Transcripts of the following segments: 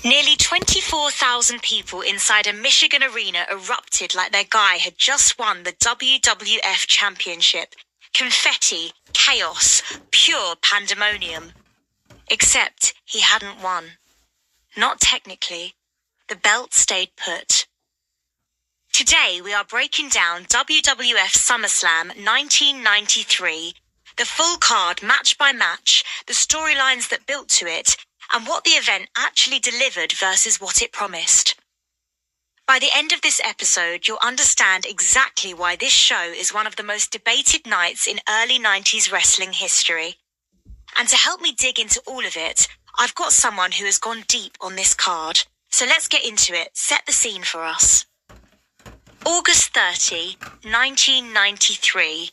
Nearly 24,000 people inside a Michigan arena erupted like their guy had just won the WWF Championship. Confetti, chaos, pure pandemonium. Except he hadn't won. Not technically. The belt stayed put. Today we are breaking down WWF SummerSlam 1993, the full card match by match, the storylines that built to it, and what the event actually delivered versus what it promised. By the end of this episode, you'll understand exactly why this show is one of the most debated nights in early 90s wrestling history. And to help me dig into all of it, I've got someone who has gone deep on this card. So let's get into it. Set the scene for us. August 30, 1993.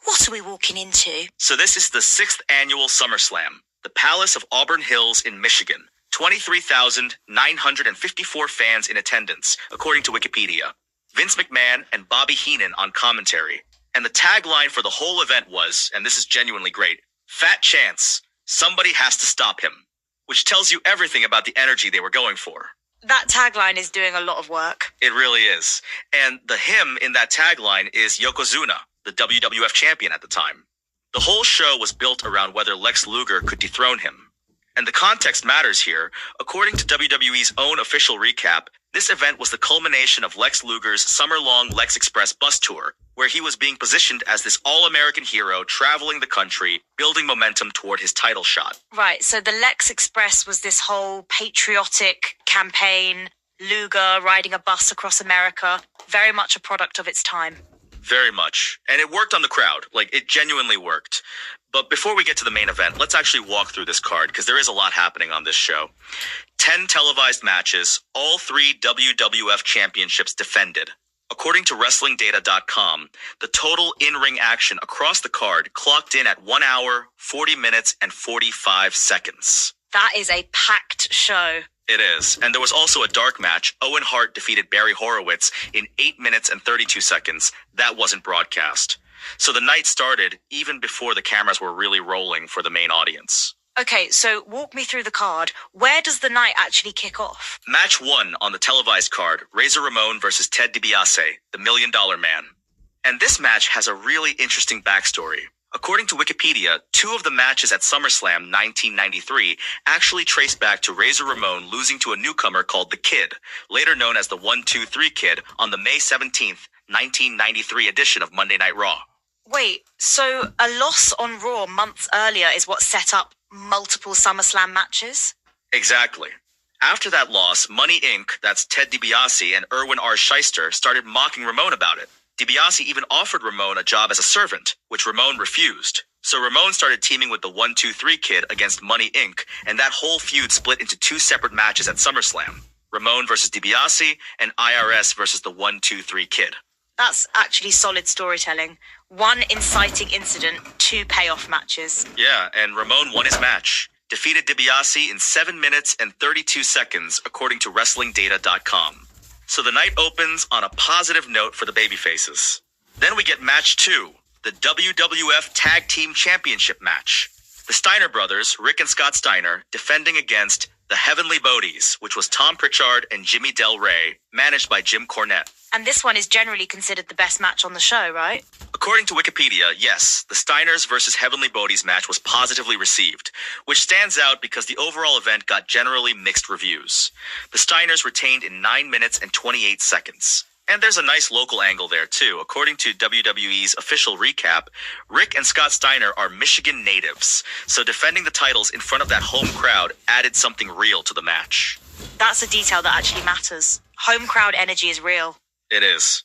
What are we walking into? So this is the 6th annual SummerSlam, the Palace of Auburn Hills in Michigan. 23,954 fans in attendance, according to Wikipedia. Vince McMahon and Bobby Heenan on commentary. And the tagline for the whole event was, and this is genuinely great, Fat Chance, somebody has to stop him. Which tells you everything about the energy they were going for. That tagline is doing a lot of work. It really is. And the him in that tagline is Yokozuna, the WWF champion at the time. The whole show was built around whether Lex Luger could dethrone him. And the context matters here. According to WWE's own official recap, this event was the culmination of Lex Luger's summer-long Lex Express bus tour, where he was being positioned as this all-American hero traveling the country, building momentum toward his title shot. Right, so the Lex Express was this whole patriotic campaign, Luger riding a bus across America, very much a product of its time. Very much. And it worked on the crowd. It genuinely worked. But before we get to the main event, let's actually walk through this card, because there is a lot happening on this show. 10 televised matches, all 3 WWF championships defended. According to WrestlingData.com, the total in-ring action across the card clocked in at 1 hour, 40 minutes, and 45 seconds. That is a packed show. It is. And there was also a dark match. Owen Hart defeated Barry Horowitz in 8 minutes and 32 seconds. That wasn't broadcast. So the night started even before the cameras were really rolling for the main audience. Okay, so walk me through the card. Where does the night actually kick off? Match 1 on the televised card, Razor Ramon versus Ted DiBiase, the $1 Million Man. And this match has a really interesting backstory. According to Wikipedia, 2 of the matches at SummerSlam 1993 actually trace back to Razor Ramon losing to a newcomer called The Kid, later known as the 1-2-3 Kid, on the May 17th, 1993 edition of Monday Night Raw. Wait, so a loss on Raw months earlier is what set up multiple SummerSlam matches? Exactly. After that loss, Money Inc., that's Ted DiBiase and Erwin R. Shyster, started mocking Ramon about it. DiBiase even offered Ramon a job as a servant, which Ramon refused. So Ramon started teaming with the 1-2-3 Kid against Money Inc., and that whole feud split into 2 separate matches at SummerSlam. Ramon versus DiBiase and IRS versus the 1-2-3 Kid. That's actually solid storytelling. 1 inciting incident, 2 payoff matches. Yeah, and Ramon won his match. Defeated DiBiase in 7 minutes and 32 seconds, according to WrestlingData.com. So the night opens on a positive note for the babyfaces. Then we get match 2, the WWF Tag Team Championship match. The Steiner brothers, Rick and Scott Steiner, defending against the Heavenly Bodies, which was Tom Pritchard and Jimmy Del Rey, managed by Jim Cornette. And this one is generally considered the best match on the show, right? According to Wikipedia, yes, the Steiners versus Heavenly Bodies match was positively received, which stands out because the overall event got generally mixed reviews. The Steiners retained in 9 minutes and 28 seconds. And there's a nice local angle there, too. According to WWE's official recap, Rick and Scott Steiner are Michigan natives, so defending the titles in front of that home crowd added something real to the match. That's a detail that actually matters. Home crowd energy is real. It is.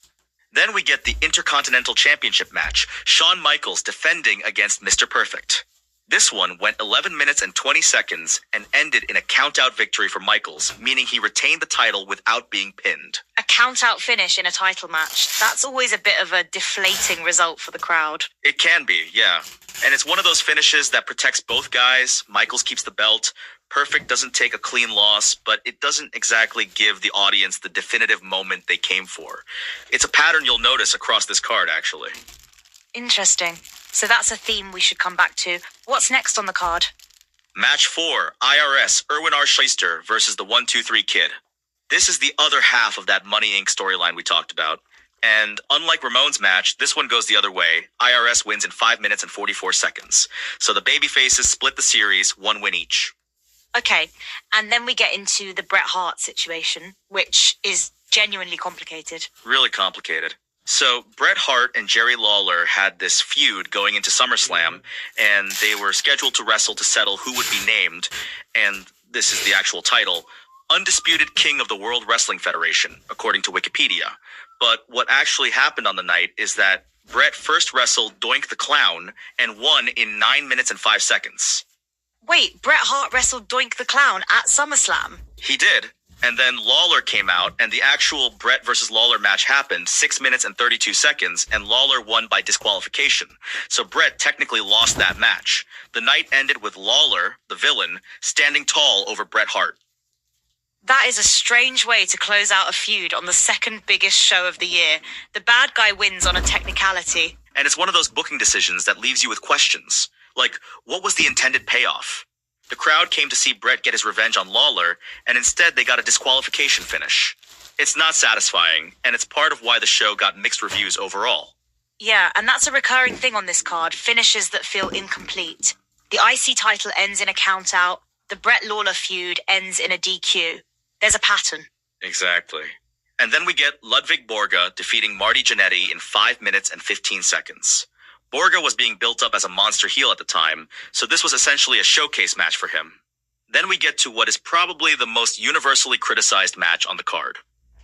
Then we get the Intercontinental Championship match, Shawn Michaels defending against Mr. Perfect. This one went 11 minutes and 20 seconds and ended in a count-out victory for Michaels, meaning he retained the title without being pinned. A count-out finish in a title match. That's always a bit of a deflating result for the crowd. It can be, yeah. And it's one of those finishes that protects both guys. Michaels keeps the belt. Perfect doesn't take a clean loss, but it doesn't exactly give the audience the definitive moment they came for. It's a pattern you'll notice across this card, actually. Interesting. So that's a theme we should come back to. What's next on the card? Match 4, IRS, Erwin R. Shyster versus the 1-2-3 Kid. This is the other half of that Money Inc. storyline we talked about. And unlike Ramon's match, this one goes the other way. IRS wins in 5 minutes and 44 seconds. So the babyfaces split the series, 1 win each. Okay, and then we get into the Bret Hart situation, which is genuinely complicated. Really complicated. So Bret Hart and Jerry Lawler had this feud going into SummerSlam, and they were scheduled to wrestle to settle who would be named, and this is the actual title, Undisputed King of the World Wrestling Federation, according to Wikipedia. But what actually happened on the night is that Bret first wrestled Doink the Clown and won in 9 minutes and 5 seconds. Wait, Bret Hart wrestled Doink the Clown at SummerSlam? He did. And then Lawler came out, and the actual Bret versus Lawler match happened 6 minutes and 32 seconds, and Lawler won by disqualification. So Bret technically lost that match. The night ended with Lawler, the villain, standing tall over Bret Hart. That is a strange way to close out a feud on the second biggest show of the year. The bad guy wins on a technicality. And it's one of those booking decisions that leaves you with questions. Like, what was the intended payoff? The crowd came to see Bret get his revenge on Lawler, and instead they got a disqualification finish. It's not satisfying, and it's part of why the show got mixed reviews overall. Yeah, and that's a recurring thing on this card, finishes that feel incomplete. The IC title ends in a count-out. The Bret Lawler feud ends in a DQ. There's a pattern. Exactly. And then we get Ludwig Borga defeating Marty Jannetty in 5 minutes and 15 seconds. Borga was being built up as a monster heel at the time, so this was essentially a showcase match for him. Then we get to what is probably the most universally criticized match on the card.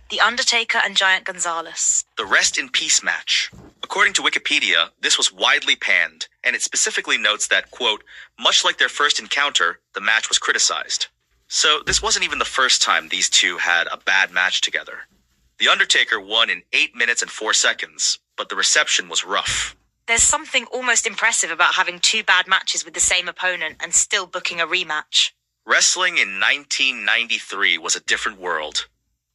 The Undertaker and Giant Gonzalez. The Rest in Peace match. According to Wikipedia, this was widely panned, and it specifically notes that, quote, much like their first encounter, the match was criticized. So this wasn't even the first time these two had a bad match together. The Undertaker won in 8 minutes and 4 seconds, but the reception was rough. There's something almost impressive about having 2 bad matches with the same opponent and still booking a rematch. Wrestling in 1993 was a different world.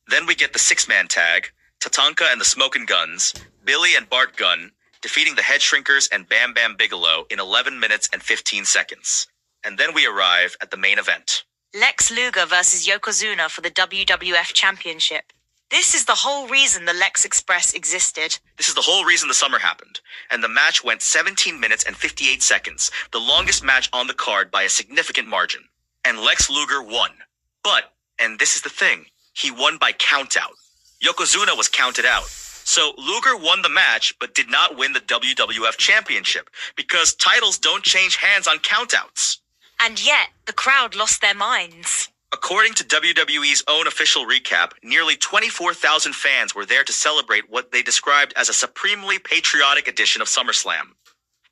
Then we get the 6-man tag, Tatanka and the Smokin' Guns, Billy and Bart Gunn, defeating the Head Shrinkers and Bam Bam Bigelow in 11 minutes and 15 seconds. And then we arrive at the main event. Lex Luger versus Yokozuna for the WWF Championship. This is the whole reason the Lex Express existed. This is the whole reason the summer happened. And the match went 17 minutes and 58 seconds, the longest match on the card by a significant margin. And Lex Luger won. But, and this is the thing, he won by countout. Yokozuna was counted out. So Luger won the match, but did not win the WWF Championship, because titles don't change hands on countouts. And yet, the crowd lost their minds. According to WWE's own official recap, nearly 24,000 fans were there to celebrate what they described as a supremely patriotic edition of SummerSlam.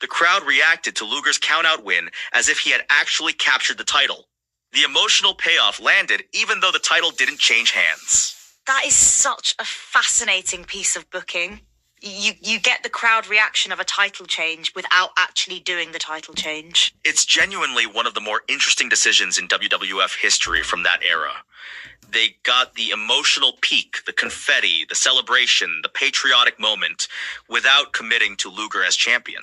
The crowd reacted to Luger's countout win as if he had actually captured the title. The emotional payoff landed even though the title didn't change hands. That is such a fascinating piece of booking. You get the crowd reaction of a title change without actually doing the title change. It's genuinely one of the more interesting decisions in WWF history from that era. They got the emotional peak, the confetti, the celebration, the patriotic moment, without committing to Luger as champion,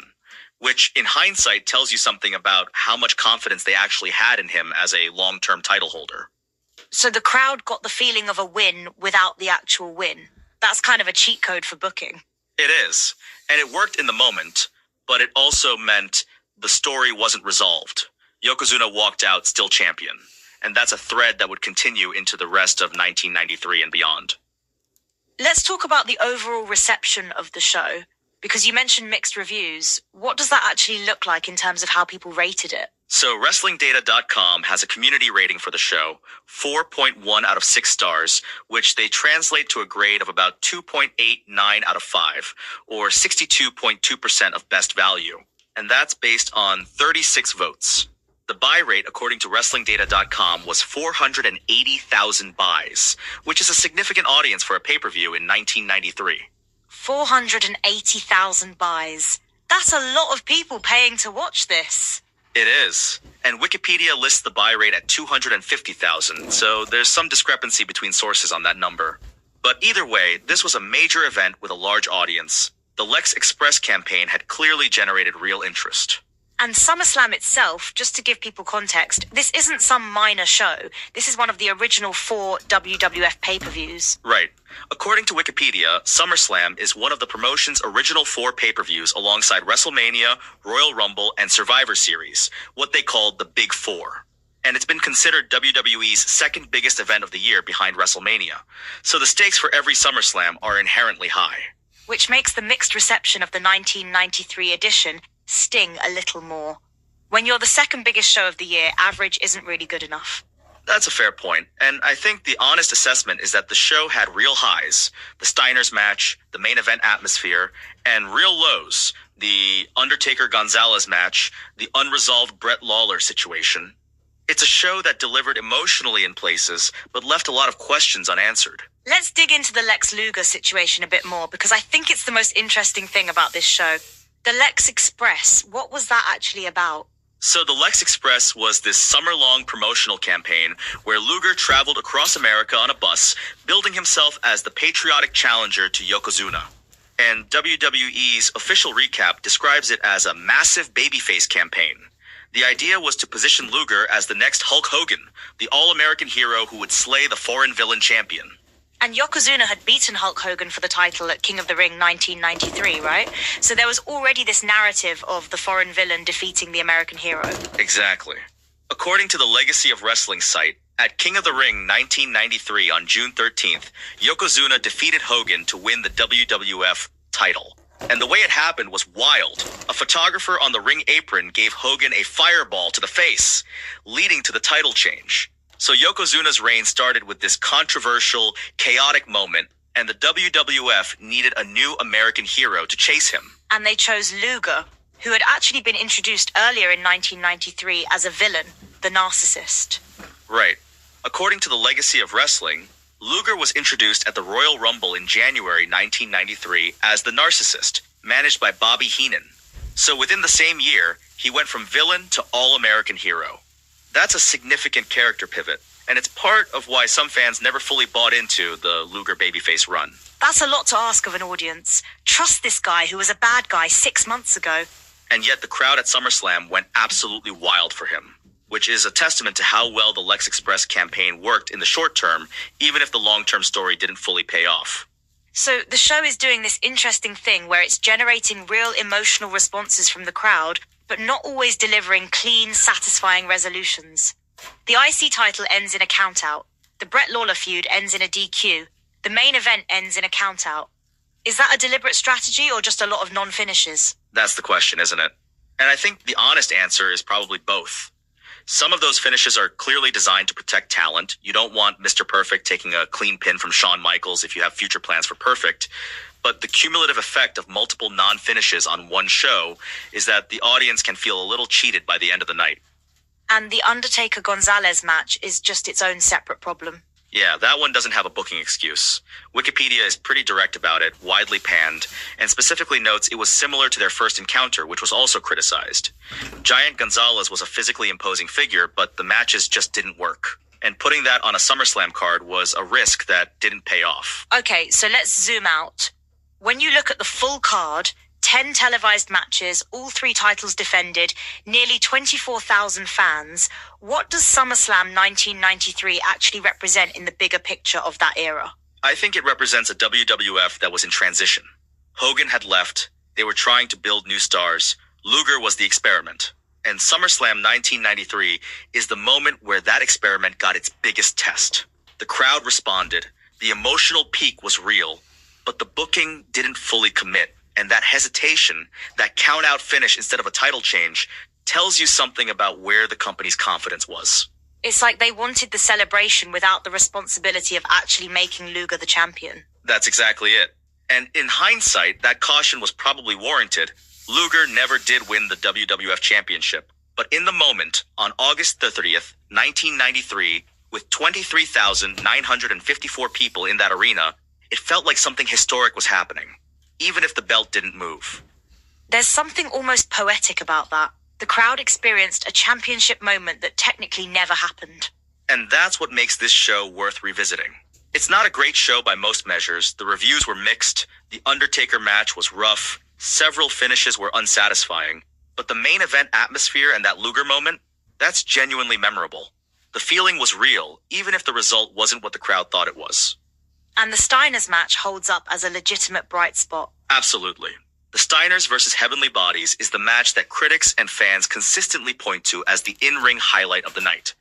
which in hindsight tells you something about how much confidence they actually had in him as a long-term title holder. So the crowd got the feeling of a win without the actual win. That's kind of a cheat code for booking. It is, and it worked in the moment, but it also meant the story wasn't resolved. Yokozuna walked out still champion, and that's a thread that would continue into the rest of 1993 and beyond. Let's talk about the overall reception of the show, because you mentioned mixed reviews. What does that actually look like in terms of how people rated it? So WrestlingData.com has a community rating for the show, 4.1 out of 6 stars, which they translate to a grade of about 2.89 out of 5, or 62.2% of best value. And that's based on 36 votes. The buy rate, according to WrestlingData.com, was 480,000 buys, which is a significant audience for a pay-per-view in 1993. 480,000 buys. That's a lot of people paying to watch this. It is. And Wikipedia lists the buy rate at 250,000, so there's some discrepancy between sources on that number. But either way, this was a major event with a large audience. The Lex Express campaign had clearly generated real interest. And SummerSlam itself, just to give people context, this isn't some minor show. This is one of the original 4 WWF pay-per-views. Right. According to Wikipedia, SummerSlam is one of the promotion's original 4 pay-per-views alongside WrestleMania, Royal Rumble, and Survivor Series, what they called the Big Four. And it's been considered WWE's second biggest event of the year behind WrestleMania. So the stakes for every SummerSlam are inherently high. Which makes the mixed reception of the 1993 edition sting a little more. When you're the second biggest show of the year, average isn't really good enough. That's a fair point, and I think the honest assessment is that the show had real highs, the Steiner's match, the main event atmosphere, and real lows, the Undertaker-Gonzalez match, the unresolved Brett Lawler situation. It's a show that delivered emotionally in places, but left a lot of questions unanswered. Let's dig into the Lex Luger situation a bit more, because I think it's the most interesting thing about this show. The Lex Express, what was that actually about? So the Lex Express was this summer-long promotional campaign where Luger traveled across America on a bus, building himself as the patriotic challenger to Yokozuna. And WWE's official recap describes it as a massive babyface campaign. The idea was to position Luger as the next Hulk Hogan, the all-American hero who would slay the foreign villain champion. And Yokozuna had beaten Hulk Hogan for the title at King of the Ring 1993, right? So there was already this narrative of the foreign villain defeating the American hero. Exactly. According to the Legacy of Wrestling site, at King of the Ring 1993 on June 13th, Yokozuna defeated Hogan to win the WWF title. And the way it happened was wild. A photographer on the ring apron gave Hogan a fireball to the face, leading to the title change. So Yokozuna's reign started with this controversial, chaotic moment, and the WWF needed a new American hero to chase him. And they chose Luger, who had actually been introduced earlier in 1993 as a villain, the Narcissist. Right. According to the Legacy of Wrestling, Luger was introduced at the Royal Rumble in January 1993 as the Narcissist, managed by Bobby Heenan. So within the same year, he went from villain to all-American hero. That's a significant character pivot, and it's part of why some fans never fully bought into the Luger babyface run. That's a lot to ask of an audience. Trust this guy who was a bad guy 6 months ago. And yet the crowd at SummerSlam went absolutely wild for him, which is a testament to how well the Lex Express campaign worked in the short term, even if the long-term story didn't fully pay off. So the show is doing this interesting thing where it's generating real emotional responses from the crowd, but not always delivering clean, satisfying resolutions. The IC title ends in a countout. The Brett Lawler feud ends in a DQ. The main event ends in a countout. Is that a deliberate strategy or just a lot of non-finishes? That's the question, isn't it? And I think the honest answer is probably both. Some of those finishes are clearly designed to protect talent. You don't want Mr. Perfect taking a clean pin from Shawn Michaels if you have future plans for Perfect. But the cumulative effect of multiple non-finishes on one show is that the audience can feel a little cheated by the end of the night. And the Undertaker-Gonzalez match is just its own separate problem. Yeah, that one doesn't have a booking excuse. Wikipedia is pretty direct about it, widely panned, and specifically notes it was similar to their first encounter, which was also criticized. Giant Gonzalez was a physically imposing figure, but the matches just didn't work. And putting that on a SummerSlam card was a risk that didn't pay off. Okay, so let's zoom out. When you look at the full card, 10 televised matches, all 3 titles defended, nearly 24,000 fans, what does SummerSlam 1993 actually represent in the bigger picture of that era? I think it represents a WWF that was in transition. Hogan had left, they were trying to build new stars, Luger was the experiment. And SummerSlam 1993 is the moment where that experiment got its biggest test. The crowd responded, the emotional peak was real, but the booking didn't fully commit. And that hesitation, that count-out finish instead of a title change, tells you something about where the company's confidence was. It's like they wanted the celebration without the responsibility of actually making Luger the champion. That's exactly it. And in hindsight, that caution was probably warranted. Luger never did win the WWF Championship. But in the moment, on August 30th, 1993, with 23,954 people in that arena, it felt like something historic was happening, even if the belt didn't move. There's something almost poetic about that. The crowd experienced a championship moment that technically never happened. And that's what makes this show worth revisiting. It's not a great show by most measures. The reviews were mixed. The Undertaker match was rough. Several finishes were unsatisfying. But the main event atmosphere and that Luger moment, that's genuinely memorable. The feeling was real, even if the result wasn't what the crowd thought it was. And the Steiners match holds up as a legitimate bright spot. Absolutely. The Steiners versus Heavenly Bodies is the match that critics and fans consistently point to as the in-ring highlight of the night.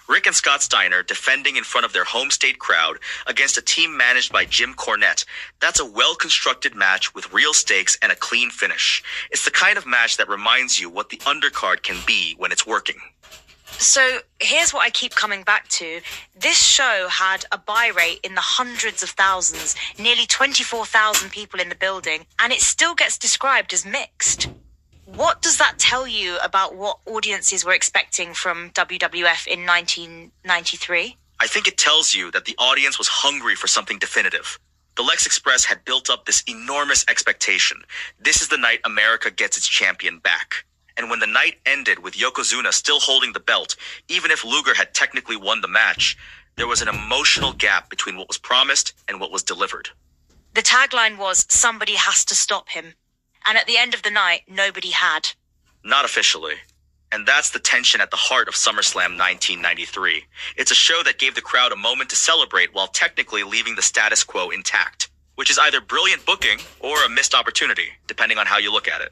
Rick and Scott Steiner defending in front of their home state crowd against a team managed by Jim Cornette. That's a well-constructed match with real stakes and a clean finish. It's the kind of match that reminds you what the undercard can be when it's working. So here's what I keep coming back to. This show had a buy rate in the hundreds of thousands, nearly 24,000 people in the building, and it still gets described as mixed. What does that tell you about what audiences were expecting from WWF in 1993? I think it tells you that the audience was hungry for something definitive. The Lex Express had built up this enormous expectation. This is the night America gets its champion back. And when the night ended with Yokozuna still holding the belt, even if Luger had technically won the match, there was an emotional gap between what was promised and what was delivered. The tagline was, "Somebody has to stop him." And at the end of the night, nobody had. Not officially. And that's the tension at the heart of SummerSlam 1993. It's a show that gave the crowd a moment to celebrate while technically leaving the status quo intact, which is either brilliant booking or a missed opportunity, depending on how you look at it.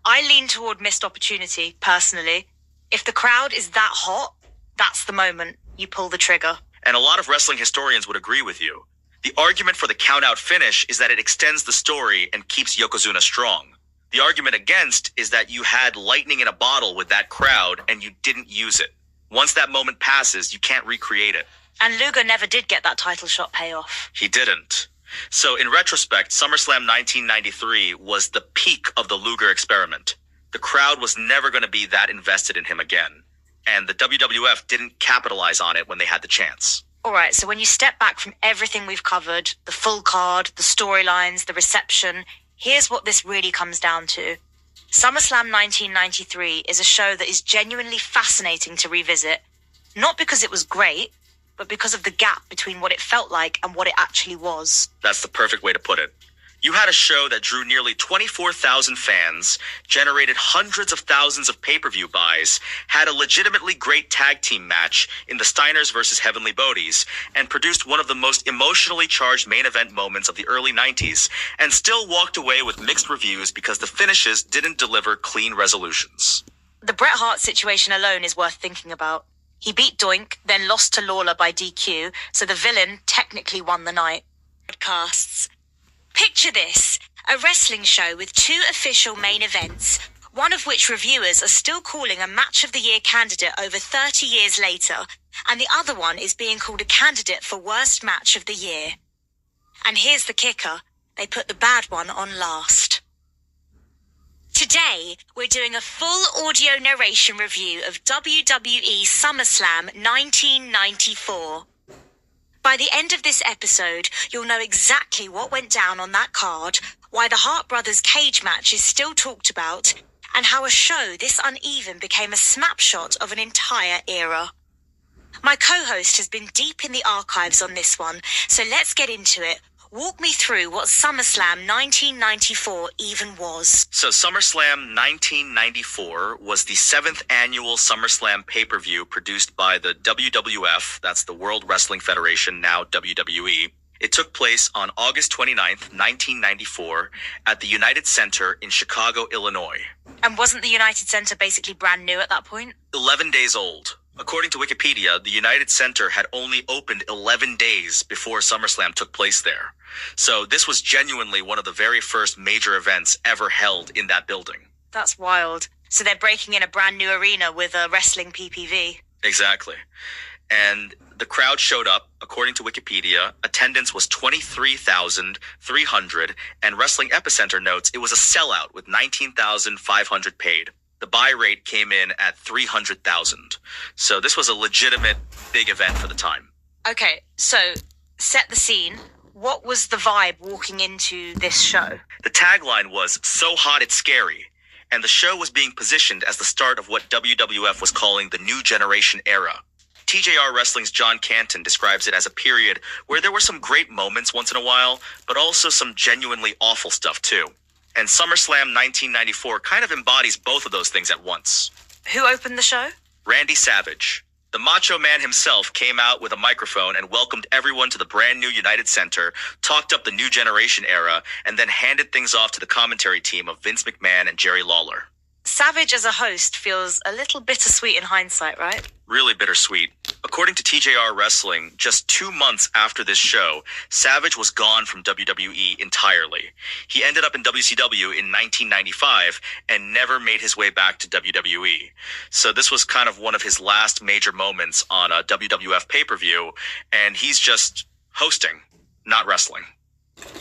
I lean toward missed opportunity, personally. If the crowd is that hot, that's the moment you pull the trigger. And a lot of wrestling historians would agree with you. The argument for the count-out finish is that it extends the story and keeps Yokozuna strong. The argument against is that you had lightning in a bottle with that crowd and you didn't use it. Once that moment passes, you can't recreate it. And Luger never did get that title shot payoff. He didn't. So in retrospect, SummerSlam 1993 was the peak of the Luger experiment. The crowd was never going to be that invested in him again. And the WWF didn't capitalize on it when they had the chance. All right, so when you step back from everything we've covered, the full card, the storylines, the reception, here's what this really comes down to. SummerSlam 1993 is a show that is genuinely fascinating to revisit, not because it was great, but because of the gap between what it felt like and what it actually was. That's the perfect way to put it. You had a show that drew nearly 24,000 fans, generated hundreds of thousands of pay-per-view buys, had a legitimately great tag team match in the Steiners versus Heavenly Bodies, and produced one of the most emotionally charged main event moments of the early 90s, and still walked away with mixed reviews because the finishes didn't deliver clean resolutions. The Bret Hart situation alone is worth thinking about. He beat Doink, then lost to Lawler by DQ, so the villain technically won the night. Podcasts. Picture this, a wrestling show with two official main events, one of which reviewers are still calling a Match of the Year candidate over 30 years later, and the other one is being called a candidate for Worst Match of the Year. And here's the kicker, they put the bad one on last. Today, we're doing a full audio narration review of WWE SummerSlam 1994. By the end of this episode, you'll know exactly what went down on that card, why the Hart Brothers cage match is still talked about, and how a show this uneven became a snapshot of an entire era. My co-host has been deep in the archives on this one, so let's get into it. Walk me through what SummerSlam 1994 even was. So SummerSlam 1994 was the 7th annual SummerSlam pay-per-view produced by the WWF, that's the World Wrestling Federation, now WWE. It took place on August 29th, 1994 at the United Center in Chicago, Illinois. And wasn't the United Center basically brand new at that point? 11 days old. According to Wikipedia, the United Center had only opened 11 days before SummerSlam took place there. So this was genuinely one of the very first major events ever held in that building. That's wild. So they're breaking in a brand new arena with a wrestling PPV. Exactly. And the crowd showed up. According to Wikipedia, attendance was 23,300, and Wrestling Epicenter notes it was a sellout with 19,500 paid. The buy rate came in at 300,000. So this was a legitimate big event for the time. Okay, so set the scene. What was the vibe walking into this show? The tagline was, "So hot it's scary." And the show was being positioned as the start of what WWF was calling the New Generation era. TJR Wrestling's John Canton describes it as a period where there were some great moments once in a while, but also some genuinely awful stuff too. And SummerSlam 1994 kind of embodies both of those things at once. Who opened the show? Randy Savage. The Macho Man himself came out with a microphone and welcomed everyone to the brand new United Center, talked up the new generation era, and then handed things off to the commentary team of Vince McMahon and Jerry Lawler. Savage as a host feels a little bittersweet in hindsight, right? Really bittersweet. According to TJR Wrestling, just 2 months after this show, Savage was gone from WWE entirely. He ended up in WCW in 1995 and never made his way back to WWE. So this was kind of one of his last major moments on a WWF pay-per-view, and he's just hosting, not wrestling.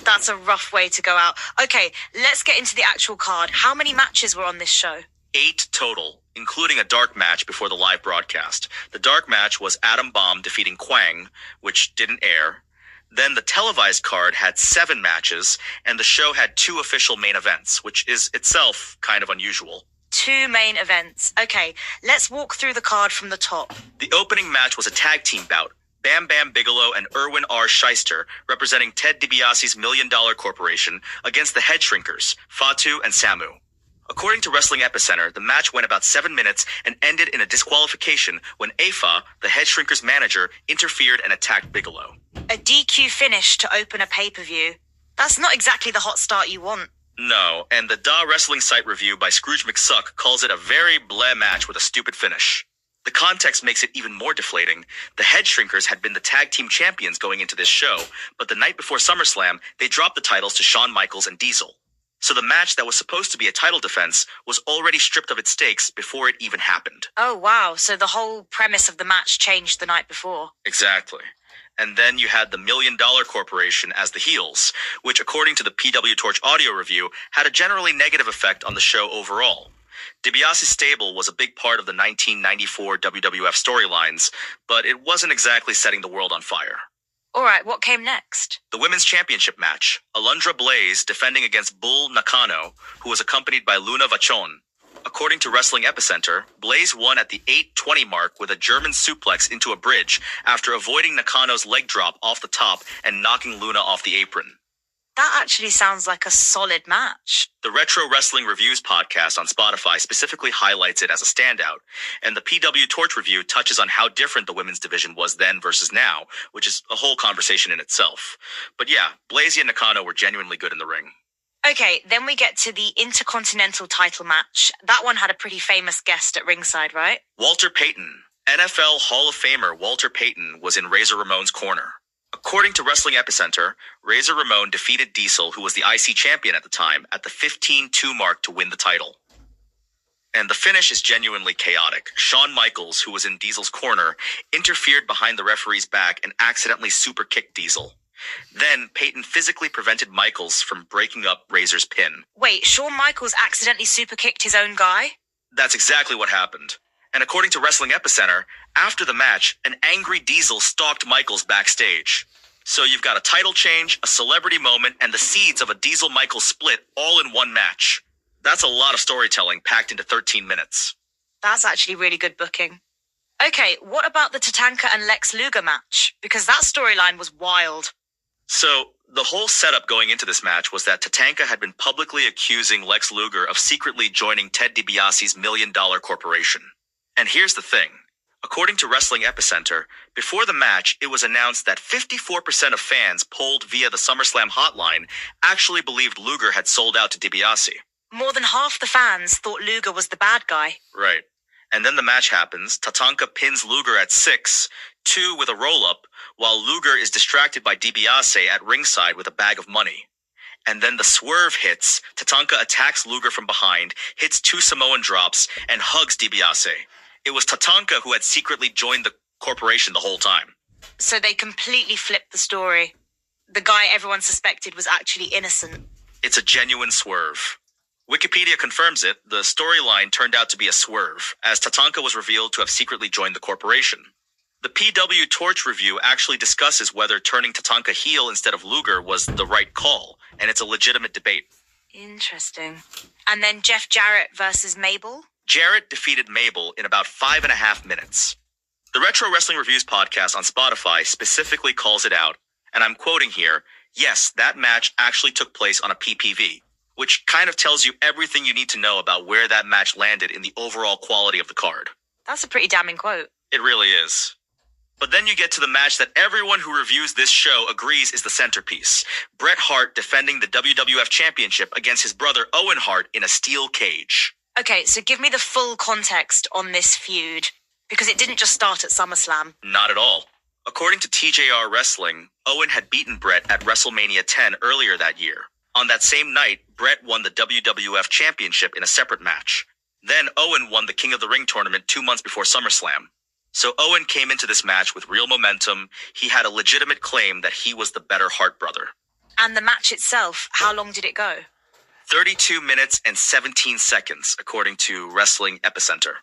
That's a rough way to go out. Okay, let's get into the actual card. How many matches were on this show? 8 total, including a dark match before the live broadcast. The dark match was Adam Bomb defeating Quang, which didn't air. Then the televised card had 7 matches, and the show had 2 official main events, which is itself kind of unusual. 2 main events. Okay, let's walk through the card from the top. The opening match was a tag team bout. Bam Bam Bigelow and Erwin R. Shyster, representing Ted DiBiase's $1 Million Corporation, against the Head Shrinkers, Fatu and Samu. According to Wrestling Epicenter, the match went about 7 minutes and ended in a disqualification when Afa, the Head Shrinkers manager, interfered and attacked Bigelow. A DQ finish to open a pay-per-view. That's not exactly the hot start you want. No, and the Da Wrestling site review by Scrooge McSuck calls it a very bleh match with a stupid finish. The context makes it even more deflating. The Head Shrinkers had been the tag team champions going into this show, but the night before SummerSlam, they dropped the titles to Shawn Michaels and Diesel. So the match that was supposed to be a title defense was already stripped of its stakes before it even happened. Oh, wow. So the whole premise of the match changed the night before. Exactly. And then you had the $1 Million Corporation as the heels, which according to the PW Torch audio review, had a generally negative effect on the show overall. DiBiase's stable was a big part of the 1994 WWF storylines, but it wasn't exactly setting the world on fire. All right, what came next? The Women's Championship match, Alundra Blaze defending against Bull Nakano, who was accompanied by Luna Vachon. According to Wrestling Epicenter, Blaze won at the 8:20 mark with a German suplex into a bridge after avoiding Nakano's leg drop off the top and knocking Luna off the apron. That actually sounds like a solid match. The Retro Wrestling Reviews podcast on Spotify specifically highlights it as a standout, and the PW Torch review touches on how different the women's division was then versus now, which is a whole conversation in itself. But yeah, Blaze and Nakano were genuinely good in the ring. Okay, then we get to the Intercontinental title match. That one had a pretty famous guest at ringside, right? Walter Payton. NFL Hall of Famer Walter Payton was in Razor Ramon's corner. According to Wrestling Epicenter, Razor Ramon defeated Diesel, who was the IC champion at the time, at the 15-2 mark to win the title. And the finish is genuinely chaotic. Shawn Michaels, who was in Diesel's corner, interfered behind the referee's back and accidentally super kicked Diesel. Then Payton physically prevented Michaels from breaking up Razor's pin. Wait, Shawn Michaels accidentally super kicked his own guy? That's exactly what happened. And according to Wrestling Epicenter, after the match, an angry Diesel stalked Michaels backstage. So you've got a title change, a celebrity moment, and the seeds of a Diesel-Michaels split all in one match. That's a lot of storytelling packed into 13 minutes. That's actually really good booking. Okay, what about the Tatanka and Lex Luger match? Because that storyline was wild. So, the whole setup going into this match was that Tatanka had been publicly accusing Lex Luger of secretly joining Ted DiBiase's $1 Million Corporation. And here's the thing. According to Wrestling Epicenter, before the match, it was announced that 54% of fans polled via the SummerSlam hotline actually believed Luger had sold out to DiBiase. More than half the fans thought Luger was the bad guy. Right. And then the match happens. Tatanka pins Luger at 6, 2 with a roll-up, while Luger is distracted by DiBiase at ringside with a bag of money. And then the swerve hits. Tatanka attacks Luger from behind, hits 2 Samoan drops, and hugs DiBiase. It was Tatanka who had secretly joined the corporation the whole time. So they completely flipped the story. The guy everyone suspected was actually innocent. It's a genuine swerve. Wikipedia confirms it. The storyline turned out to be a swerve, as Tatanka was revealed to have secretly joined the corporation. The PW Torch review actually discusses whether turning Tatanka heel instead of Luger was the right call, and it's a legitimate debate. Interesting. And then Jeff Jarrett versus Mabel? Jarrett defeated Mabel in about 5.5 minutes. The Retro Wrestling Reviews podcast on Spotify specifically calls it out, and I'm quoting here, yes, that match actually took place on a PPV. which kind of tells you everything you need to know about where that match landed in the overall quality of the card. That's a pretty damning quote. It really is. But then you get to the match that everyone who reviews this show agrees is the centerpiece. Bret Hart defending the WWF Championship against his brother Owen Hart in a steel cage. Okay, so give me the full context on this feud, because it didn't just start at SummerSlam. Not at all. According to TJR Wrestling, Owen had beaten Bret at WrestleMania 10 earlier that year. On that same night, Bret won the WWF Championship in a separate match. Then Owen won the King of the Ring tournament 2 months before SummerSlam. So Owen came into this match with real momentum. He had a legitimate claim that he was the better Hart brother. And the match itself, how long did it go? 32 minutes and 17 seconds, according to Wrestling Epicenter.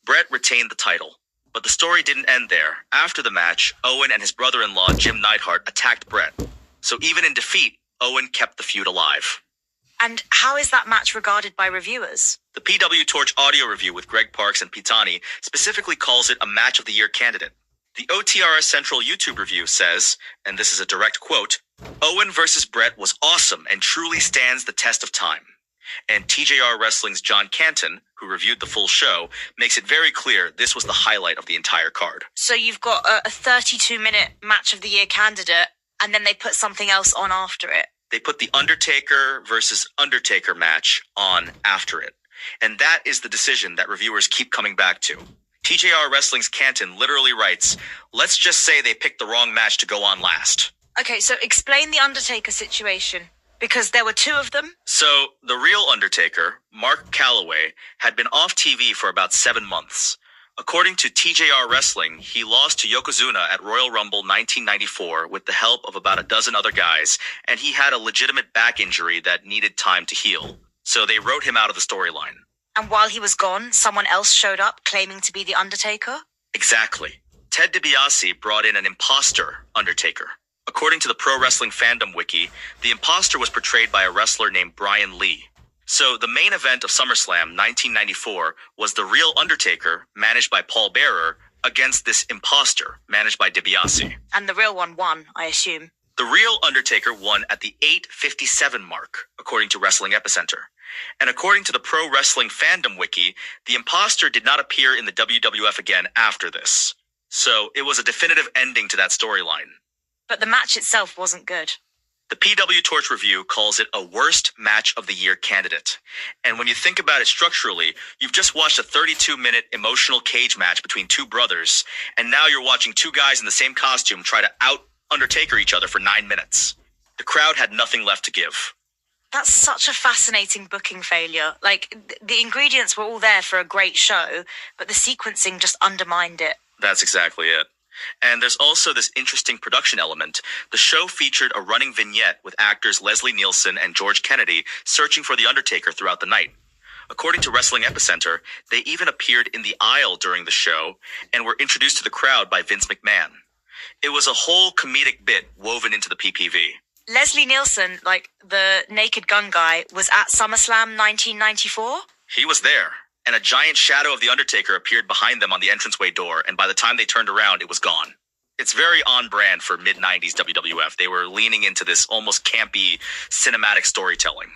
Bret retained the title. But the story didn't end there. After the match, Owen and his brother-in-law Jim Neidhart attacked Bret. So even in defeat, Owen kept the feud alive. And how is that match regarded by reviewers? The PW Torch audio review with Greg Parks and Pitani specifically calls it a Match of the Year candidate. The OTRS Central YouTube review says, and this is a direct quote, Owen versus Bret was awesome and truly stands the test of time. And TJR Wrestling's John Canton, who reviewed the full show, makes it very clear this was the highlight of the entire card. So you've got a 32-minute Match of the Year candidate, and then they put something else on after it. They put the Undertaker versus Undertaker match on after it. And that is the decision that reviewers keep coming back to. TJR Wrestling's Canton literally writes, let's just say they picked the wrong match to go on last. Okay, so explain the Undertaker situation. Because there were two of them? So, the real Undertaker, Mark Calloway, had been off TV for about 7 months. According to TJR Wrestling, he lost to Yokozuna at Royal Rumble 1994 with the help of about a dozen other guys, and he had a legitimate back injury that needed time to heal. So they wrote him out of the storyline. And while he was gone, someone else showed up claiming to be the Undertaker? Exactly. Ted DiBiase brought in an imposter Undertaker. According to the Pro Wrestling Fandom Wiki, the imposter was portrayed by a wrestler named Brian Lee. So the main event of SummerSlam 1994 was the real Undertaker, managed by Paul Bearer, against this imposter, managed by DiBiase. And the real one won, I assume. The real Undertaker won at the 8:57 mark, according to Wrestling Epicenter. And according to the Pro Wrestling Fandom Wiki, the imposter did not appear in the WWF again after this. So it was a definitive ending to that storyline. But the match itself wasn't good. The PW Torch review calls it a worst match of the year candidate. And when you think about it structurally, you've just watched a 32-minute emotional cage match between two brothers, and now you're watching two guys in the same costume try to out-Undertaker each other for 9 minutes. The crowd had nothing left to give. That's such a fascinating booking failure. The ingredients were all there for a great show, but the sequencing just undermined it. That's exactly it. And there's also this interesting production element. The show featured a running vignette with actors Leslie Nielsen and George Kennedy searching for The Undertaker throughout the night. According to Wrestling Epicenter, they even appeared in the aisle during the show and were introduced to the crowd by Vince McMahon. It was a whole comedic bit woven into the PPV. Leslie Nielsen, the Naked Gun guy, was at SummerSlam 1994? He was there. And a giant shadow of The Undertaker appeared behind them on the entranceway door, and by the time they turned around, it was gone. It's very on-brand for mid-90s WWF. They were leaning into this almost campy cinematic storytelling.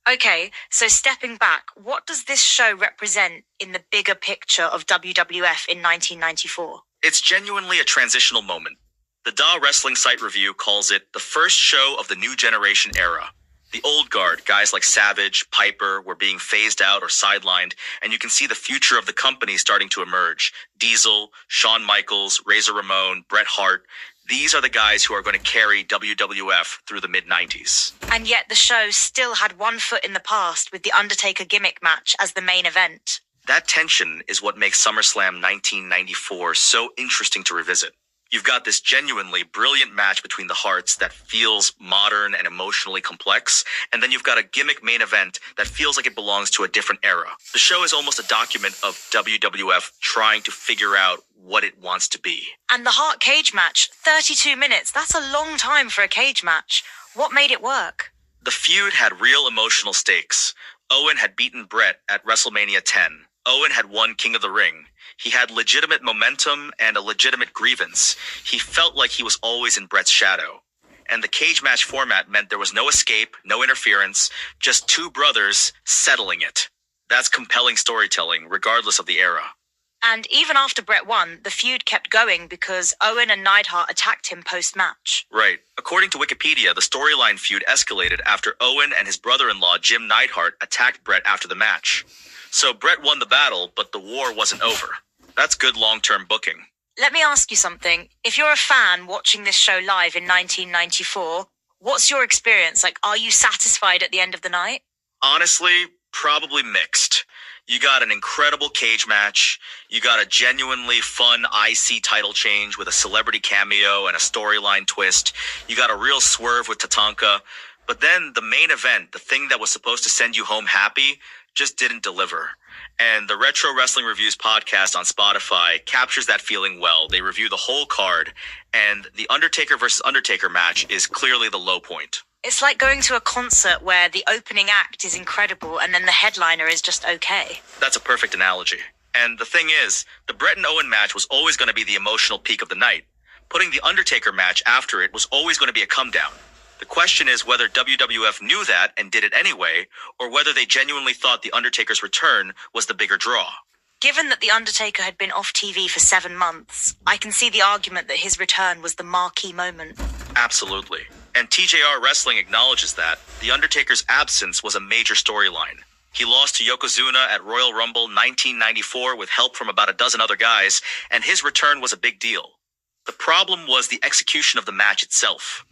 Okay, so stepping back, what does this show represent in the bigger picture of WWF in 1994? It's genuinely a transitional moment. The Da Wrestling Site review calls it the first show of the new generation era. The old guard, guys like Savage, Piper, were being phased out or sidelined, and you can see the future of the company starting to emerge. Diesel, Shawn Michaels, Razor Ramon, Bret Hart. These are the guys who are going to carry WWF through the mid-90s. And yet the show still had one foot in the past with the Undertaker gimmick match as the main event. That tension is what makes SummerSlam 1994 so interesting to revisit. You've got this genuinely brilliant match between the Harts that feels modern and emotionally complex, and then you've got a gimmick main event that feels like it belongs to a different era. The show is almost a document of WWF trying to figure out what it wants to be. And the Hart cage match, 32 minutes, that's a long time for a cage match. What made it work? The feud had real emotional stakes. Owen had beaten Bret at WrestleMania 10. Owen had won King of the Ring. He had legitimate momentum and a legitimate grievance. He felt like he was always in Bret's shadow. And the cage match format meant there was no escape, no interference, just two brothers settling it. That's compelling storytelling, regardless of the era. And even after Brett won, the feud kept going because Owen and Neidhart attacked him post-match. Right. According to Wikipedia, the storyline feud escalated after Owen and his brother-in-law, Jim Neidhart, attacked Brett after the match. So Brett won the battle, but the war wasn't over. That's good long-term booking. Let me ask you something. If you're a fan watching this show live in 1994, what's your experience? Like, are you satisfied at the end of the night? Honestly, probably mixed. You got an incredible cage match. You got a genuinely fun IC title change with a celebrity cameo and a storyline twist. You got a real swerve with Tatanka. But then the main event, the thing that was supposed to send you home happy, just didn't deliver. And the Retro Wrestling Reviews podcast on Spotify captures that feeling well. They review the whole card, and the Undertaker versus Undertaker match is clearly the low point. It's like going to a concert where the opening act is incredible and then the headliner is just okay. That's a perfect analogy. And the thing is, the Brett and Owen match was always going to be the emotional peak of the night. Putting the Undertaker match after it was always going to be a come down. The question is whether WWF knew that and did it anyway, or whether they genuinely thought the Undertaker's return was the bigger draw. Given that The Undertaker had been off TV for 7 months, I can see the argument that his return was the marquee moment. Absolutely. And TJR Wrestling acknowledges that The Undertaker's absence was a major storyline. He lost to Yokozuna at Royal Rumble 1994 with help from about a dozen other guys, and his return was a big deal. The problem was the execution of the match itself.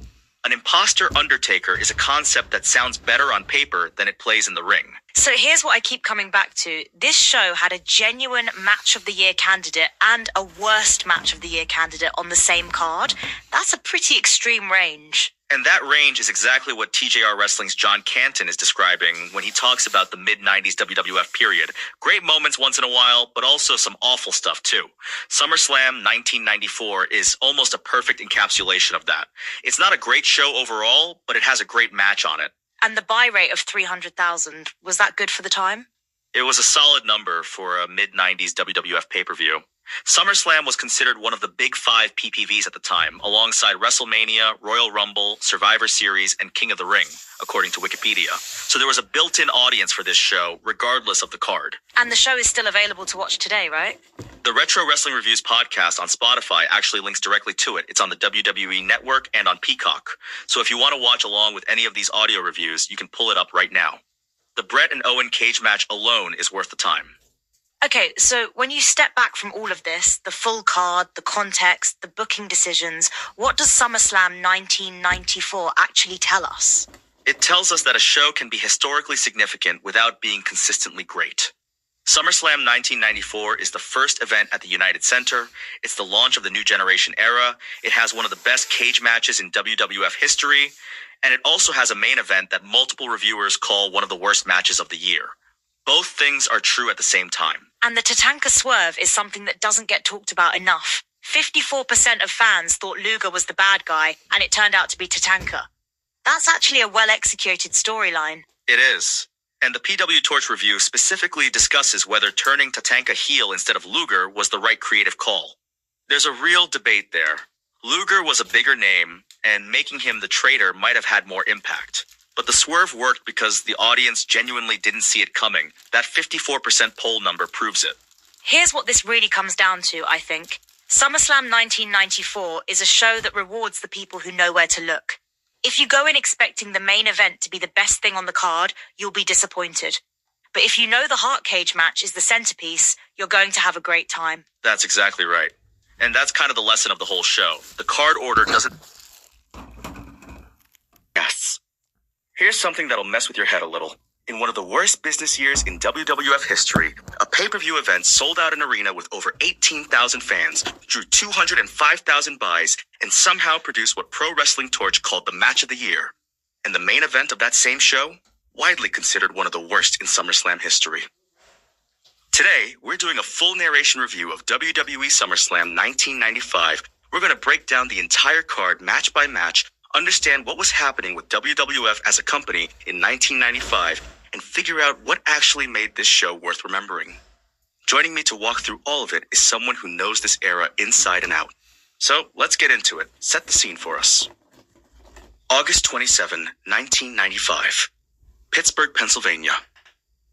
An imposter Undertaker is a concept that sounds better on paper than it plays in the ring. So here's what I keep coming back to. This show had a genuine Match of the Year candidate and a worst Match of the Year candidate on the same card. That's a pretty extreme range. And that range is exactly what TJR Wrestling's John Canton is describing when he talks about the mid-90s WWF period. Great moments once in a while, but also some awful stuff too. SummerSlam 1994 is almost a perfect encapsulation of that. It's not a great show overall, but it has a great match on it. And the buy rate of 300,000, was that good for the time? It was a solid number for a mid-90s WWF pay-per-view. SummerSlam was considered one of the big 5 PPVs at the time, alongside WrestleMania, Royal Rumble, Survivor Series, and King of the Ring, according to Wikipedia. So there was a built-in audience for this show, regardless of the card. And the show is still available to watch today, right? The Retro Wrestling Reviews podcast on Spotify actually links directly to it. It's on the WWE Network and on Peacock. So if you want to watch along with any of these audio reviews, you can pull it up right now. The Brett and Owen cage match alone is worth the time. Okay, so when you step back from all of this, the full card, the context, the booking decisions, what does SummerSlam 1994 actually tell us? It tells us that a show can be historically significant without being consistently great. SummerSlam 1994 is the first event at the United Center. It's the launch of the New Generation era. It has one of the best cage matches in WWF history. And it also has a main event that multiple reviewers call one of the worst matches of the year. Both things are true at the same time. And the Tatanka swerve is something that doesn't get talked about enough. 54% of fans thought Luger was the bad guy, and it turned out to be Tatanka. That's actually a well-executed storyline. It is. And the PW Torch review specifically discusses whether turning Tatanka heel instead of Luger was the right creative call. There's a real debate there. Luger was a bigger name, and making him the traitor might have had more impact. But the swerve worked because the audience genuinely didn't see it coming. That 54% poll number proves it. Here's what this really comes down to, I think. SummerSlam 1994 is a show that rewards the people who know where to look. If you go in expecting the main event to be the best thing on the card, you'll be disappointed. But if you know the Heart Cage match is the centerpiece, you're going to have a great time. That's exactly right. And that's kind of the lesson of the whole show. The card order doesn't... Yes. Here's something that'll mess with your head a little. In one of the worst business years in WWF history, a pay-per-view event sold out an arena with over 18,000 fans, drew 205,000 buys, and somehow produced what Pro Wrestling Torch called the Match of the Year. And the main event of that same show, widely considered one of the worst in SummerSlam history. Today, we're doing a full narration review of WWE SummerSlam 1995. We're going to break down the entire card match by match, understand what was happening with WWF as a company in 1995, and figure out what actually made this show worth remembering. Joining me to walk through all of it is someone who knows this era inside and out. So let's get into it. Set the scene for us. August 27, 1995. Pittsburgh, Pennsylvania.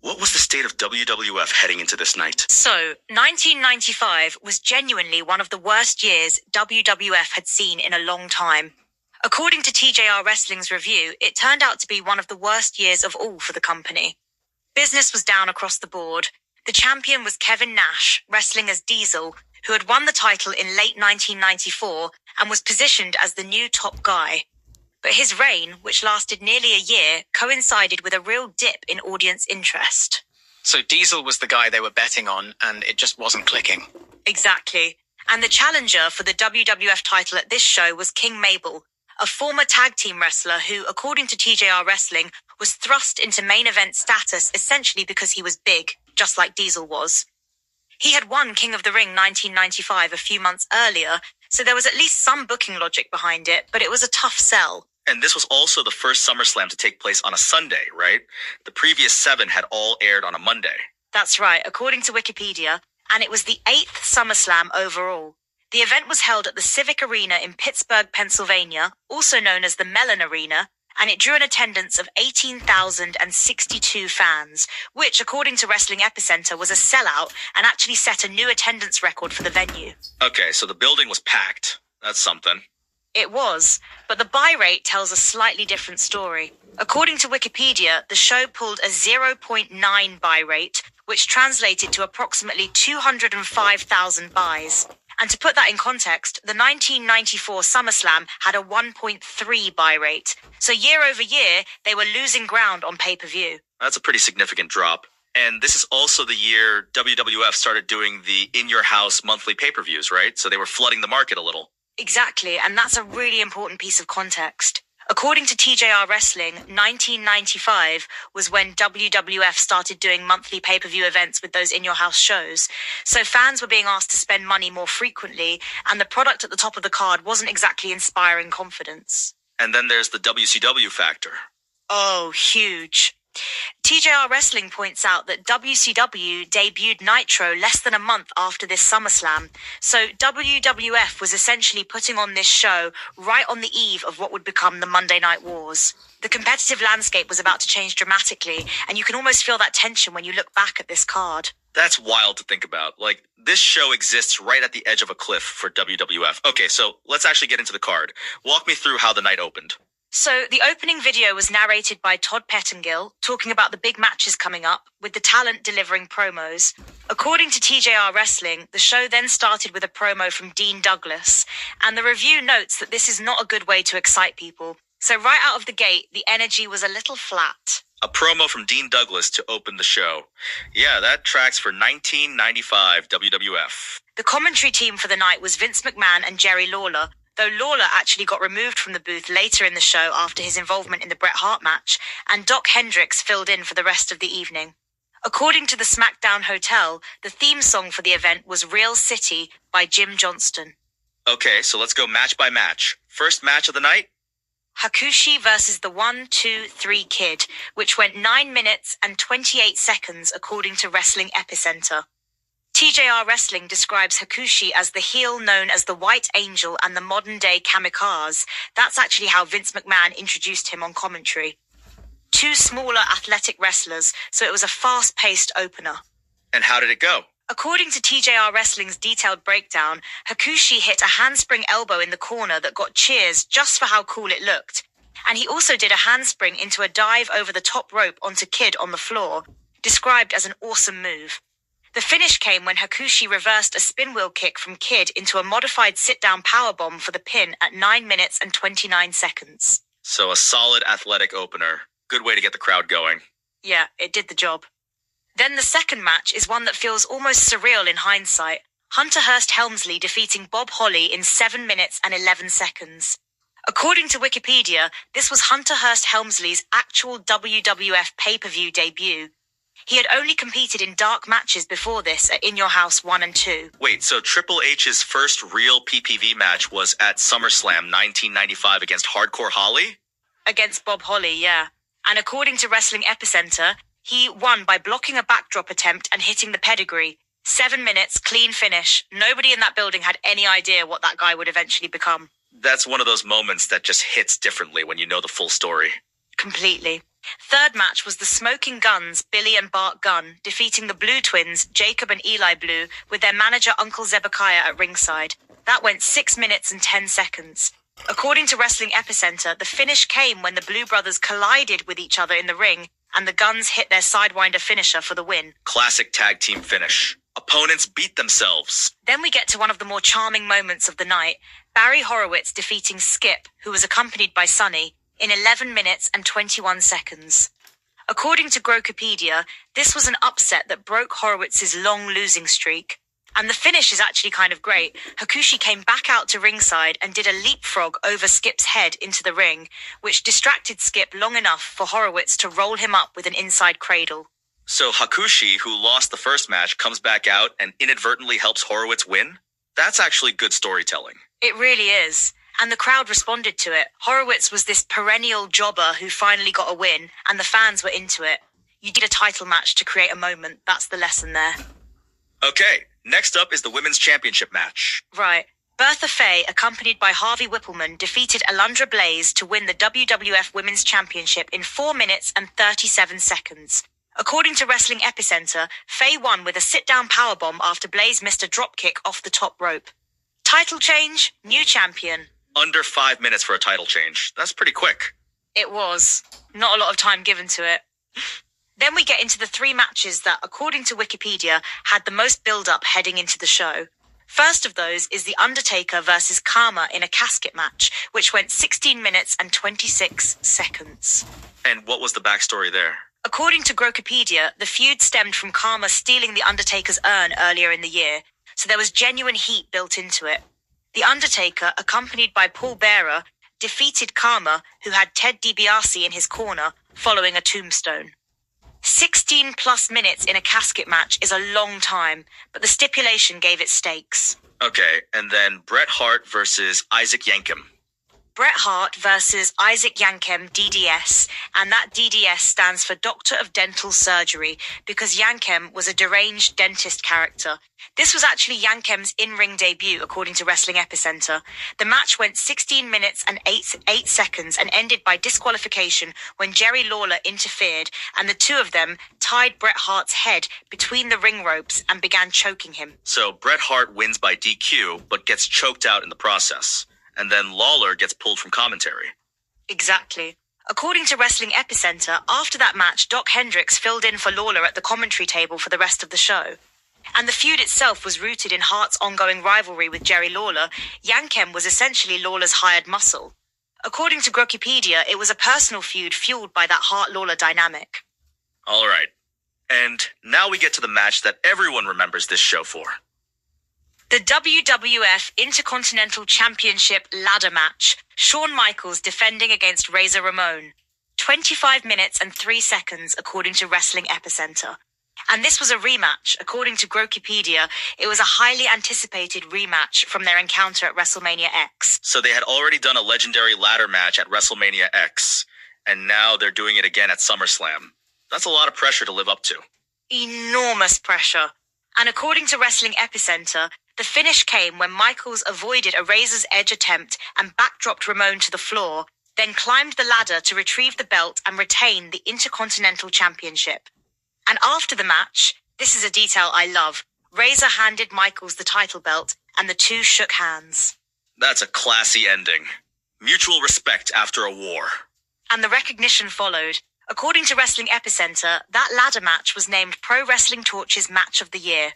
What was the state of WWF heading into this night? So, 1995 was genuinely one of the worst years WWF had seen in a long time. According to TJR Wrestling's review, it turned out to be one of the worst years of all for the company. Business was down across the board. The champion was Kevin Nash, wrestling as Diesel, who had won the title in late 1994 and was positioned as the new top guy. But his reign, which lasted nearly a year, coincided with a real dip in audience interest. So Diesel was the guy they were betting on, and it just wasn't clicking. Exactly. And the challenger for the WWF title at this show was King Mabel, a former tag team wrestler who, according to TJR Wrestling, was thrust into main event status essentially because he was big, just like Diesel was. He had won King of the Ring 1995 a few months earlier, so there was at least some booking logic behind it, but it was a tough sell. And this was also the first SummerSlam to take place on a Sunday, right? The previous 7 had all aired on a Monday. That's right, according to Wikipedia, and it was the 8th SummerSlam overall. The event was held at the Civic Arena in Pittsburgh, Pennsylvania, also known as the Mellon Arena, and it drew an attendance of 18,062 fans, which, according to Wrestling Epicenter, was a sellout and actually set a new attendance record for the venue. Okay, so the building was packed. That's something. It was, but the buy rate tells a slightly different story. According to Wikipedia, the show pulled a 0.9 buy rate, which translated to approximately 205,000 buys. And to put that in context, the 1994 SummerSlam had a 1.3 buy rate. So year over year, they were losing ground on pay-per-view. That's a pretty significant drop. And this is also the year WWF started doing the in-your-house monthly pay-per-views, right? So they were flooding the market a little. Exactly, and that's a really important piece of context. According to TJR Wrestling, 1995 was when WWF started doing monthly pay-per-view events with those in-your-house shows. So fans were being asked to spend money more frequently, and the product at the top of the card wasn't exactly inspiring confidence. And then there's the WCW factor. Oh, huge. TJR Wrestling points out that WCW debuted Nitro less than a month after this SummerSlam, so WWF was essentially putting on this show right on the eve of what would become the Monday Night Wars. The competitive landscape was about to change dramatically, and you can almost feel that tension when you look back at this card. That's wild to think about. Like, this show exists right at the edge of a cliff for WWF. Okay, so let's actually get into the card. Walk me through how the night opened. So, the opening video was narrated by Todd Pettengill, talking about the big matches coming up, with the talent delivering promos. According to TJR Wrestling, the show then started with a promo from Dean Douglas, and the review notes that this is not a good way to excite people. So right out of the gate, the energy was a little flat. A promo from Dean Douglas to open the show. Yeah, that tracks for 1995 WWF. The commentary team for the night was Vince McMahon and Jerry Lawler, though Lawler actually got removed from the booth later in the show after his involvement in the Bret Hart match, and Doc Hendricks filled in for the rest of the evening. According to the SmackDown Hotel, the theme song for the event was Real City by Jim Johnston. Okay, so let's go match by match. First match of the night? Hakushi versus the 1-2-3 Kid, which went 9 minutes and 28 seconds according to Wrestling Epicenter. TJR Wrestling describes Hakushi as the heel known as the White Angel and the modern-day Kamikaze. That's actually how Vince McMahon introduced him on commentary. 2 smaller athletic wrestlers, so it was a fast-paced opener. And how did it go? According to TJR Wrestling's detailed breakdown, Hakushi hit a handspring elbow in the corner that got cheers just for how cool it looked. And he also did a handspring into a dive over the top rope onto Kid on the floor, described as an awesome move. The finish came when Hakushi reversed a spinwheel kick from Kid into a modified sit-down powerbomb for the pin at 9 minutes and 29 seconds. So a solid athletic opener. Good way to get the crowd going. Yeah, it did the job. Then the second match is one that feels almost surreal in hindsight. Hunter Hearst Helmsley defeating Bob Holly in 7 minutes and 11 seconds. According to Wikipedia, this was Hunter Hearst Helmsley's actual WWF pay-per-view debut. He had only competed in dark matches before this at In Your House 1 and 2. Wait, so Triple H's first real PPV match was at SummerSlam 1995 against Hardcore Holly? Against Bob Holly, yeah. And according to Wrestling Epicenter, he won by blocking a backdrop attempt and hitting the pedigree. 7 minutes, clean finish. Nobody in that building had any idea what that guy would eventually become. That's one of those moments that just hits differently when you know the full story. Completely. Third match was the Smoking Guns, Billy and Bart Gunn, defeating the Blue Twins, Jacob and Eli Blue, with their manager Uncle Zebekiah at ringside. That went 6 minutes and 10 seconds. According to Wrestling Epicenter, the finish came when the Blue Brothers collided with each other in the ring, and the Guns hit their Sidewinder finisher for the win. Classic tag team finish. Opponents beat themselves. Then we get to one of the more charming moments of the night, Barry Horowitz defeating Skip, who was accompanied by Sonny, in 11 minutes and 21 seconds. According to Grokopedia, this was an upset that broke Horowitz's long losing streak. And the finish is actually kind of great. Hakushi came back out to ringside and did a leapfrog over Skip's head into the ring, which distracted Skip long enough for Horowitz to roll him up with an inside cradle. So Hakushi, who lost the first match, comes back out and inadvertently helps Horowitz win? That's actually good storytelling. It really is. And the crowd responded to it. Horowitz was this perennial jobber who finally got a win, and the fans were into it. You did a title match to create a moment. That's the lesson there. Okay, next up is the Women's Championship match. Right. Bertha Faye, accompanied by Harvey Whippleman, defeated Alundra Blaze to win the WWF Women's Championship in 4 minutes and 37 seconds. According to Wrestling Epicenter, Faye won with a sit-down powerbomb after Blaze missed a dropkick off the top rope. Title change, new champion. Under 5 minutes for a title change. That's pretty quick. It was. Not a lot of time given to it. Then we get into the 3 matches that, according to Wikipedia, had the most build-up heading into the show. First of those is The Undertaker versus Karma in a casket match, which went 16 minutes and 26 seconds. And what was the backstory there? According to Grokopedia, the feud stemmed from Karma stealing The Undertaker's urn earlier in the year, so there was genuine heat built into it. The Undertaker, accompanied by Paul Bearer, defeated Karma, who had Ted DiBiase in his corner, following a tombstone. 16 plus minutes in a casket match is a long time, but the stipulation gave it stakes. Okay, and then Bret Hart versus Isaac Yankem. Bret Hart versus Isaac Yankem DDS, and that DDS stands for Doctor of Dental Surgery, because Yankem was a deranged dentist character. This was actually Yankem's in-ring debut, according to Wrestling Epicenter. The match went 16 minutes and 8 seconds and ended by disqualification when Jerry Lawler interfered, and the two of them tied Bret Hart's head between the ring ropes and began choking him. So Bret Hart wins by DQ, but gets choked out in the process. And then Lawler gets pulled from commentary. Exactly. According to Wrestling Epicenter, after that match, Doc Hendricks filled in for Lawler at the commentary table for the rest of the show. And the feud itself was rooted in Hart's ongoing rivalry with Jerry Lawler. Yankem was essentially Lawler's hired muscle. According to Grokopedia, it was a personal feud fueled by that Hart-Lawler dynamic. All right. And now we get to the match that everyone remembers this show for. The WWF Intercontinental Championship ladder match, Shawn Michaels defending against Razor Ramon. 25 minutes and 3 seconds, according to Wrestling Epicenter. And this was a rematch. According to Grokopedia, it was a highly anticipated rematch from their encounter at WrestleMania X. So they had already done a legendary ladder match at WrestleMania X, and now they're doing it again at SummerSlam. That's a lot of pressure to live up to. Enormous pressure. And according to Wrestling Epicenter, the finish came when Michaels avoided a razor's edge attempt and backdropped Ramon to the floor, then climbed the ladder to retrieve the belt and retain the Intercontinental Championship. And after the match, this is a detail I love, Razor handed Michaels the title belt and the two shook hands. That's a classy ending. Mutual respect after a war. And the recognition followed. According to Wrestling Epicenter, that ladder match was named Pro Wrestling Torch's Match of the Year.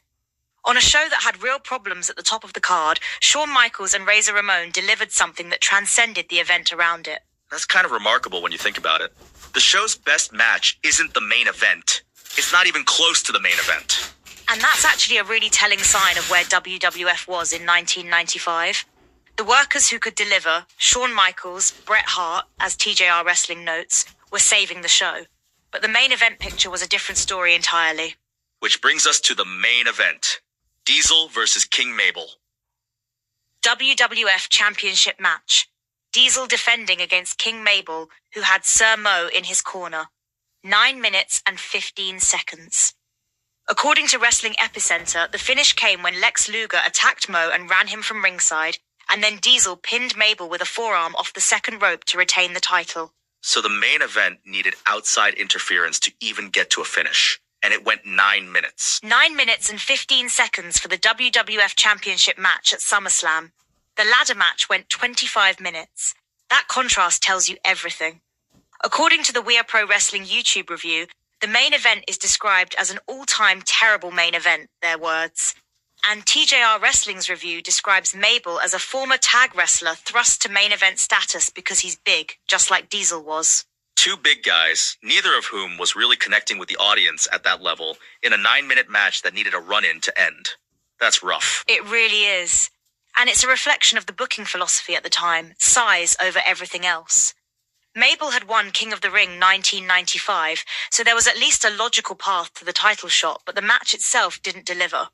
On a show that had real problems at the top of the card, Shawn Michaels and Razor Ramon delivered something that transcended the event around it. That's kind of remarkable when you think about it. The show's best match isn't the main event. It's not even close to the main event. And that's actually a really telling sign of where WWF was in 1995. The workers who could deliver, Shawn Michaels, Bret Hart, as TJR Wrestling notes, were saving the show. But the main event picture was a different story entirely. Which brings us to the main event. Diesel versus King Mabel. WWF Championship match. Diesel defending against King Mabel, who had Sir Mo in his corner. 9 minutes and 15 seconds. According to Wrestling Epicenter, the finish came when Lex Luger attacked Mo and ran him from ringside, and then Diesel pinned Mabel with a forearm off the second rope to retain the title. So the main event needed outside interference to even get to a finish, and it went 9 minutes. 9 minutes and 15 seconds for the WWF Championship match at SummerSlam. The ladder match went 25 minutes. That contrast tells you everything. According to the We Are Pro Wrestling YouTube review, the main event is described as an all-time terrible main event, their words. And TJR Wrestling's review describes Mabel as a former tag wrestler thrust to main event status because he's big, just like Diesel was. Two big guys, neither of whom was really connecting with the audience at that level, in a 9-minute match that needed a run-in to end. That's rough. It really is. And it's a reflection of the booking philosophy at the time, size over everything else. Mabel had won King of the Ring 1995, so there was at least a logical path to the title shot, but the match itself didn't deliver.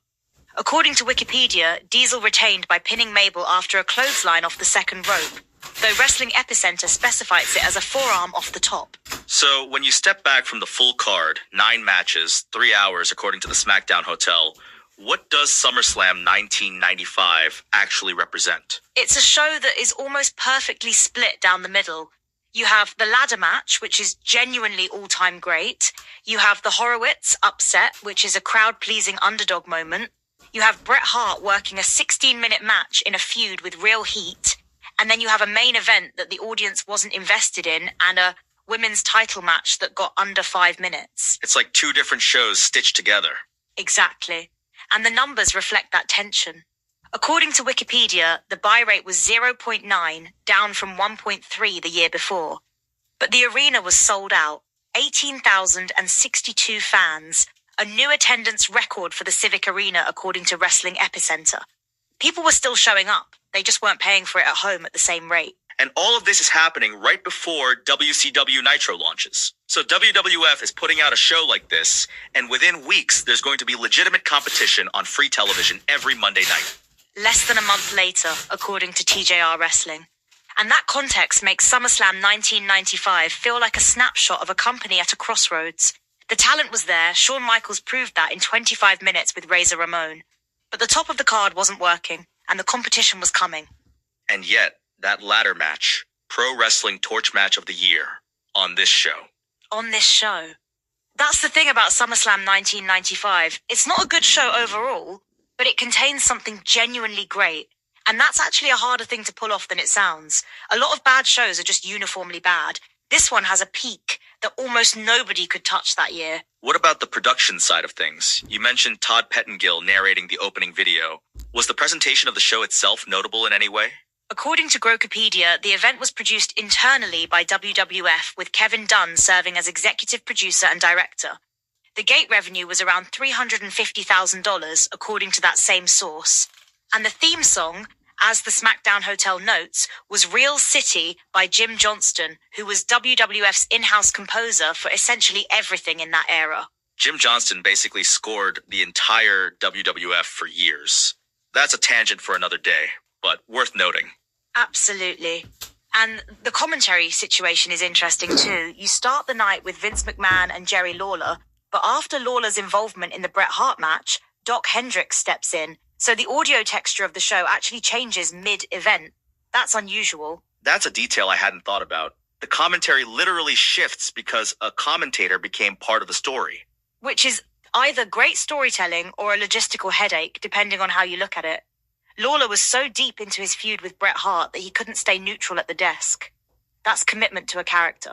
According to Wikipedia, Diesel retained by pinning Mabel after a clothesline off the second rope, though Wrestling Epicenter specifies it as a forearm off the top. So when you step back from the full card, 9 matches, 3 hours according to the SmackDown Hotel, what does SummerSlam 1995 actually represent? It's a show that is almost perfectly split down the middle. You have the ladder match, which is genuinely all-time great. You have the Horowitz upset, which is a crowd-pleasing underdog moment. You have Bret Hart working a 16-minute match in a feud with real heat. And then you have a main event that the audience wasn't invested in and a women's title match that got under 5 minutes. It's like 2 different shows stitched together. Exactly. And the numbers reflect that tension. According to Wikipedia, the buy rate was 0.9, down from 1.3 the year before. But the arena was sold out, 18,062 fans, a new attendance record for the Civic Arena according to Wrestling Epicenter. People were still showing up, they just weren't paying for it at home at the same rate. And all of this is happening right before WCW Nitro launches. So WWF is putting out a show like this, and within weeks, there's going to be legitimate competition on free television every Monday night. Less than a month later, according to TJR Wrestling. And that context makes SummerSlam 1995 feel like a snapshot of a company at a crossroads. The talent was there, Shawn Michaels proved that in 25 minutes with Razor Ramon. But the top of the card wasn't working, and the competition was coming. And yet, that ladder match, Pro Wrestling Torch Match of the Year, on this show. On this show. That's the thing about SummerSlam 1995. It's not a good show overall, but it contains something genuinely great. And that's actually a harder thing to pull off than it sounds. A lot of bad shows are just uniformly bad. This one has a peak that almost nobody could touch that year. What about the production side of things? You mentioned Todd Pettengill narrating the opening video. Was the presentation of the show itself notable in any way? According to Grokopedia, the event was produced internally by WWF, with Kevin Dunn serving as executive producer and director. The gate revenue was around $350,000, according to that same source. And the theme song, as the SmackDown Hotel notes, was Real City by Jim Johnston, who was WWF's in-house composer for essentially everything in that era. Jim Johnston basically scored the entire WWF for years. That's a tangent for another day, but worth noting. Absolutely. And the commentary situation is interesting too. You start the night with Vince McMahon and Jerry Lawler, but after Lawler's involvement in the Bret Hart match, Doc Hendricks steps in, so the audio texture of the show actually changes mid-event. That's unusual. That's a detail I hadn't thought about. The commentary literally shifts because a commentator became part of the story. Which is either great storytelling or a logistical headache, depending on how you look at it. Lawler was so deep into his feud with Bret Hart that he couldn't stay neutral at the desk. That's commitment to a character.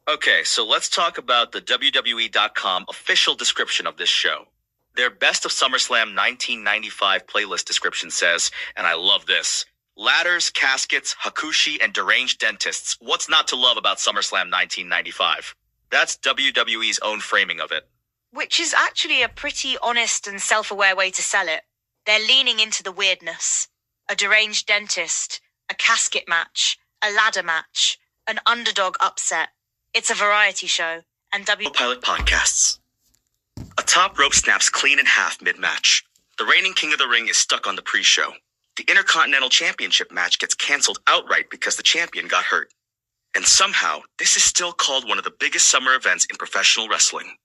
Okay, so let's talk about the WWE.com official description of this show. Their Best of SummerSlam 1995 playlist description says, and I love this, ladders, caskets, Hakushi, and deranged dentists. What's not to love about SummerSlam 1995? That's WWE's own framing of it. Which is actually a pretty honest and self-aware way to sell it. They're leaning into the weirdness. A deranged dentist, a casket match, a ladder match, an underdog upset. It's a variety show, and Pilot Podcasts. A top rope snaps clean in half mid-match. The reigning King of the Ring is stuck on the pre-show. The Intercontinental Championship match gets canceled outright because the champion got hurt. And somehow, this is still called one of the biggest summer events in professional wrestling.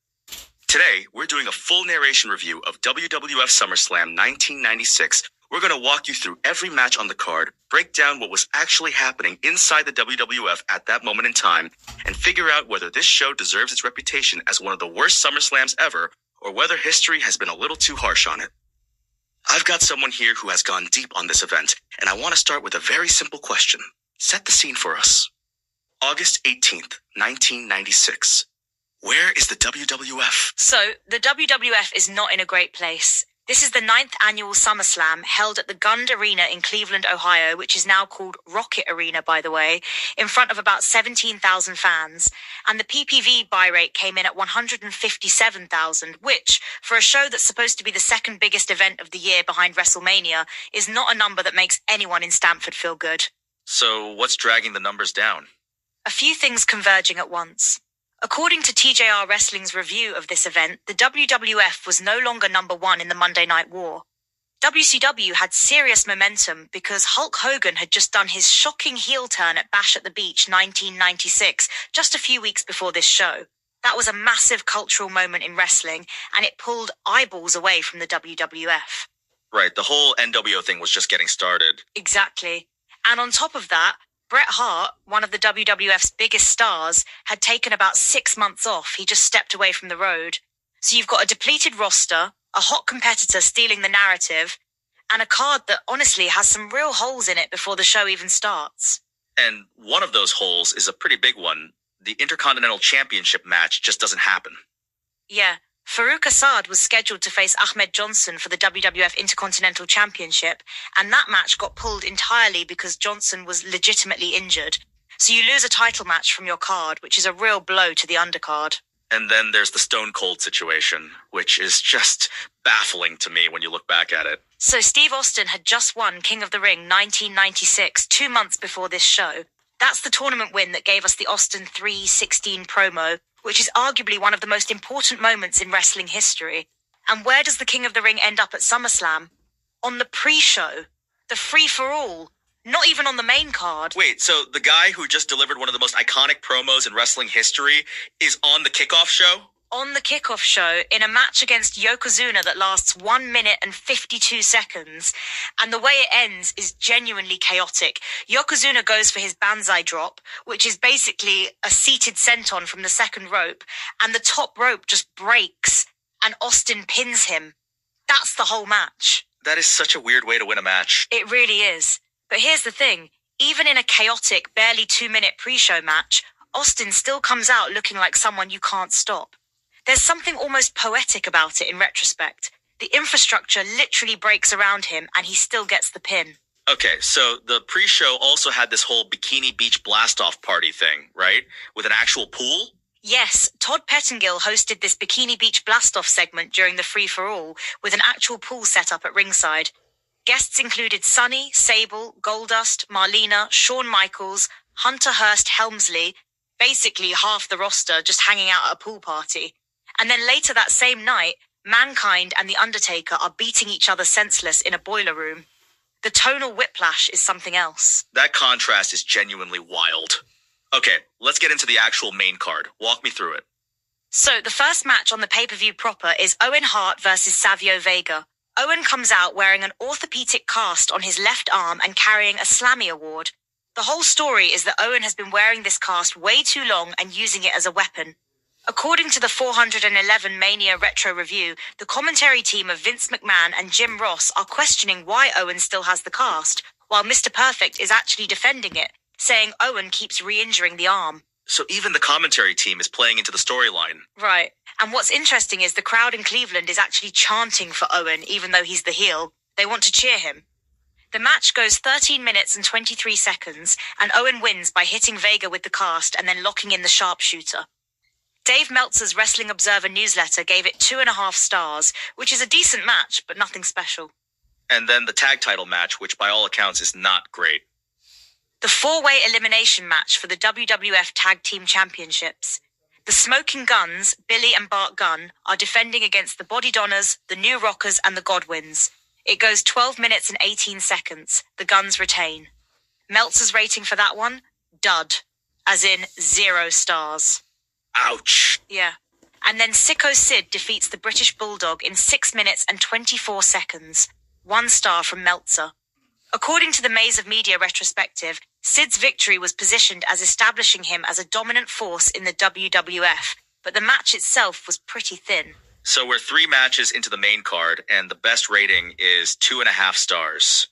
Today, we're doing a full narration review of WWF SummerSlam 1996 We're going to walk you through every match on the card, break down what was actually happening inside the WWF at that moment in time, and figure out whether this show deserves its reputation as one of the worst SummerSlams ever, or whether history has been a little too harsh on it. I've got someone here who has gone deep on this event, and I want to start with a very simple question. Set the scene for us. August 18th, 1996. Where is the WWF? So, the WWF is not in a great place. This is the 9th annual SummerSlam held at the Gund Arena in Cleveland, Ohio, which is now called Rocket Arena, by the way, in front of about 17,000 fans. And the PPV buy rate came in at 157,000, which, for a show that's supposed to be the second biggest event of the year behind WrestleMania, is not a number that makes anyone in Stamford feel good. So, what's dragging the numbers down? A few things converging at once. According to TJR Wrestling's review of this event, the WWF was no longer number one in the Monday Night War. WCW had serious momentum because Hulk Hogan had just done his shocking heel turn at Bash at the Beach 1996, just a few weeks before this show. That was a massive cultural moment in wrestling, and it pulled eyeballs away from the WWF. Right, the whole NWO thing was just getting started. Exactly. And on top of that, Bret Hart, one of the WWF's biggest stars, had taken about 6 months off. He just stepped away from the road. So you've got a depleted roster, a hot competitor stealing the narrative, and a card that honestly has some real holes in it before the show even starts. And one of those holes is a pretty big one. The Intercontinental Championship match just doesn't happen. Yeah, Farouk Assad was scheduled to face Ahmed Johnson for the WWF Intercontinental Championship, and that match got pulled entirely because Johnson was legitimately injured. So you lose a title match from your card, which is a real blow to the undercard. And then there's the Stone Cold situation, which is just baffling to me when you look back at it. So Steve Austin had just won King of the Ring 1996, 2 months before this show. That's the tournament win that gave us the Austin 3:16 promo, which is arguably one of the most important moments in wrestling history. And where does the King of the Ring end up at SummerSlam? On the pre-show. The free-for-all. Not even on the main card. Wait, so the guy who just delivered one of the most iconic promos in wrestling history is on the kickoff show? On the kickoff show, in a match against Yokozuna that lasts 1 minute and 52 seconds. And the way it ends is genuinely chaotic. Yokozuna goes for his banzai drop, which is basically a seated senton from the second rope, and the top rope just breaks, and Austin pins him. That's the whole match. That is such a weird way to win a match. It really is. But here's the thing. Even in a chaotic, barely 2-minute pre-show match, Austin still comes out looking like someone you can't stop. There's something almost poetic about it in retrospect. The infrastructure literally breaks around him and he still gets the pin. Okay, so the pre-show also had this whole Bikini Beach blast-off party thing, right? With an actual pool? Yes, Todd Pettengill hosted this Bikini Beach blast-off segment during the free-for-all with an actual pool set up at ringside. Guests included Sonny, Sable, Goldust, Marlena, Shawn Michaels, Hunter Hearst Helmsley, basically half the roster just hanging out at a pool party. And then later that same night, Mankind and The Undertaker are beating each other senseless in a boiler room. The tonal whiplash is something else. That contrast is genuinely wild. Okay, let's get into the actual main card. Walk me through it. So the first match on the pay-per-view proper is Owen Hart versus Savio Vega. Owen comes out wearing an orthopedic cast on his left arm and carrying a Slammy Award. The whole story is that Owen has been wearing this cast way too long and using it as a weapon. According to the 411 Mania Retro Review, the commentary team of Vince McMahon and Jim Ross are questioning why Owen still has the cast, while Mr. Perfect is actually defending it, saying Owen keeps re-injuring the arm. So even the commentary team is playing into the storyline. Right. And what's interesting is the crowd in Cleveland is actually chanting for Owen, even though he's the heel. They want to cheer him. The match goes 13 minutes and 23 seconds, and Owen wins by hitting Vega with the cast and then locking in the sharpshooter. Dave Meltzer's Wrestling Observer newsletter gave it 2.5 stars, which is a decent match, but nothing special. And then the tag title match, which by all accounts is not great. The 4-way elimination match for the WWF Tag Team Championships. The Smoking Guns, Billy and Bart Gunn, are defending against the Body Donners, the New Rockers, and the Godwins. It goes 12 minutes and 18 seconds. The Guns retain. Meltzer's rating for that one? Dud. As in 0 stars. Ouch. Yeah. And then Sicko Sid defeats the British Bulldog in 6 minutes and 24 seconds. 1 star from Meltzer. According to the Maze of Media retrospective, Sid's victory was positioned as establishing him as a dominant force in the WWF, but the match itself was pretty thin. So we're 3 matches into the main card, and the best rating is 2.5 stars.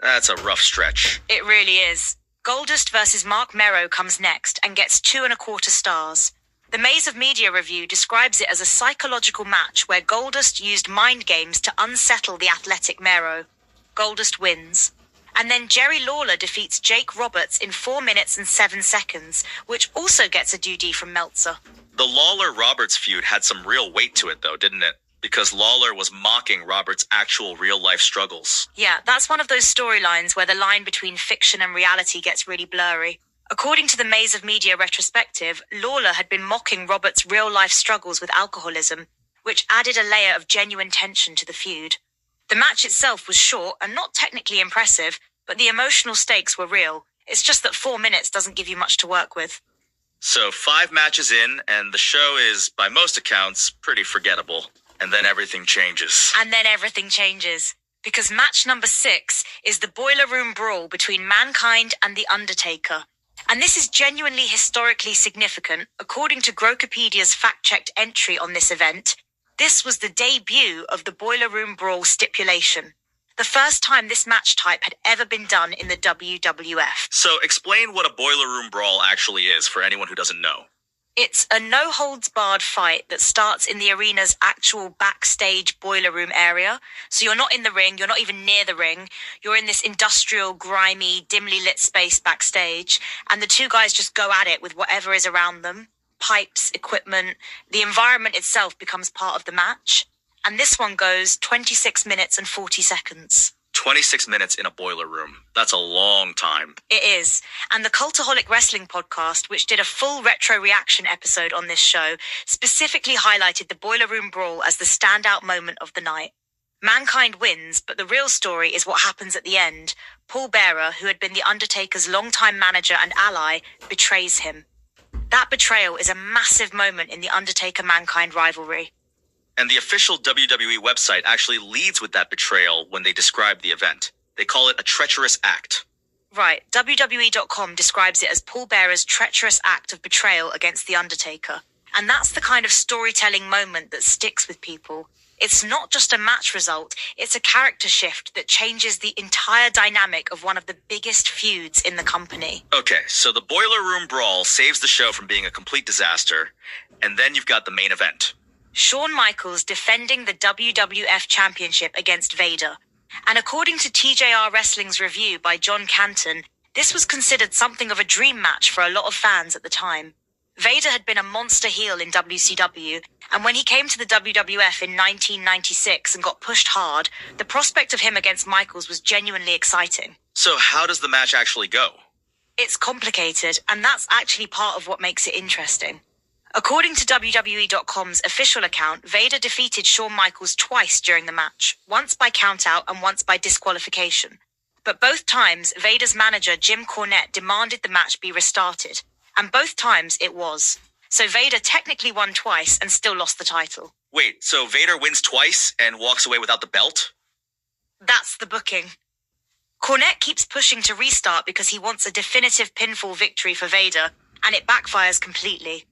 That's a rough stretch. It really is. Goldust versus Mark Mero comes next and gets 2.25 stars. The Maze of Media review describes it as a psychological match where Goldust used mind games to unsettle the athletic Mero. Goldust wins. And then Jerry Lawler defeats Jake Roberts in 4 minutes and 7 seconds, which also gets a doo-dee from Meltzer. The Lawler-Roberts feud had some real weight to it, though, didn't it? Because Lawler was mocking Roberts' actual real-life struggles. Yeah, that's one of those storylines where the line between fiction and reality gets really blurry. According to the Maze of Media retrospective, Lawler had been mocking Roberts' real-life struggles with alcoholism, which added a layer of genuine tension to the feud. The match itself was short and not technically impressive, but the emotional stakes were real. It's just that 4 minutes doesn't give you much to work with. So 5 matches in, and the show is, by most accounts, pretty forgettable. And then everything changes. And then everything changes. Because match number 6 is the Boiler Room Brawl between Mankind and The Undertaker. And this is genuinely historically significant. According to Grokopedia's fact-checked entry on this event, this was the debut of the Boiler Room Brawl stipulation. The first time this match type had ever been done in the WWF. So explain what a Boiler Room Brawl actually is for anyone who doesn't know. It's a no-holds-barred fight that starts in the arena's actual backstage boiler room area. So you're not in the ring, you're not even near the ring. You're in this industrial, grimy, dimly lit space backstage. And the two guys just go at it with whatever is around them. Pipes, equipment. The environment itself becomes part of the match. And this one goes 26 minutes and 40 seconds. 26 minutes in a boiler room. That's a long time. It is. And the Cultaholic Wrestling podcast, which did a full retro reaction episode on this show, specifically highlighted the Boiler Room Brawl as the standout moment of the night. Mankind wins, but the real story is what happens at the end. Paul Bearer, who had been The Undertaker's longtime manager and ally, betrays him. That betrayal is a massive moment in the Undertaker-Mankind rivalry. And the official WWE website actually leads with that betrayal when they describe the event. They call it a treacherous act. Right, WWE.com describes it as Paul Bearer's treacherous act of betrayal against The Undertaker. And that's the kind of storytelling moment that sticks with people. It's not just a match result, it's a character shift that changes the entire dynamic of one of the biggest feuds in the company. Okay, so the Boiler Room Brawl saves the show from being a complete disaster, and then you've got the main event. Shawn Michaels defending the WWF Championship against Vader. And according to TJR Wrestling's review by John Canton, this was considered something of a dream match for a lot of fans at the time. Vader had been a monster heel in WCW, and when he came to the WWF in 1996 and got pushed hard, the prospect of him against Michaels was genuinely exciting. So how does the match actually go? It's complicated, and that's actually part of what makes it interesting. According to WWE.com's official account, Vader defeated Shawn Michaels twice during the match, once by countout and once by disqualification. But both times, Vader's manager Jim Cornette demanded the match be restarted, and both times it was. So Vader technically won twice and still lost the title. Wait, so Vader wins twice and walks away without the belt? That's the booking. Cornette keeps pushing to restart because he wants a definitive pinfall victory for Vader, and it backfires completely.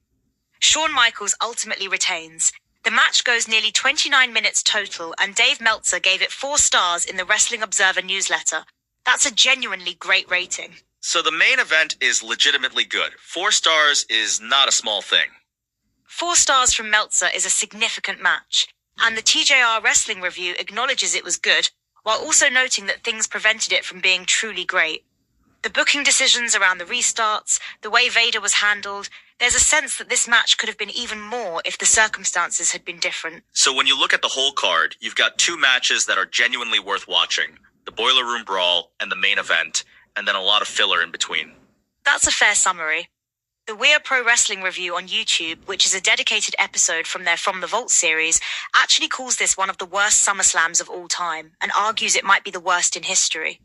Shawn Michaels ultimately retains. The match goes nearly 29 minutes total, and Dave Meltzer gave it 4 stars in the Wrestling Observer newsletter. That's a genuinely great rating. So the main event is legitimately good. 4 stars is not a small thing. 4 stars from Meltzer is a significant match, and the TJR Wrestling review acknowledges it was good, while also noting that things prevented it from being truly great. The booking decisions around the restarts, the way Vader was handled, there's a sense that this match could have been even more if the circumstances had been different. So when you look at the whole card, you've got 2 matches that are genuinely worth watching. The Boiler Room Brawl and the main event, and then a lot of filler in between. That's a fair summary. The We're Pro Wrestling review on YouTube, which is a dedicated episode from their From the Vault series, actually calls this one of the worst SummerSlams of all time, and argues it might be the worst in history.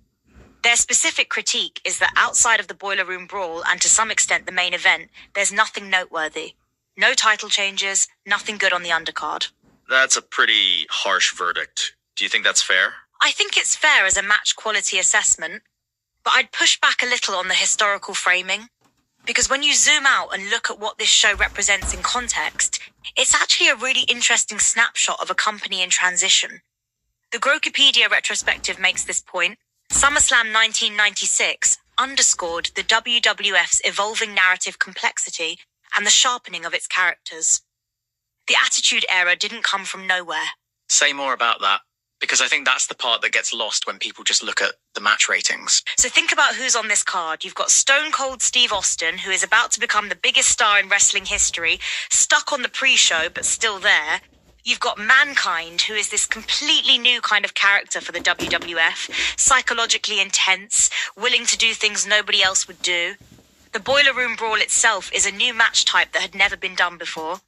Their specific critique is that outside of the Boiler Room Brawl, and to some extent the main event, there's nothing noteworthy. No title changes, nothing good on the undercard. That's a pretty harsh verdict. Do you think that's fair? I think it's fair as a match quality assessment, but I'd push back a little on the historical framing. Because when you zoom out and look at what this show represents in context, it's actually a really interesting snapshot of a company in transition. The Grokipedia retrospective makes this point. SummerSlam 1996 underscored the WWF's evolving narrative complexity and the sharpening of its characters. The Attitude Era didn't come from nowhere. Say more about that, because I think that's the part that gets lost when people just look at the match ratings. So think about who's on this card. You've got Stone Cold Steve Austin, who is about to become the biggest star in wrestling history, stuck on the pre-show, but still there. You've got Mankind, who is this completely new kind of character for the WWF, psychologically intense, willing to do things nobody else would do. The Boiler Room Brawl itself is a new match type that had never been done before.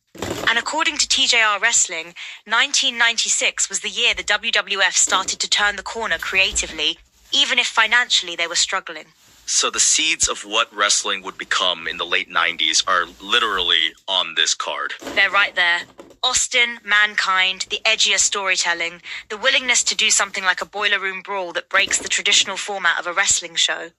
And according to TJR Wrestling, 1996 was the year the WWF started to turn the corner creatively, even if financially they were struggling. So the seeds of what wrestling would become in the late 90s are literally on this card. They're right there. Austin, Mankind, the edgier storytelling, the willingness to do something like a Boiler Room Brawl that breaks the traditional format of a wrestling show.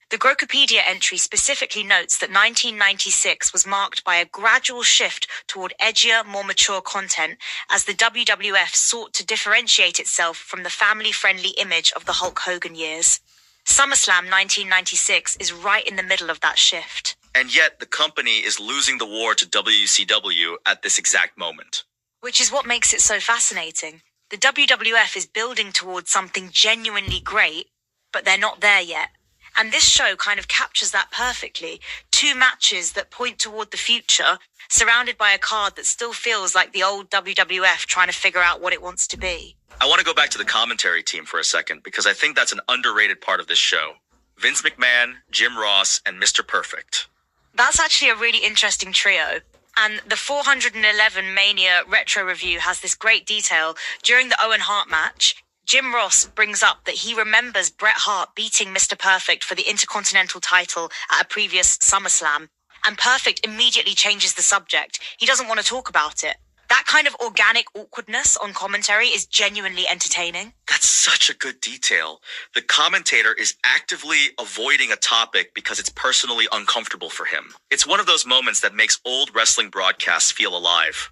The Grokipedia entry specifically notes that 1996 was marked by a gradual shift toward edgier, more mature content as the WWF sought to differentiate itself from the family-friendly image of the Hulk Hogan years. SummerSlam 1996 is right in the middle of that shift. And yet the company is losing the war to WCW at this exact moment. Which is what makes it so fascinating. The WWF is building towards something genuinely great, but they're not there yet. And this show kind of captures that perfectly. 2 matches that point toward the future, surrounded by a card that still feels like the old WWF trying to figure out what it wants to be. I want to go back to the commentary team for a second, because I think that's an underrated part of this show. Vince McMahon, Jim Ross, and Mr. Perfect. That's actually a really interesting trio. And the 411 Mania Retro Review has this great detail. During the Owen Hart match, Jim Ross brings up that he remembers Bret Hart beating Mr. Perfect for the Intercontinental title at a previous SummerSlam. And Perfect immediately changes the subject. He doesn't want to talk about it. That kind of organic awkwardness on commentary is genuinely entertaining. That's such a good detail. The commentator is actively avoiding a topic because it's personally uncomfortable for him. It's one of those moments that makes old wrestling broadcasts feel alive.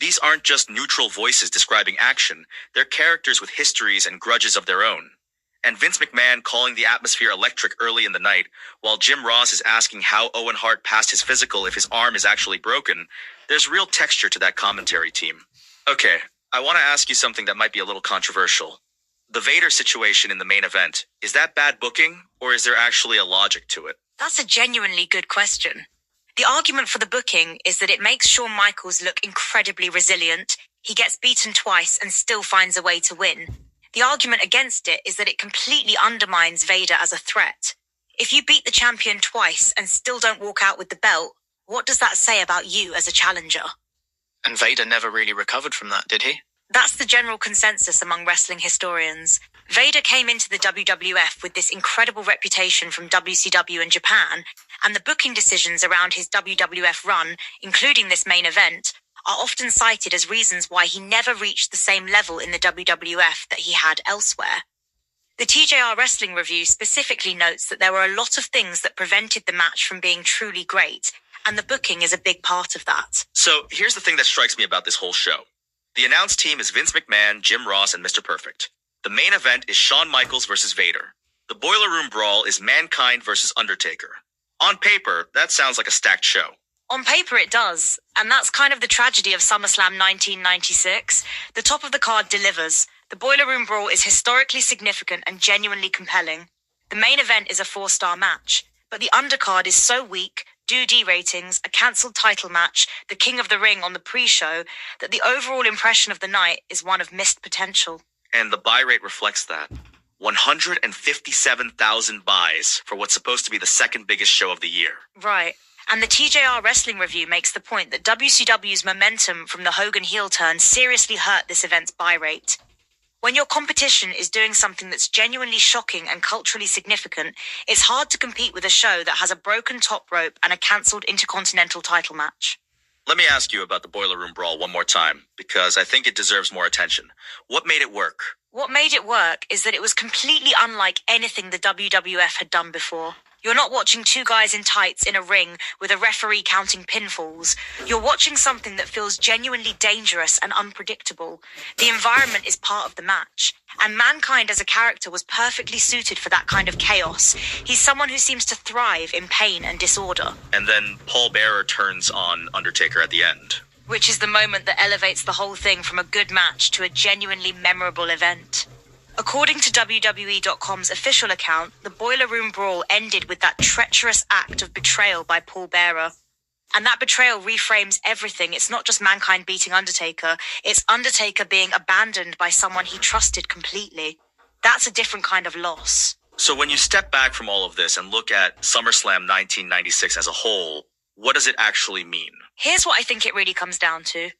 These aren't just neutral voices describing action, they're characters with histories and grudges of their own. And Vince McMahon calling the atmosphere electric early in the night, while Jim Ross is asking how Owen Hart passed his physical if his arm is actually broken, there's real texture to that commentary team. Okay, I want to ask you something that might be a little controversial. The Vader situation in the main event, is that bad booking, or is there actually a logic to it? That's a genuinely good question. The argument for the booking is that it makes Shawn Michaels look incredibly resilient. He gets beaten twice and still finds a way to win. The argument against it is that it completely undermines Vader as a threat. If you beat the champion twice and still don't walk out with the belt, what does that say about you as a challenger? And Vader never really recovered from that, did he? That's the general consensus among wrestling historians. Vader came into the WWF with this incredible reputation from WCW and Japan, and the booking decisions around his WWF run, including this main event, are often cited as reasons why he never reached the same level in the WWF that he had elsewhere. The TJR Wrestling Review specifically notes that there were a lot of things that prevented the match from being truly great, and the booking is a big part of that. So here's the thing that strikes me about this whole show. The announced team is Vince McMahon, Jim Ross, and Mr. Perfect. The main event is Shawn Michaels versus Vader. The Boiler Room Brawl is Mankind versus Undertaker. On paper, that sounds like a stacked show. On paper it does, and that's kind of the tragedy of SummerSlam 1996. The top of the card delivers. The Boiler Room Brawl is historically significant and genuinely compelling. The main event is a 4-star match, but the undercard is so weak, due ratings, a cancelled title match, the King of the Ring on the pre-show, that the overall impression of the night is one of missed potential. And the buy rate reflects that. 157,000 buys for what's supposed to be the second biggest show of the year. Right. And the TJR Wrestling Review makes the point that WCW's momentum from the Hogan heel turn seriously hurt this event's buy rate. When your competition is doing something that's genuinely shocking and culturally significant, it's hard to compete with a show that has a broken top rope and a cancelled Intercontinental title match. Let me ask you about the Boiler Room Brawl one more time, because I think it deserves more attention. What made it work? What made it work is that it was completely unlike anything the WWF had done before. You're not watching two guys in tights in a ring with a referee counting pinfalls. You're watching something that feels genuinely dangerous and unpredictable. The environment is part of the match, and Mankind as a character was perfectly suited for that kind of chaos. He's someone who seems to thrive in pain and disorder. And then Paul Bearer turns on Undertaker at the end. Which is the moment that elevates the whole thing from a good match to a genuinely memorable event. According to WWE.com's official account, the Boiler Room Brawl ended with that treacherous act of betrayal by Paul Bearer. And that betrayal reframes everything. It's not just Mankind beating Undertaker, it's Undertaker being abandoned by someone he trusted completely. That's a different kind of loss. So when you step back from all of this and look at SummerSlam 1996 as a whole, what does it actually mean? Here's what I think it really comes down to.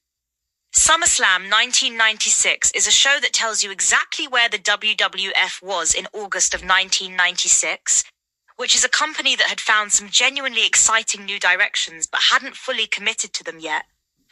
SummerSlam 1996 is a show that tells you exactly where the WWF was in August of 1996, which is a company that had found some genuinely exciting new directions but hadn't fully committed to them yet.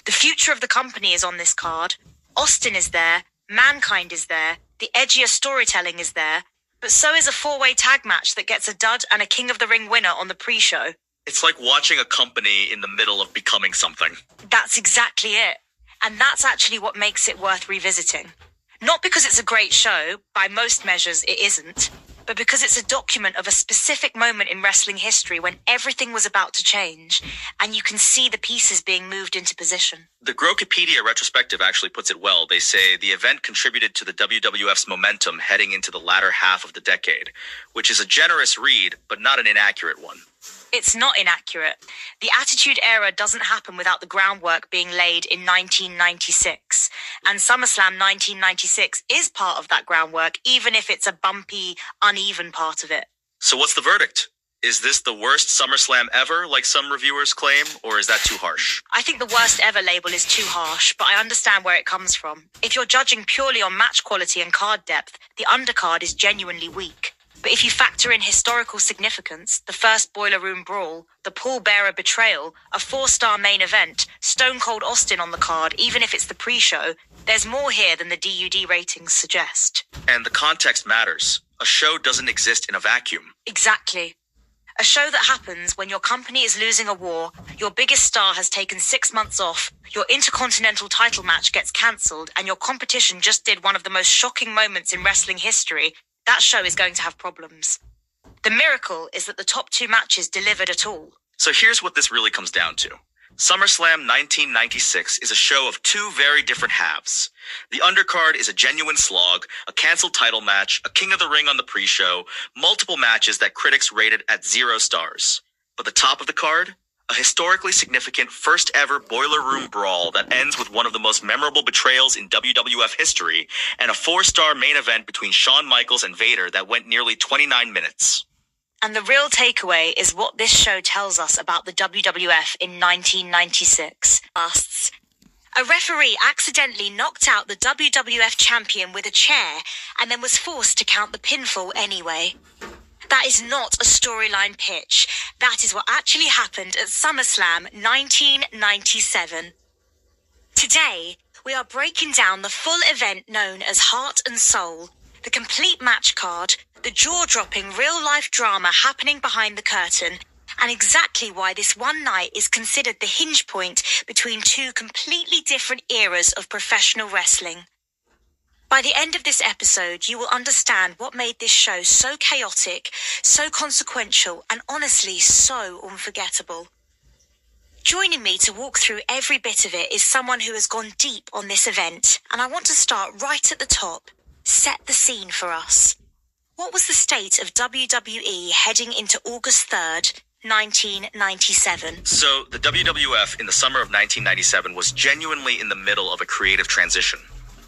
The future of the company is on this card. Austin is there, Mankind is there, the edgier storytelling is there, but so is a four-way tag match that gets a dud and a King of the Ring winner on the pre-show. It's like watching a company in the middle of becoming something. That's exactly it. And that's actually what makes it worth revisiting. Not because it's a great show, by most measures it isn't, but because it's a document of a specific moment in wrestling history when everything was about to change, and you can see the pieces being moved into position. The Grokipedia retrospective actually puts it well. They say the event contributed to the WWF's momentum heading into the latter half of the decade, which is a generous read, but not an inaccurate one. It's not inaccurate. The Attitude Era doesn't happen without the groundwork being laid in 1996. And SummerSlam 1996 is part of that groundwork, even if it's a bumpy, uneven part of it. So what's the verdict? Is this the worst SummerSlam ever, like some reviewers claim, or is that too harsh? I think the worst ever label is too harsh, but I understand where it comes from. If you're judging purely on match quality and card depth, the undercard is genuinely weak. But if you factor in historical significance, the first Boiler Room Brawl, the Paul Bearer betrayal, a 4-star main event, Stone Cold Austin on the card, even if it's the pre-show, there's more here than the DUD ratings suggest. And the context matters. A show doesn't exist in a vacuum. Exactly. A show that happens when your company is losing a war, your biggest star has taken 6 months off, your Intercontinental title match gets cancelled, and your competition just did one of the most shocking moments in wrestling history. That show is going to have problems. The miracle is that the top 2 matches delivered at all. So here's what this really comes down to. SummerSlam 1996 is a show of 2 very different halves. The undercard is a genuine slog, a canceled title match, a King of the Ring on the pre-show, multiple matches that critics rated at 0 stars. But the top of the card? A historically significant first ever Boiler Room Brawl that ends with one of the most memorable betrayals in WWF history and a 4-star main event between Shawn Michaels and Vader that went nearly 29 minutes. And the real takeaway is what this show tells us about the WWF in 1996. A referee accidentally knocked out the WWF champion with a chair and then was forced to count the pinfall anyway. That is not a storyline pitch. That is what actually happened at SummerSlam 1997. Today, we are breaking down the full event known as Heart and Soul, the complete match card, the jaw-dropping real-life drama happening behind the curtain, and exactly why this one night is considered the hinge point between 2 completely different eras of professional wrestling. By the end of this episode, you will understand what made this show so chaotic, so consequential, and honestly so unforgettable. Joining me to walk through every bit of it is someone who has gone deep on this event, and I want to start right at the top. Set the scene for us. What was the state of WWE heading into August 3rd, 1997? So, the WWF in the summer of 1997 was genuinely in the middle of a creative transition.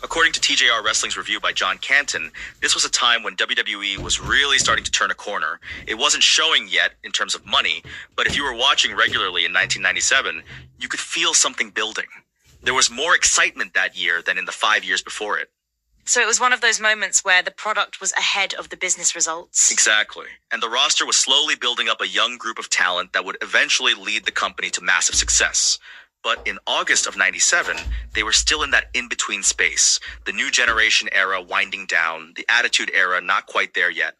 According to TJR Wrestling's review by John Canton, this was a time when WWE was really starting to turn a corner. It wasn't showing yet in terms of money, but if you were watching regularly in 1997, you could feel something building. There was more excitement that year than in the 5 years before it. So it was one of those moments where the product was ahead of the business results. Exactly. And the roster was slowly building up a young group of talent that would eventually lead the company to massive success. But in August of 97, they were still in that in-between space, the new generation era winding down, the attitude era not quite there yet.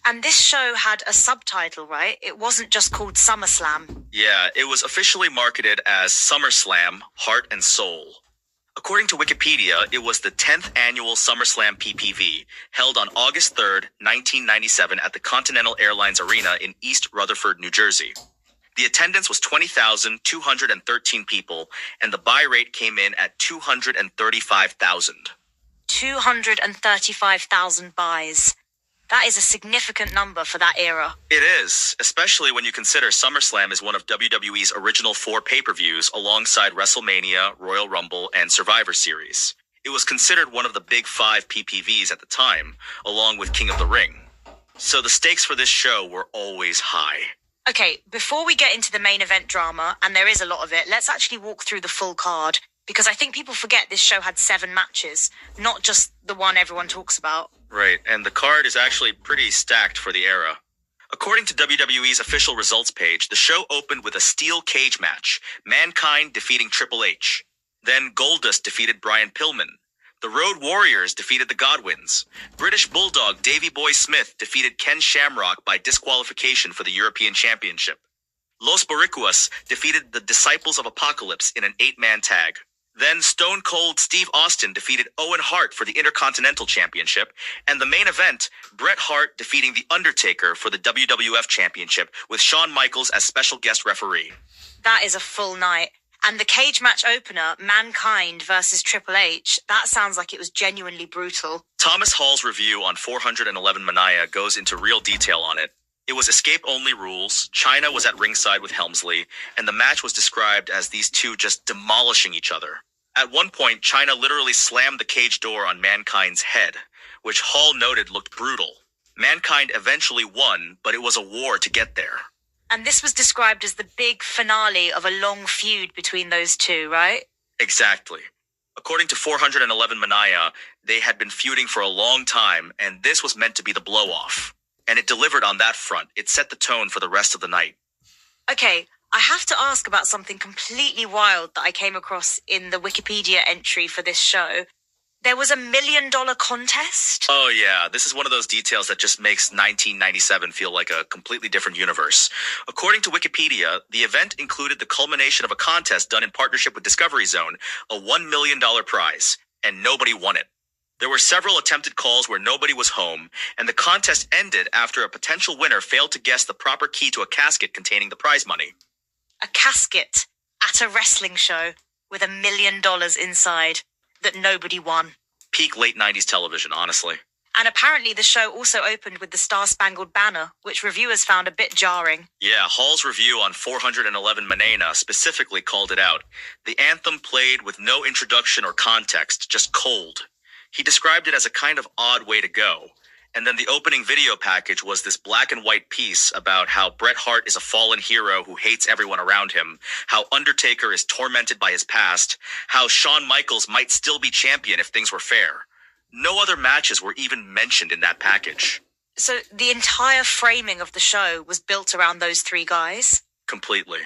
And this show had a subtitle, right? It wasn't just called SummerSlam. Yeah, it was officially marketed as SummerSlam, Heart and Soul. According to Wikipedia, it was the 10th annual SummerSlam PPV, held on August 3rd, 1997 at the Continental Airlines Arena in East Rutherford, New Jersey. The attendance was 20,213 people, and the buy rate came in at 235,000. 235,000 buys. That is a significant number for that era. It is, especially when you consider SummerSlam is one of WWE's original 4 pay-per-views alongside WrestleMania, Royal Rumble, and Survivor Series. It was considered one of the big 5 PPVs at the time, along with King of the Ring. So the stakes for this show were always high. Okay, before we get into the main event drama, and there is a lot of it, let's actually walk through the full card, because I think people forget this show had 7 matches, not just the one everyone talks about. Right, and the card is actually pretty stacked for the era. According to WWE's official results page, the show opened with a steel cage match, Mankind defeating Triple H. Then Goldust defeated Brian Pillman. The Road Warriors defeated the Godwins. British Bulldog Davey Boy Smith defeated Ken Shamrock by disqualification for the European Championship. Los Boricuas defeated the Disciples of Apocalypse in an 8-man tag. Then Stone Cold Steve Austin defeated Owen Hart for the Intercontinental Championship, and the main event, Bret Hart defeating The Undertaker for the WWF Championship with Shawn Michaels as special guest referee. That is a full night. And the cage match opener, Mankind versus Triple H, that sounds like it was genuinely brutal. Thomas Hall's review on 411 Mania goes into real detail on it. It was escape-only rules, Chyna was at ringside with Helmsley, and the match was described as these two just demolishing each other. At one point, Chyna literally slammed the cage door on Mankind's head, which Hall noted looked brutal. Mankind eventually won, but it was a war to get there. And this was described as the big finale of a long feud between those two, right? Exactly. According to 411 Mania, they had been feuding for a long time, and this was meant to be the blow-off. And it delivered on that front. It set the tone for the rest of the night. Okay, I have to ask about something completely wild that I came across in the Wikipedia entry for this show. There was $1 million contest? Oh yeah, this is one of those details that just makes 1997 feel like a completely different universe. According to Wikipedia, the event included the culmination of a contest done in partnership with Discovery Zone, a $1 million prize, and nobody won it. There were several attempted calls where nobody was home, and the contest ended after a potential winner failed to guess the proper key to a casket containing the prize money. A casket at a wrestling show with $1 million inside that nobody won. Peak late 90s television, honestly. And apparently the show also opened with the Star-Spangled Banner, which reviewers found a bit jarring. Yeah, Hall's review on 411 Manana specifically called it out. The anthem played with no introduction or context, just cold. He described it as a kind of odd way to go. And then the opening video package was this black and white piece about how Bret Hart is a fallen hero who hates everyone around him, how Undertaker is tormented by his past, how Shawn Michaels might still be champion if things were fair. No other matches were even mentioned in that package. So the entire framing of the show was built around those 3 guys? Completely.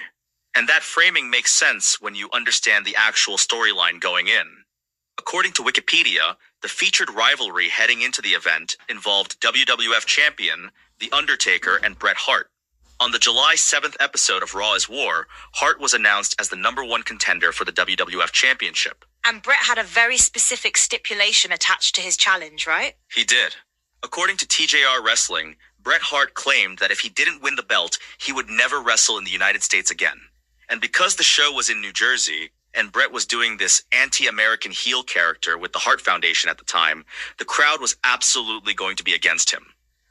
And that framing makes sense when you understand the actual storyline going in. According to Wikipedia, the featured rivalry heading into the event involved WWF champion, The Undertaker, and Bret Hart. On the July 7th episode of Raw is War, Hart was announced as the #1 contender for the WWF Championship. And Bret had a very specific stipulation attached to his challenge, right? He did. According to TJR Wrestling, Bret Hart claimed that if he didn't win the belt, he would never wrestle in the United States again. And because the show was in New Jersey, and Bret was doing this anti-American heel character with the Hart Foundation at the time, the crowd was absolutely going to be against him.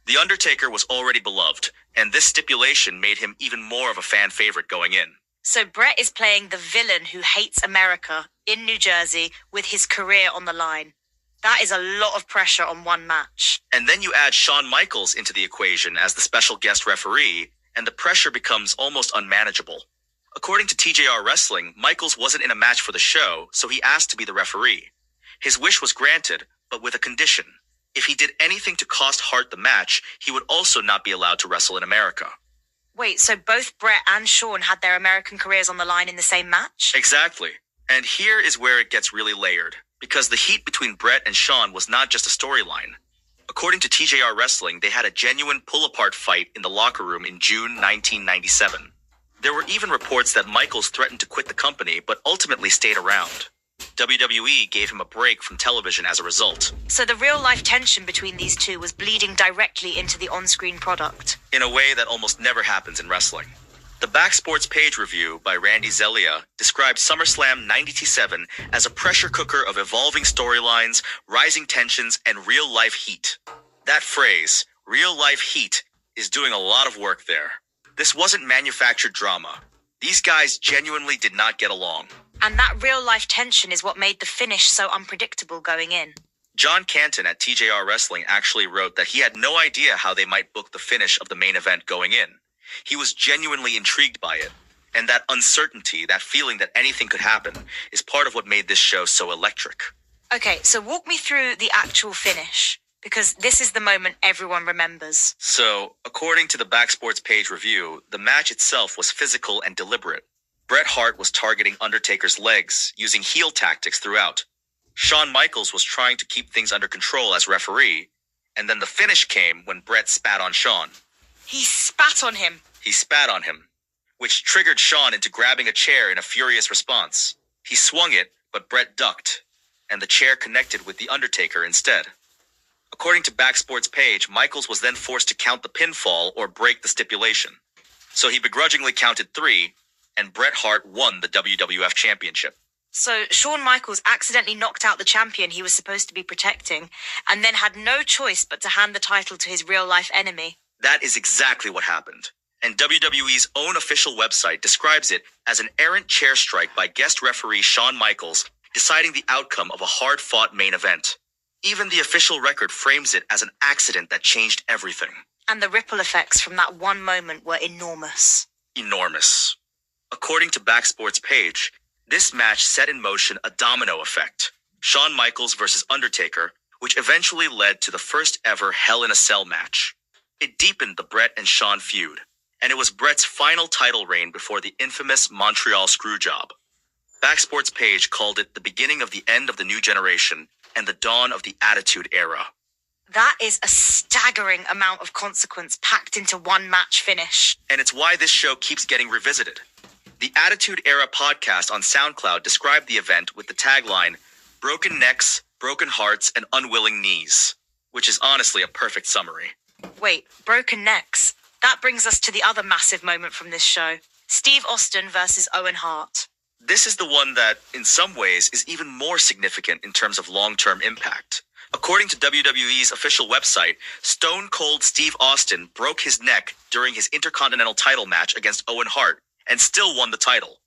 The Undertaker was already beloved, and this stipulation made him even more of a fan favorite going in. So Bret is playing the villain who hates America in New Jersey with his career on the line. That is a lot of pressure on one match. And then you add Shawn Michaels into the equation as the special guest referee, and the pressure becomes almost unmanageable. According to TJR Wrestling, Michaels wasn't in a match for the show, so he asked to be the referee. His wish was granted, but with a condition. If he did anything to cost Hart the match, he would also not be allowed to wrestle in America. Wait, so both Brett and Shawn had their American careers on the line in the same match? Exactly. And here is where it gets really layered, because the heat between Brett and Shawn was not just a storyline. According to TJR Wrestling, they had a genuine pull-apart fight in the locker room in June 1997. There were even reports that Michaels threatened to quit the company, but ultimately stayed around. WWE gave him a break from television as a result. So the real-life tension between these two was bleeding directly into the on-screen product. In a way that almost never happens in wrestling. The Backsports page review by Randy Zelia described SummerSlam 97 as a pressure cooker of evolving storylines, rising tensions, and real-life heat. That phrase, real-life heat, is doing a lot of work there. This wasn't manufactured drama. These guys genuinely did not get along. And that real-life tension is what made the finish so unpredictable going in. John Canton at TJR Wrestling actually wrote that he had no idea how they might book the finish of the main event going in. He was genuinely intrigued by it. And that uncertainty, that feeling that anything could happen, is part of what made this show so electric. Okay, so walk me through the actual finish, because this is the moment everyone remembers. So, according to the Backsports page review, the match itself was physical and deliberate. Bret Hart was targeting Undertaker's legs, using heel tactics throughout. Shawn Michaels was trying to keep things under control as referee, and then the finish came when Bret spat on Shawn. He spat on him. He spat on him, which triggered Shawn into grabbing a chair in a furious response. He swung it, but Bret ducked, and the chair connected with The Undertaker instead. According to Backsports page, Michaels was then forced to count the pinfall or break the stipulation. So he begrudgingly counted 3, and Bret Hart won the WWF Championship. So Shawn Michaels accidentally knocked out the champion he was supposed to be protecting, and then had no choice but to hand the title to his real-life enemy. That is exactly what happened. And WWE's own official website describes it as an errant chair strike by guest referee Shawn Michaels, deciding the outcome of a hard-fought main event. Even the official record frames it as an accident that changed everything. And the ripple effects from that one moment were enormous. Enormous. According to Backsports page, this match set in motion a domino effect. Shawn Michaels versus Undertaker, which eventually led to the first ever Hell in a Cell match. It deepened the Bret and Shawn feud, and it was Bret's final title reign before the infamous Montreal Screwjob. Backsports page called it the beginning of the end of the new generation and the dawn of the Attitude Era. That is a staggering amount of consequence packed into one match finish. And it's why this show keeps getting revisited. The Attitude Era podcast on SoundCloud described the event with the tagline, "Broken necks, broken hearts, and unwilling knees," which is honestly a perfect summary. Wait, broken necks. That brings us to the other massive moment from this show. Steve Austin versus Owen Hart. This is the one that, in some ways, is even more significant in terms of long-term impact. According to WWE's official website, Stone Cold Steve Austin broke his neck during his Intercontinental title match against Owen Hart and still won the title.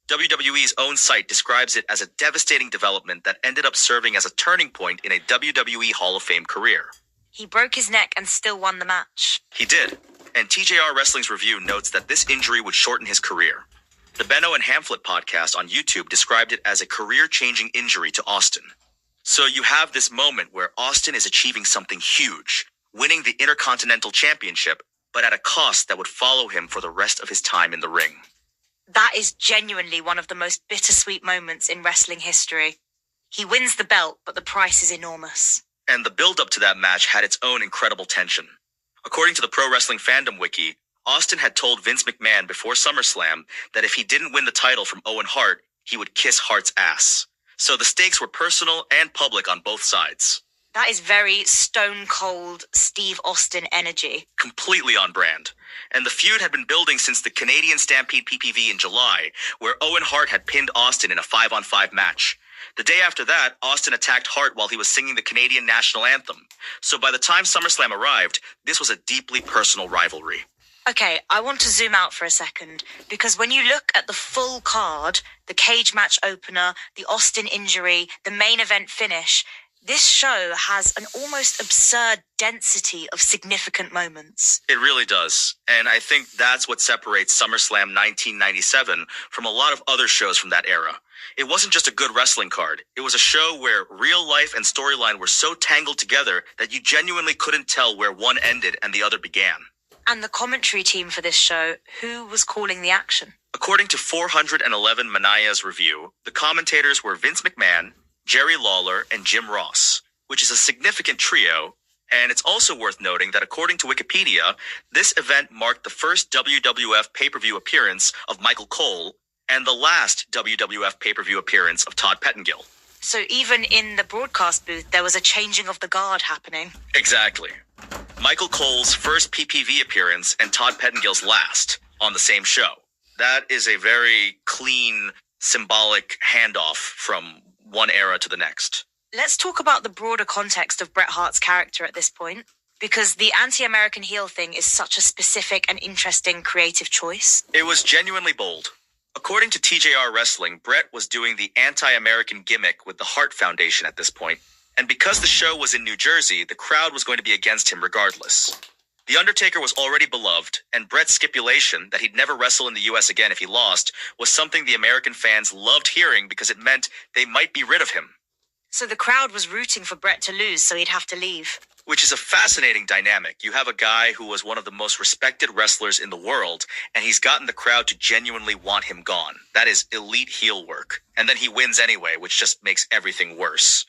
WWE's own site describes it as a devastating development that ended up serving as a turning point in a WWE Hall of Fame career. He broke his neck and still won the match. He did, and TJR Wrestling's review notes that this injury would shorten his career. The Benno and Hamflet podcast on YouTube described it as a career-changing injury to Austin. So you have this moment where Austin is achieving something huge, winning the Intercontinental Championship, but at a cost that would follow him for the rest of his time in the ring. That is genuinely one of the most bittersweet moments in wrestling history. He wins the belt, but the price is enormous. And the build-up to that match had its own incredible tension. According to the Pro Wrestling Fandom Wiki, Austin had told Vince McMahon before SummerSlam that if he didn't win the title from Owen Hart, he would kiss Hart's ass. So the stakes were personal and public on both sides. That is very stone cold Steve Austin energy. Completely on brand. And the feud had been building since the Canadian Stampede PPV in July, where Owen Hart had pinned Austin in a 5-on-5 match. The day after that, Austin attacked Hart while he was singing the Canadian national anthem. So by the time SummerSlam arrived, this was a deeply personal rivalry. Okay, I want to zoom out for a second, because when you look at the full card, the cage match opener, the Austin injury, the main event finish, this show has an almost absurd density of significant moments. It really does. And I think that's what separates SummerSlam 1997 from a lot of other shows from that era. It wasn't just a good wrestling card. It was a show where real life and storyline were so tangled together that you genuinely couldn't tell where one ended and the other began. And the commentary team for this show, who was calling the action? According to 411 Manaya's review, the commentators were Vince McMahon, Jerry Lawler, and Jim Ross, which is a significant trio. And it's also worth noting that according to Wikipedia, this event marked the first WWF pay-per-view appearance of Michael Cole and the last WWF pay-per-view appearance of Todd Pettengill. So even in the broadcast booth, there was a changing of the guard happening. Exactly. Michael Cole's first PPV appearance and Todd Pettengill's last on the same show. That is a very clean, symbolic handoff from one era to the next. Let's talk about the broader context of Bret Hart's character at this point, because the anti-American heel thing is such a specific and interesting creative choice. It was genuinely bold. According to TJR Wrestling, Bret was doing the anti-American gimmick with the Hart Foundation at this point, and because the show was in New Jersey, the crowd was going to be against him regardless. The Undertaker was already beloved, and Bret's stipulation that he'd never wrestle in the US again if he lost was something the American fans loved hearing because it meant they might be rid of him. So the crowd was rooting for Bret to lose, so he'd have to leave. Which is a fascinating dynamic. You have a guy who was one of the most respected wrestlers in the world, and he's gotten the crowd to genuinely want him gone. That is elite heel work. And then he wins anyway, which just makes everything worse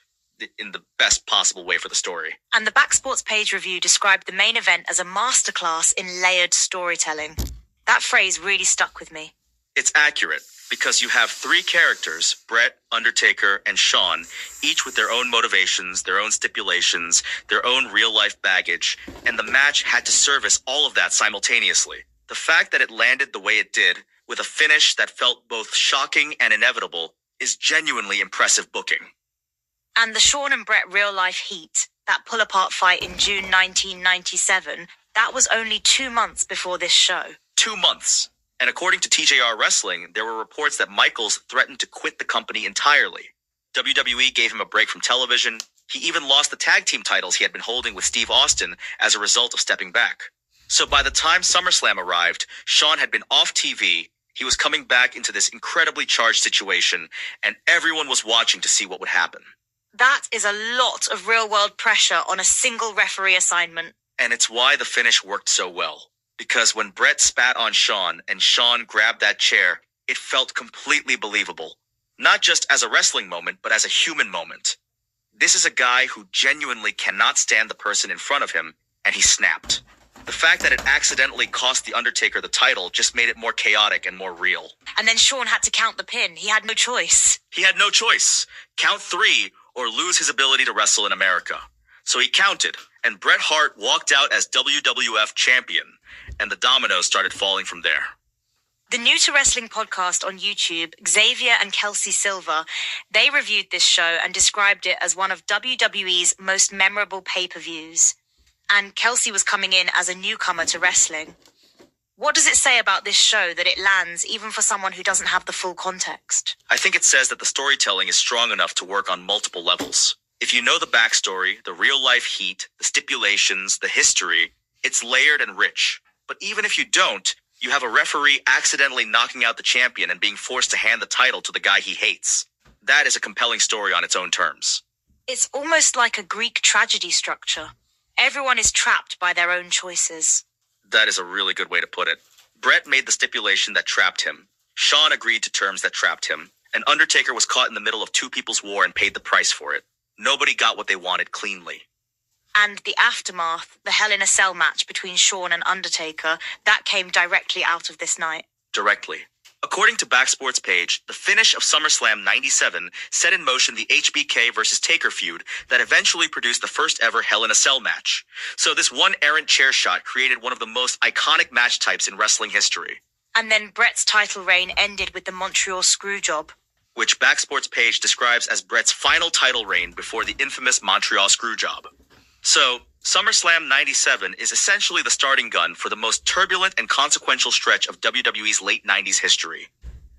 in the best possible way for the story. And the Backsports page review described the main event as a masterclass in layered storytelling. That phrase really stuck with me. It's accurate, because you have three characters, Bret, Undertaker, and Shawn, each with their own motivations, their own stipulations, their own real-life baggage, and the match had to service all of that simultaneously. The fact that it landed the way it did, with a finish that felt both shocking and inevitable, is genuinely impressive booking. And the Shawn and Bret real-life heat, that pull-apart fight in June 1997, that was only 2 months before this show. 2 months. And according to TJR Wrestling, there were reports that Michaels threatened to quit the company entirely. WWE gave him a break from television. He even lost the tag team titles he had been holding with Steve Austin as a result of stepping back. So by the time SummerSlam arrived, Shawn had been off TV, he was coming back into this incredibly charged situation, and everyone was watching to see what would happen. That is a lot of real-world pressure on a single referee assignment. And it's why the finish worked so well. Because when Bret spat on Shawn and Shawn grabbed that chair, it felt completely believable. Not just as a wrestling moment, but as a human moment. This is a guy who genuinely cannot stand the person in front of him, and he snapped. The fact that it accidentally cost The Undertaker the title just made it more chaotic and more real. And then Shawn had to count the pin. He had no choice. He had no choice. Count 3 or lose his ability to wrestle in America. So he counted, and Bret Hart walked out as WWF champion, and the dominoes started falling from there. The New to Wrestling podcast on YouTube, Xavier and Kelsey Silver, they reviewed this show and described it as one of WWE's most memorable pay-per-views. And Kelsey was coming in as a newcomer to wrestling. What does it say about this show that it lands even for someone who doesn't have the full context? I think it says that the storytelling is strong enough to work on multiple levels. If you know the backstory, the real-life heat, the stipulations, the history, it's layered and rich. But even if you don't, you have a referee accidentally knocking out the champion and being forced to hand the title to the guy he hates. That is a compelling story on its own terms. It's almost like a Greek tragedy structure. Everyone is trapped by their own choices. That is a really good way to put it. Bret made the stipulation that trapped him. Shawn agreed to terms that trapped him. And Undertaker was caught in the middle of two people's war and paid the price for it. Nobody got what they wanted cleanly. And the aftermath, the Hell in a Cell match between Shawn and Undertaker, that came directly out of this night. Directly. According to Backsports page, the finish of SummerSlam 97 set in motion the HBK versus Taker feud that eventually produced the first ever Hell in a Cell match. So this one errant chair shot created one of the most iconic match types in wrestling history. And then Bret's title reign ended with the Montreal Screwjob, which Backsports page describes as Bret's final title reign before the infamous Montreal Screwjob. So, SummerSlam 97 is essentially the starting gun for the most turbulent and consequential stretch of WWE's late 90s history.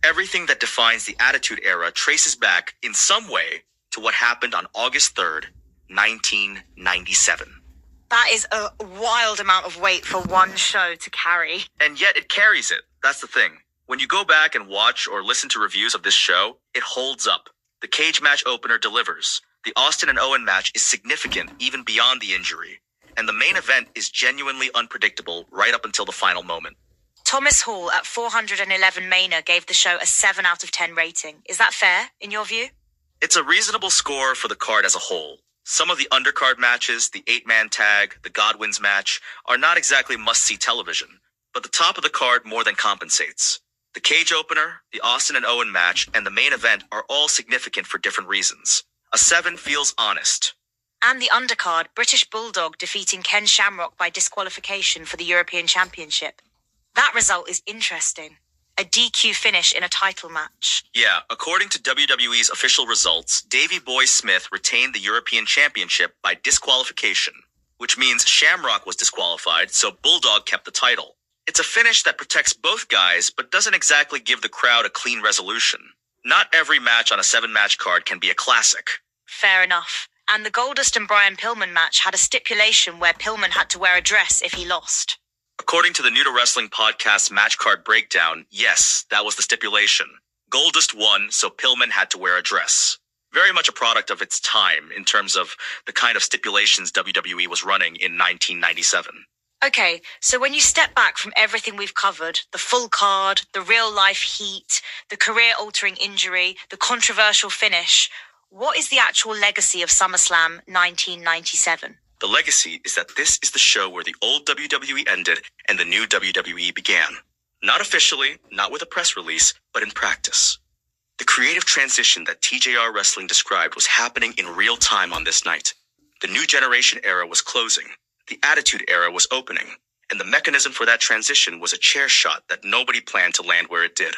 Everything that defines the Attitude Era traces back, in some way, to what happened on August 3rd, 1997. That is a wild amount of weight for one show to carry. And yet it carries it. That's the thing. When you go back and watch or listen to reviews of this show, it holds up. The cage match opener delivers. The Austin and Owen match is significant even beyond the injury. and the main event is genuinely unpredictable right up until the final moment. Thomas Hall at 411 Mainer gave the show a 7 out of 10 rating. Is that fair, in your view? It's a reasonable score for the card as a whole. Some of the undercard matches, the 8-man tag, the Godwins match, are not exactly must-see television, but the top of the card more than compensates. The cage opener, the Austin and Owen match, and the main event are all significant for different reasons. A 7 feels honest. And the undercard, British Bulldog defeating Ken Shamrock by disqualification for the European Championship. That result is interesting. A DQ finish in a title match. Yeah, according to WWE's official results, Davey Boy Smith retained the European Championship by disqualification, which means Shamrock was disqualified, so Bulldog kept the title. It's a finish that protects both guys, but doesn't exactly give the crowd a clean resolution. Not every match on a 7-match card can be a classic. Fair enough. And the Goldust and Brian Pillman match had a stipulation where Pillman had to wear a dress if he lost. According to the New to Wrestling podcast match card breakdown, yes, that was the stipulation. Goldust won, so Pillman had to wear a dress. Very much a product of its time in terms of the kind of stipulations WWE was running in 1997. Okay, so when you step back from everything we've covered, the full card, the real-life heat, the career-altering injury, the controversial finish, what is the actual legacy of SummerSlam 1997? The legacy is that this is the show where the old WWE ended and the new WWE began. Not officially, not with a press release, but in practice. The creative transition that TJR Wrestling described was happening in real time on this night. The new generation era was closing. The Attitude Era was opening. And the mechanism for that transition was a chair shot that nobody planned to land where it did.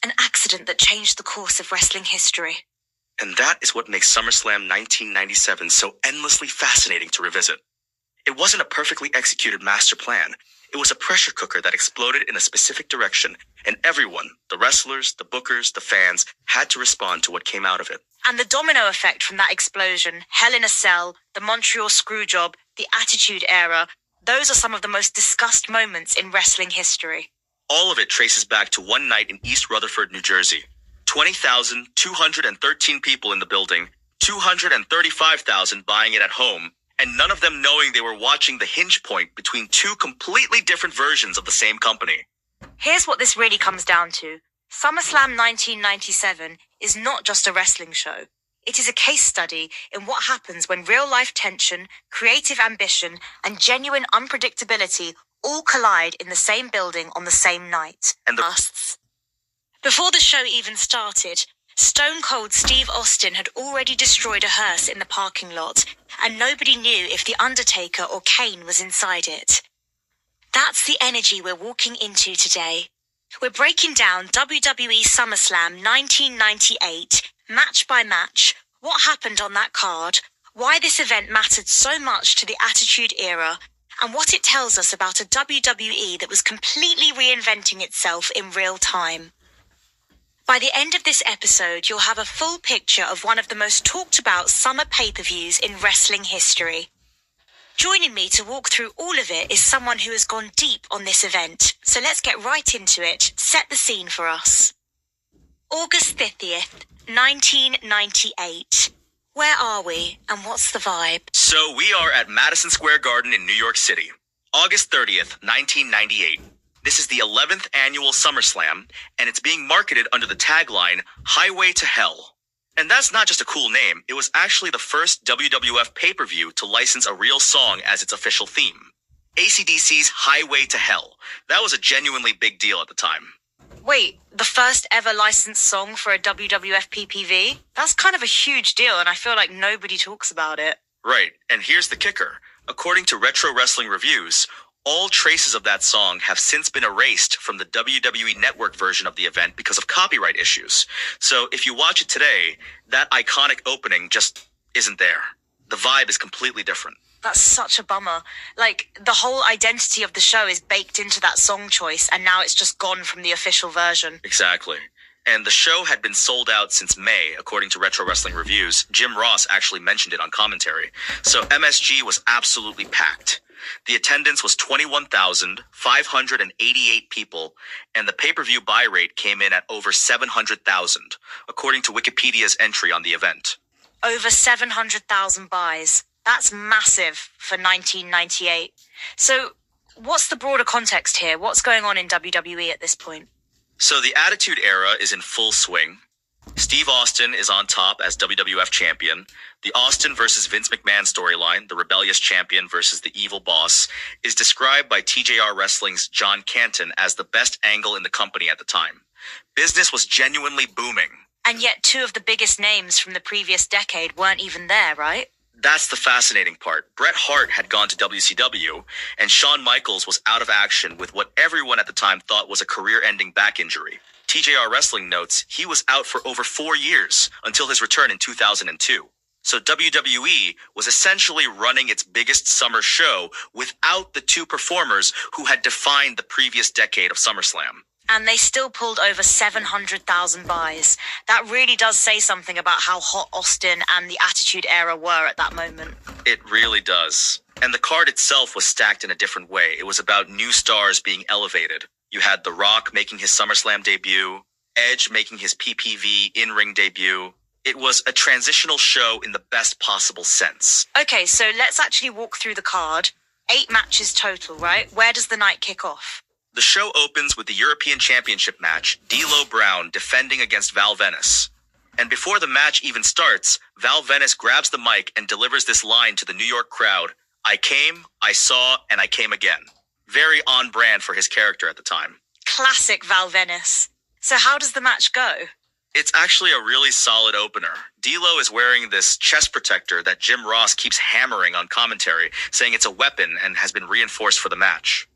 An accident that changed the course of wrestling history. And that is what makes SummerSlam 1997 so endlessly fascinating to revisit. It wasn't a perfectly executed master plan. It was a pressure cooker that exploded in a specific direction, and everyone, the wrestlers, the bookers, the fans, had to respond to what came out of it. And the domino effect from that explosion, Hell in a Cell, the Montreal Screwjob, the Attitude Era, those are some of the most discussed moments in wrestling history. All of it traces back to one night in East Rutherford, New Jersey. 20,213 people in the building, 235,000 buying it at home, and none of them knowing they were watching the hinge point between two completely different versions of the same company. Here's what this really comes down to. SummerSlam 1997 is not just a wrestling show. It is a case study in what happens when real-life tension, creative ambition, and genuine unpredictability all collide in the same building on the same night. And the Before the show even started, Stone Cold Steve Austin had already destroyed a hearse in the parking lot, and nobody knew if The Undertaker or Kane was inside it. That's the energy we're walking into today. We're breaking down WWE SummerSlam 1998, match by match, what happened on that card, why this event mattered so much to the Attitude Era, and what it tells us about a WWE that was completely reinventing itself in real time. By the end of this episode, you'll have a full picture of one of the most talked about summer pay-per-views in wrestling history. Joining me to walk through all of it is someone who has gone deep on this event, so let's get right into it. Set the scene for us. August 30th, 1998. Where are we, and what's the vibe? So we are at Madison Square Garden in New York City. August 30th, 1998. This is the 11th annual SummerSlam, and it's being marketed under the tagline, Highway to Hell. And that's not just a cool name, it was actually the first WWF pay-per-view to license a real song as its official theme. AC/DC's Highway to Hell. That was a genuinely big deal at the time. Wait, the first ever licensed song for a WWF PPV? That's kind of a huge deal, and I feel like nobody talks about it. Right, and here's the kicker. According to Retro Wrestling Reviews, all traces of that song have since been erased from the WWE Network version of the event because of copyright issues. So if you watch it today, that iconic opening just isn't there. The vibe is completely different. That's such a bummer. Like, the whole identity of the show is baked into that song choice, and now it's just gone from the official version. Exactly. And the show had been sold out since May, according to Retro Wrestling Reviews. Jim Ross actually mentioned it on commentary. So MSG was absolutely packed. The attendance was 21,588 people, and the pay-per-view buy rate came in at over 700,000, according to Wikipedia's entry on the event. Over 700,000 buys. That's massive for 1998. So, what's the broader context here? What's going on in WWE at this point? So the Attitude Era is in full swing. Steve Austin is on top as WWF champion. The Austin versus Vince McMahon storyline, the rebellious champion versus the evil boss, is described by TJR Wrestling's John Canton as the best angle in the company at the time. Business was genuinely booming. And yet two of the biggest names from the previous decade weren't even there, right? That's the fascinating part. Bret Hart had gone to WCW, and Shawn Michaels was out of action with what everyone at the time thought was a career-ending back injury. TJR Wrestling notes he was out for over 4 years until his return in 2002. So WWE was essentially running its biggest summer show without the two performers who had defined the previous decade of SummerSlam. And they still pulled over 700,000 buys. That really does say something about how hot Austin and the Attitude Era were at that moment. It really does. And the card itself was stacked in a different way. It was about new stars being elevated. You had The Rock making his SummerSlam debut, Edge making his PPV in-ring debut. It was a transitional show in the best possible sense. Okay, so let's actually walk through the card. 8 matches total, right? Where does the night kick off? The show opens with the European Championship match, D'Lo Brown defending against Val Venis. And before the match even starts, Val Venis grabs the mic and delivers this line to the New York crowd: "I came, I saw, and I came again." Very on brand for his character at the time. Classic Val Venis. So how does the match go? It's actually a really solid opener. D'Lo is wearing this chest protector that Jim Ross keeps hammering on commentary, saying it's a weapon and has been reinforced for the match.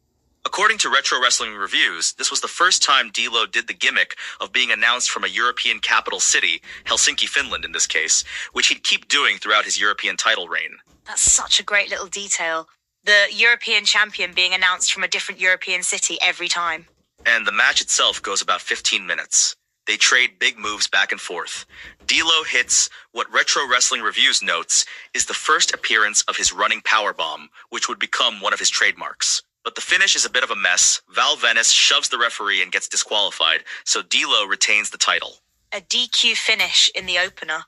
According to Retro Wrestling Reviews, this was the first time D'Lo did the gimmick of being announced from a European capital city, Helsinki, Finland in this case, which he'd keep doing throughout his European title reign. That's such a great little detail. The European champion being announced from a different European city every time. And the match itself goes about 15 minutes. They trade big moves back and forth. D'Lo hits what Retro Wrestling Reviews notes is the first appearance of his running powerbomb, which would become one of his trademarks. But the finish is a bit of a mess. Val Venis shoves the referee and gets disqualified, so D'Lo retains the title. A DQ finish in the opener.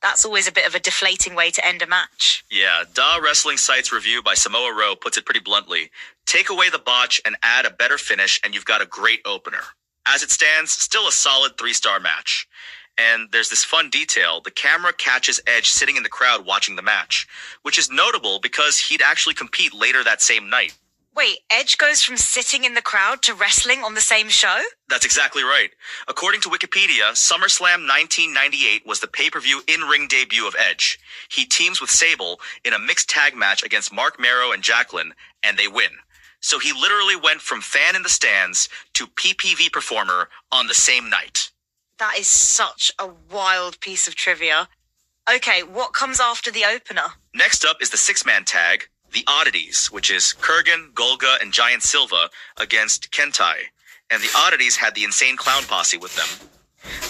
That's always a bit of a deflating way to end a match. Yeah, Da Wrestling Site's review by Samoa Rowe puts it pretty bluntly. Take away the botch and add a better finish and you've got a great opener. As it stands, still a solid 3-star match. And there's this fun detail. The camera catches Edge sitting in the crowd watching the match, which is notable because he'd actually compete later that same night. Wait, Edge goes from sitting in the crowd to wrestling on the same show? That's exactly right. According to Wikipedia, SummerSlam 1998 was the pay-per-view in-ring debut of Edge. He teams with Sable in a mixed tag match against Mark Marrow and Jacqueline, and they win. So he literally went from fan in the stands to PPV performer on the same night. That is such a wild piece of trivia. Okay, what comes after the opener? Next up is the 6-man tag, The Oddities, which is Kurgan, Golga, and Giant Silva against Kentai. And the Oddities had the Insane Clown Posse with them.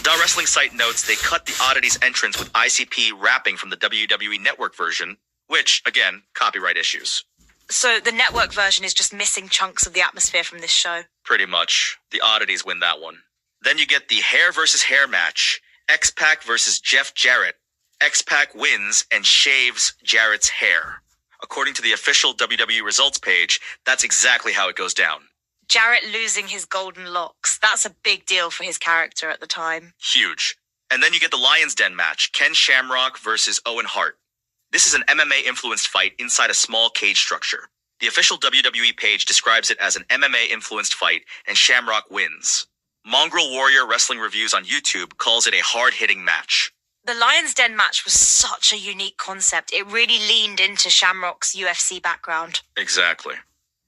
Da Wrestling Site notes they cut the Oddities entrance with ICP rapping from the WWE Network version, which, again, copyright issues. So the network version is just missing chunks of the atmosphere from this show. Pretty much. The Oddities win that one. Then you get the hair versus hair match, X-Pac versus Jeff Jarrett. X-Pac wins and shaves Jarrett's hair. According to the official WWE results page, that's exactly how it goes down. Jarrett losing his golden locks. That's a big deal for his character at the time. Huge. And then you get the Lion's Den match, Ken Shamrock versus Owen Hart. This is an MMA-influenced fight inside a small cage structure. The official WWE page describes it as an MMA-influenced fight, and Shamrock wins. Mongrel Warrior Wrestling Reviews on YouTube calls it a hard-hitting match. The Lion's Den match was such a unique concept. It really leaned into Shamrock's UFC background. Exactly.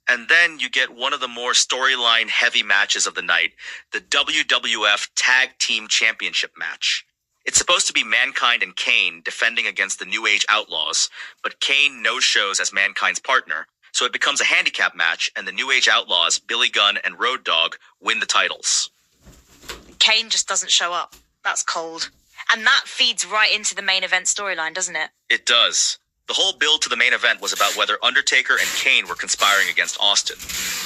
And then you get one of the more storyline-heavy matches of the night, the WWF Tag Team Championship match. It's supposed to be Mankind and Kane defending against the New Age Outlaws, but Kane no-shows as Mankind's partner, so it becomes a handicap match, and the New Age Outlaws, Billy Gunn and Road Dogg, win the titles. Kane just doesn't show up. That's cold. And that feeds right into the main event storyline, doesn't it? It does. The whole build to the main event was about whether Undertaker and Kane were conspiring against Austin.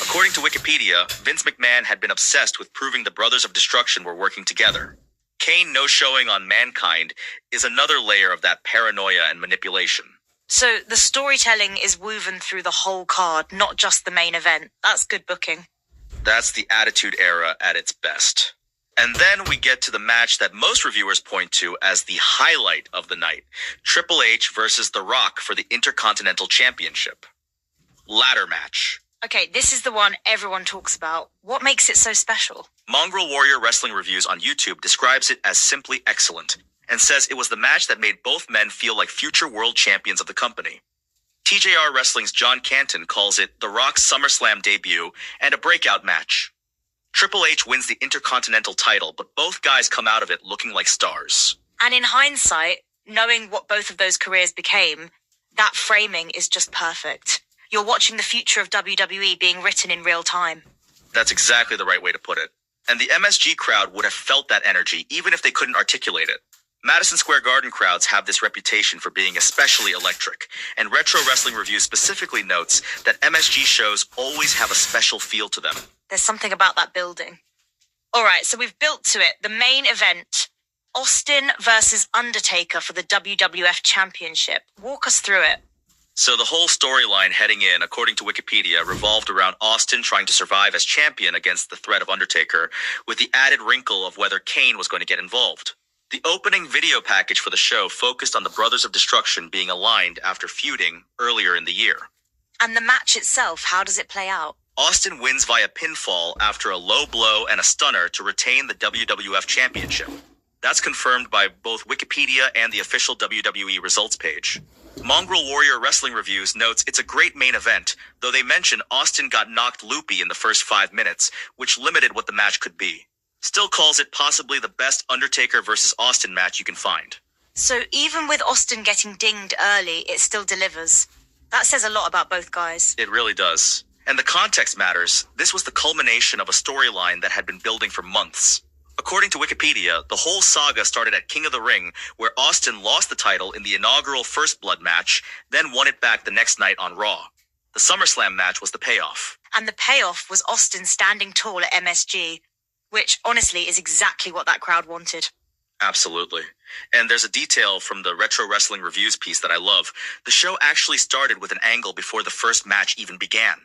According to Wikipedia, Vince McMahon had been obsessed with proving the Brothers of Destruction were working together. Kane no-showing on Mankind is another layer of that paranoia and manipulation. So the storytelling is woven through the whole card, not just the main event. That's good booking. That's the Attitude Era at its best. And then we get to the match that most reviewers point to as the highlight of the night. Triple H versus The Rock for the Intercontinental Championship. Ladder match. Okay, this is the one everyone talks about. What makes it so special? Mongrel Warrior Wrestling Reviews on YouTube describes it as simply excellent and says it was the match that made both men feel like future world champions of the company. TJR Wrestling's John Canton calls it The Rock's SummerSlam debut and a breakout match. Triple H wins the Intercontinental title, but both guys come out of it looking like stars. And in hindsight, knowing what both of those careers became, that framing is just perfect. You're watching the future of WWE being written in real time. That's exactly the right way to put it. And the MSG crowd would have felt that energy even if they couldn't articulate it. Madison Square Garden crowds have this reputation for being especially electric, and Retro Wrestling Review specifically notes that MSG shows always have a special feel to them. There's something about that building. All right, so we've built to it. The main event, Austin versus Undertaker for the WWF Championship. Walk us through it. So the whole storyline heading in, according to Wikipedia, revolved around Austin trying to survive as champion against the threat of Undertaker, with the added wrinkle of whether Kane was going to get involved. The opening video package for the show focused on the Brothers of Destruction being aligned after feuding earlier in the year. And the match itself, how does it play out? Austin wins via pinfall after a low blow and a stunner to retain the WWF Championship. That's confirmed by both Wikipedia and the official WWE results page. Mongrel Warrior Wrestling Reviews notes it's a great main event, though they mention Austin got knocked loopy in the first 5 minutes, which limited what the match could be. Still calls it possibly the best Undertaker versus Austin match you can find. So even with Austin getting dinged early, it still delivers. That says a lot about both guys. It really does. And the context matters. This was the culmination of a storyline that had been building for months. According to Wikipedia, the whole saga started at King of the Ring, where Austin lost the title in the inaugural First Blood match, then won it back the next night on Raw. The SummerSlam match was the payoff. And the payoff was Austin standing tall at MSG, which honestly is exactly what that crowd wanted. Absolutely. And there's a detail from the Retro Wrestling Reviews piece that I love. The show actually started with an angle before the first match even began.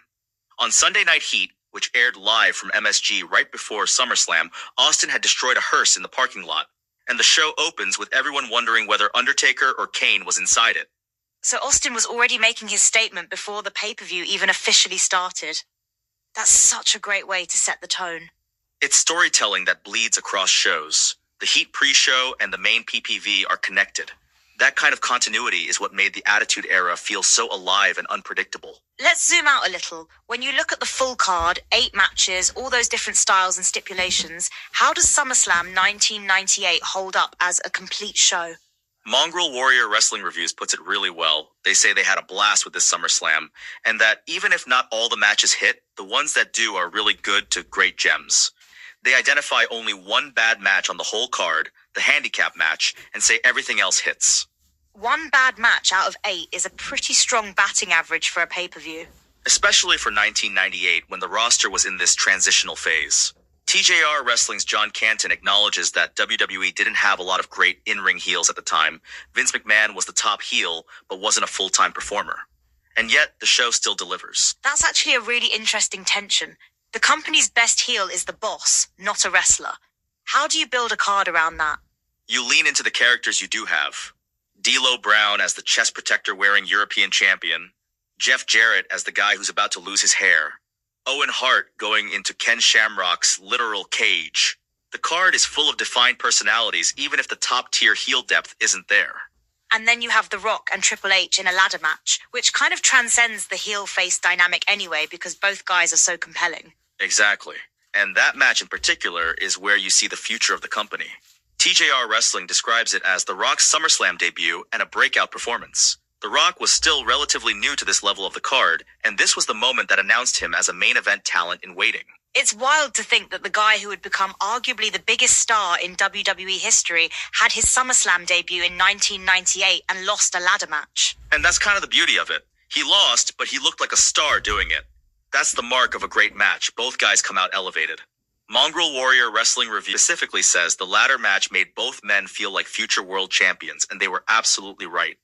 On Sunday Night Heat, which aired live from MSG right before SummerSlam, Austin had destroyed a hearse in the parking lot. And the show opens with everyone wondering whether Undertaker or Kane was inside it. So Austin was already making his statement before the pay-per-view even officially started. That's such a great way to set the tone. It's storytelling that bleeds across shows. The Heat pre-show and the main PPV are connected. That kind of continuity is what made the Attitude Era feel so alive and unpredictable. Let's zoom out a little. When you look at the full card, 8 matches, all those different styles and stipulations, how does SummerSlam 1998 hold up as a complete show? Mongrel Warrior Wrestling Reviews puts it really well. They say they had a blast with this SummerSlam, and that even if not all the matches hit, the ones that do are really good to great gems. They identify only one bad match on the whole card, the handicap match, and say everything else hits. One bad match out of 8 is a pretty strong batting average for a pay-per-view. Especially for 1998, when the roster was in this transitional phase. TJR Wrestling's John Canton acknowledges that WWE didn't have a lot of great in-ring heels at the time. Vince McMahon was the top heel, but wasn't a full-time performer. And yet, the show still delivers. That's actually a really interesting tension. The company's best heel is the boss, not a wrestler. How do you build a card around that? You lean into the characters you do have. D'Lo Brown as the chest protector wearing European champion. Jeff Jarrett as the guy who's about to lose his hair. Owen Hart going into Ken Shamrock's literal cage. The card is full of defined personalities, even if the top-tier heel depth isn't there. And then you have The Rock and Triple H in a ladder match, which kind of transcends the heel-face dynamic anyway because both guys are so compelling. Exactly. And that match in particular is where you see the future of the company. TJR Wrestling describes it as The Rock's SummerSlam debut and a breakout performance. The Rock was still relatively new to this level of the card, and this was the moment that announced him as a main event talent in waiting. It's wild to think that the guy who would become arguably the biggest star in WWE history had his SummerSlam debut in 1998 and lost a ladder match. And that's kind of the beauty of it. He lost, but he looked like a star doing it. That's the mark of a great match. Both guys come out elevated. Mongrel Warrior Wrestling Review specifically says the ladder match made both men feel like future world champions, and they were absolutely right.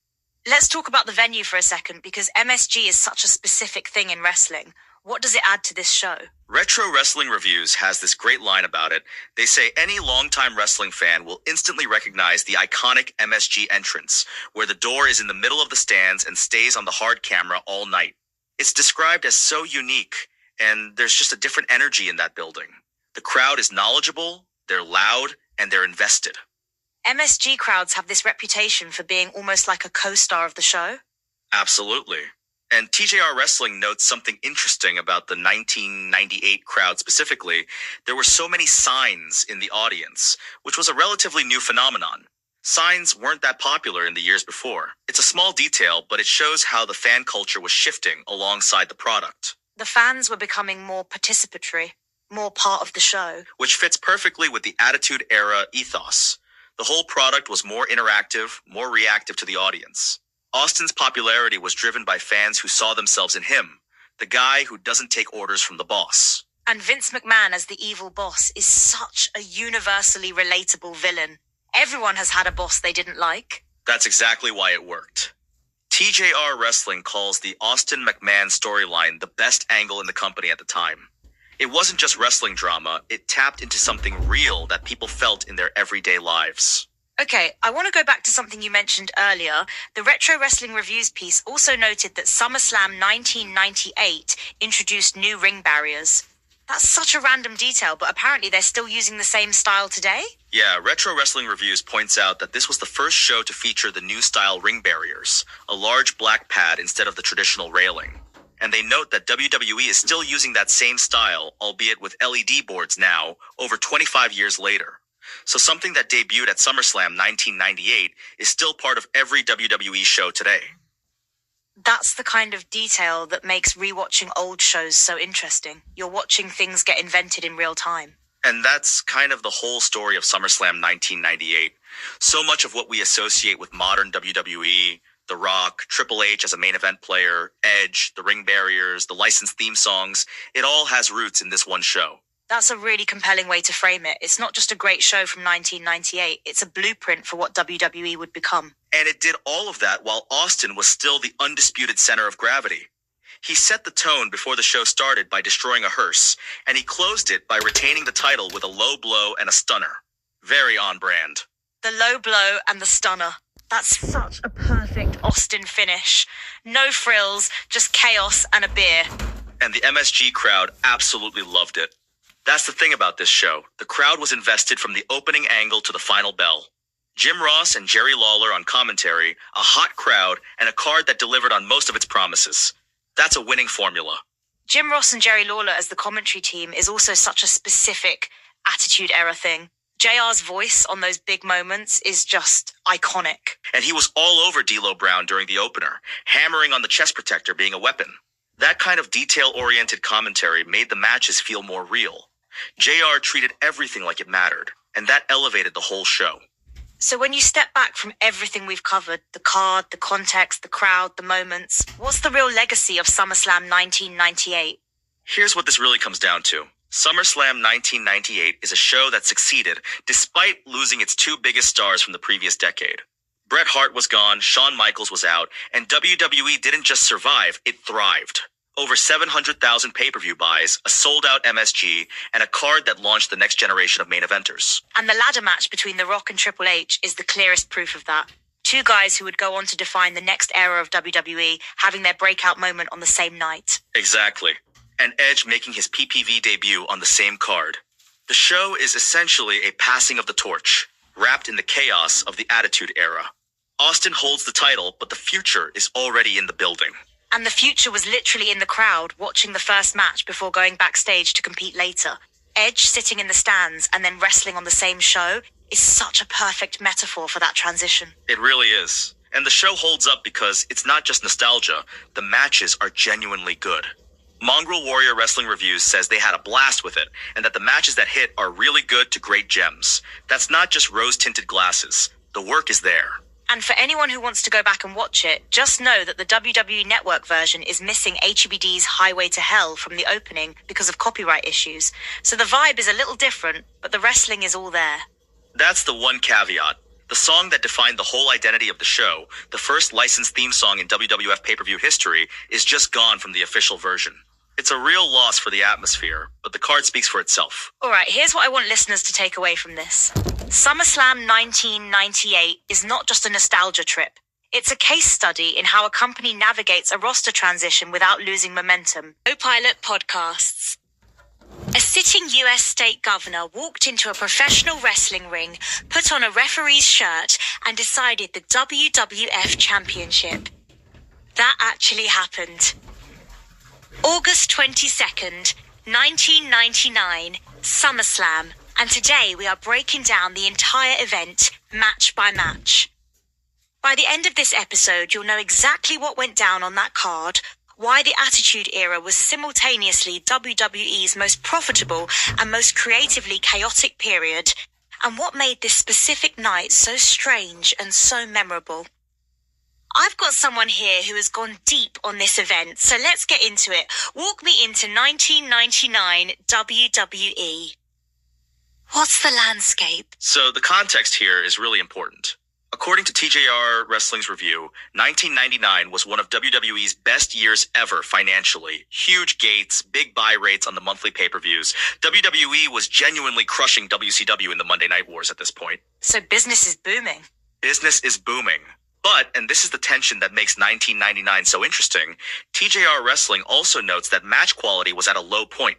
Let's talk about the venue for a second, because MSG is such a specific thing in wrestling. What does it add to this show? Retro Wrestling Reviews has this great line about it. They say any longtime wrestling fan will instantly recognize the iconic MSG entrance, where the door is in the middle of the stands and stays on the hard camera all night. It's described as so unique, and there's just a different energy in that building. The crowd is knowledgeable, they're loud, and they're invested. MSG crowds have this reputation for being almost like a co-star of the show. Absolutely. And TJR Wrestling notes something interesting about the 1998 crowd specifically. There were so many signs in the audience, which was a relatively new phenomenon. Signs weren't that popular in the years before. It's a small detail, but it shows how the fan culture was shifting alongside the product. The fans were becoming more participatory, more part of the show. Which fits perfectly with the Attitude Era ethos. The whole product was more interactive, more reactive to the audience. Austin's popularity was driven by fans who saw themselves in him, the guy who doesn't take orders from the boss. And Vince McMahon as the evil boss is such a universally relatable villain. Everyone has had a boss they didn't like. That's exactly why it worked. TJR Wrestling calls the Austin McMahon storyline the best angle in the company at the time. It wasn't just wrestling drama, it tapped into something real that people felt in their everyday lives. Okay, I want to go back to something you mentioned earlier. The Retro Wrestling Reviews piece also noted that SummerSlam 1998 introduced new ring barriers. That's such a random detail, but apparently they're still using the same style today? Yeah, Retro Wrestling Reviews points out that this was the first show to feature the new style ring barriers, a large black pad instead of the traditional railing. And they note that WWE is still using that same style, albeit with LED boards now, over 25 years later. So something that debuted at SummerSlam 1998 is still part of every WWE show today. That's the kind of detail that makes rewatching old shows so interesting. You're watching things get invented in real time. And that's kind of the whole story of SummerSlam 1998. So much of what we associate with modern WWE, The Rock, Triple H as a main event player, Edge, the ring barriers, the licensed theme songs, it all has roots in this one show. That's a really compelling way to frame it. It's not just a great show from 1998, it's a blueprint for what WWE would become. And it did all of that while Austin was still the undisputed center of gravity. He set the tone before the show started by destroying a hearse, and he closed it by retaining the title with a low blow and a stunner. Very on brand. The low blow and the stunner. That's such a perfect Austin finish. No frills, just chaos and a beer. And the MSG crowd absolutely loved it. That's the thing about this show. The crowd was invested from the opening angle to the final bell. Jim Ross and Jerry Lawler on commentary, a hot crowd, and a card that delivered on most of its promises. That's a winning formula. Jim Ross and Jerry Lawler as the commentary team is also such a specific Attitude Era thing. JR's voice on those big moments is just iconic. And he was all over D'Lo Brown during the opener, hammering on the chest protector being a weapon. That kind of detail-oriented commentary made the matches feel more real. JR treated everything like it mattered, and that elevated the whole show. So when you step back from everything we've covered, the card, the context, the crowd, the moments, what's the real legacy of SummerSlam 1998? Here's what this really comes down to. SummerSlam 1998 is a show that succeeded despite losing its two biggest stars from the previous decade. Bret Hart was gone, Shawn Michaels was out, and WWE didn't just survive, it thrived. Over 700,000 pay-per-view buys, a sold-out MSG, and a card that launched the next generation of main eventers. And the ladder match between The Rock and Triple H is the clearest proof of that. Two guys who would go on to define the next era of WWE, having their breakout moment on the same night. Exactly. And Edge making his PPV debut on the same card. The show is essentially a passing of the torch, wrapped in the chaos of the Attitude Era. Austin holds the title, but the future is already in the building. And the future was literally in the crowd, watching the first match before going backstage to compete later. Edge sitting in the stands and then wrestling on the same show is such a perfect metaphor for that transition. It really is. And the show holds up because it's not just nostalgia, the matches are genuinely good. Mongrel Warrior Wrestling Reviews says they had a blast with it, and that the matches that hit are really good to great gems. That's not just rose-tinted glasses. The work is there. And for anyone who wants to go back and watch it, just know that the WWE Network version is missing HBD's Highway to Hell from the opening because of copyright issues. So the vibe is a little different, but the wrestling is all there. That's the one caveat. The song that defined the whole identity of the show, the first licensed theme song in WWF pay-per-view history, is just gone from the official version. It's a real loss for the atmosphere, but the card speaks for itself. All right, here's what I want listeners to take away from this. SummerSlam 1998 is not just a nostalgia trip. It's a case study in how a company navigates a roster transition without losing momentum. Co-Pilot Podcasts. A sitting US state governor walked into a professional wrestling ring, put on a referee's shirt, and decided the WWF Championship. That actually happened. August 22nd, 1999, SummerSlam, and today we are breaking down the entire event, match by match. By the end of this episode, you'll know exactly what went down on that card, why the Attitude Era was simultaneously WWE's most profitable and most creatively chaotic period, and what made this specific night so strange and so memorable. I've got someone here who has gone deep on this event, so let's get into it. Walk me into 1999 WWE. What's the landscape? So the context here is really important. According to TJR Wrestling's review, 1999 was one of WWE's best years ever financially. Huge gates, big buy rates on the monthly pay-per-views. WWE was genuinely crushing WCW in the Monday Night Wars at this point. So business is booming. Business is booming. But, and this is the tension that makes 1999 so interesting, TJR Wrestling also notes that match quality was at a low point.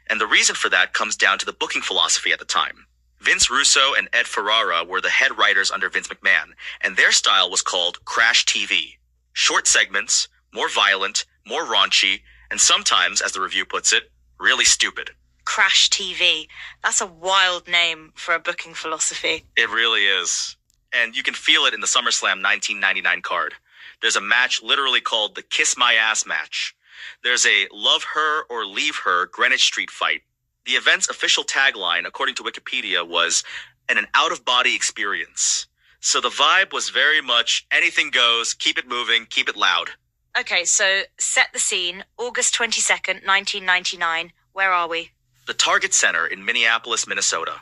And the reason for that comes down to the booking philosophy at the time. Vince Russo and Ed Ferrara were the head writers under Vince McMahon, and their style was called Crash TV. Short segments, more violent, more raunchy, and sometimes, as the review puts it, really stupid. Crash TV. That's a wild name for a booking philosophy. It really is. And you can feel it in the SummerSlam 1999 card. There's a match literally called the Kiss My Ass match. There's a Love Her or Leave Her Greenwich Street fight. The event's official tagline, according to Wikipedia, was an out-of-body experience. So the vibe was very much anything goes, keep it moving, keep it loud. Okay, so set the scene. August 22nd, 1999. Where are we? The Target Center in Minneapolis, Minnesota.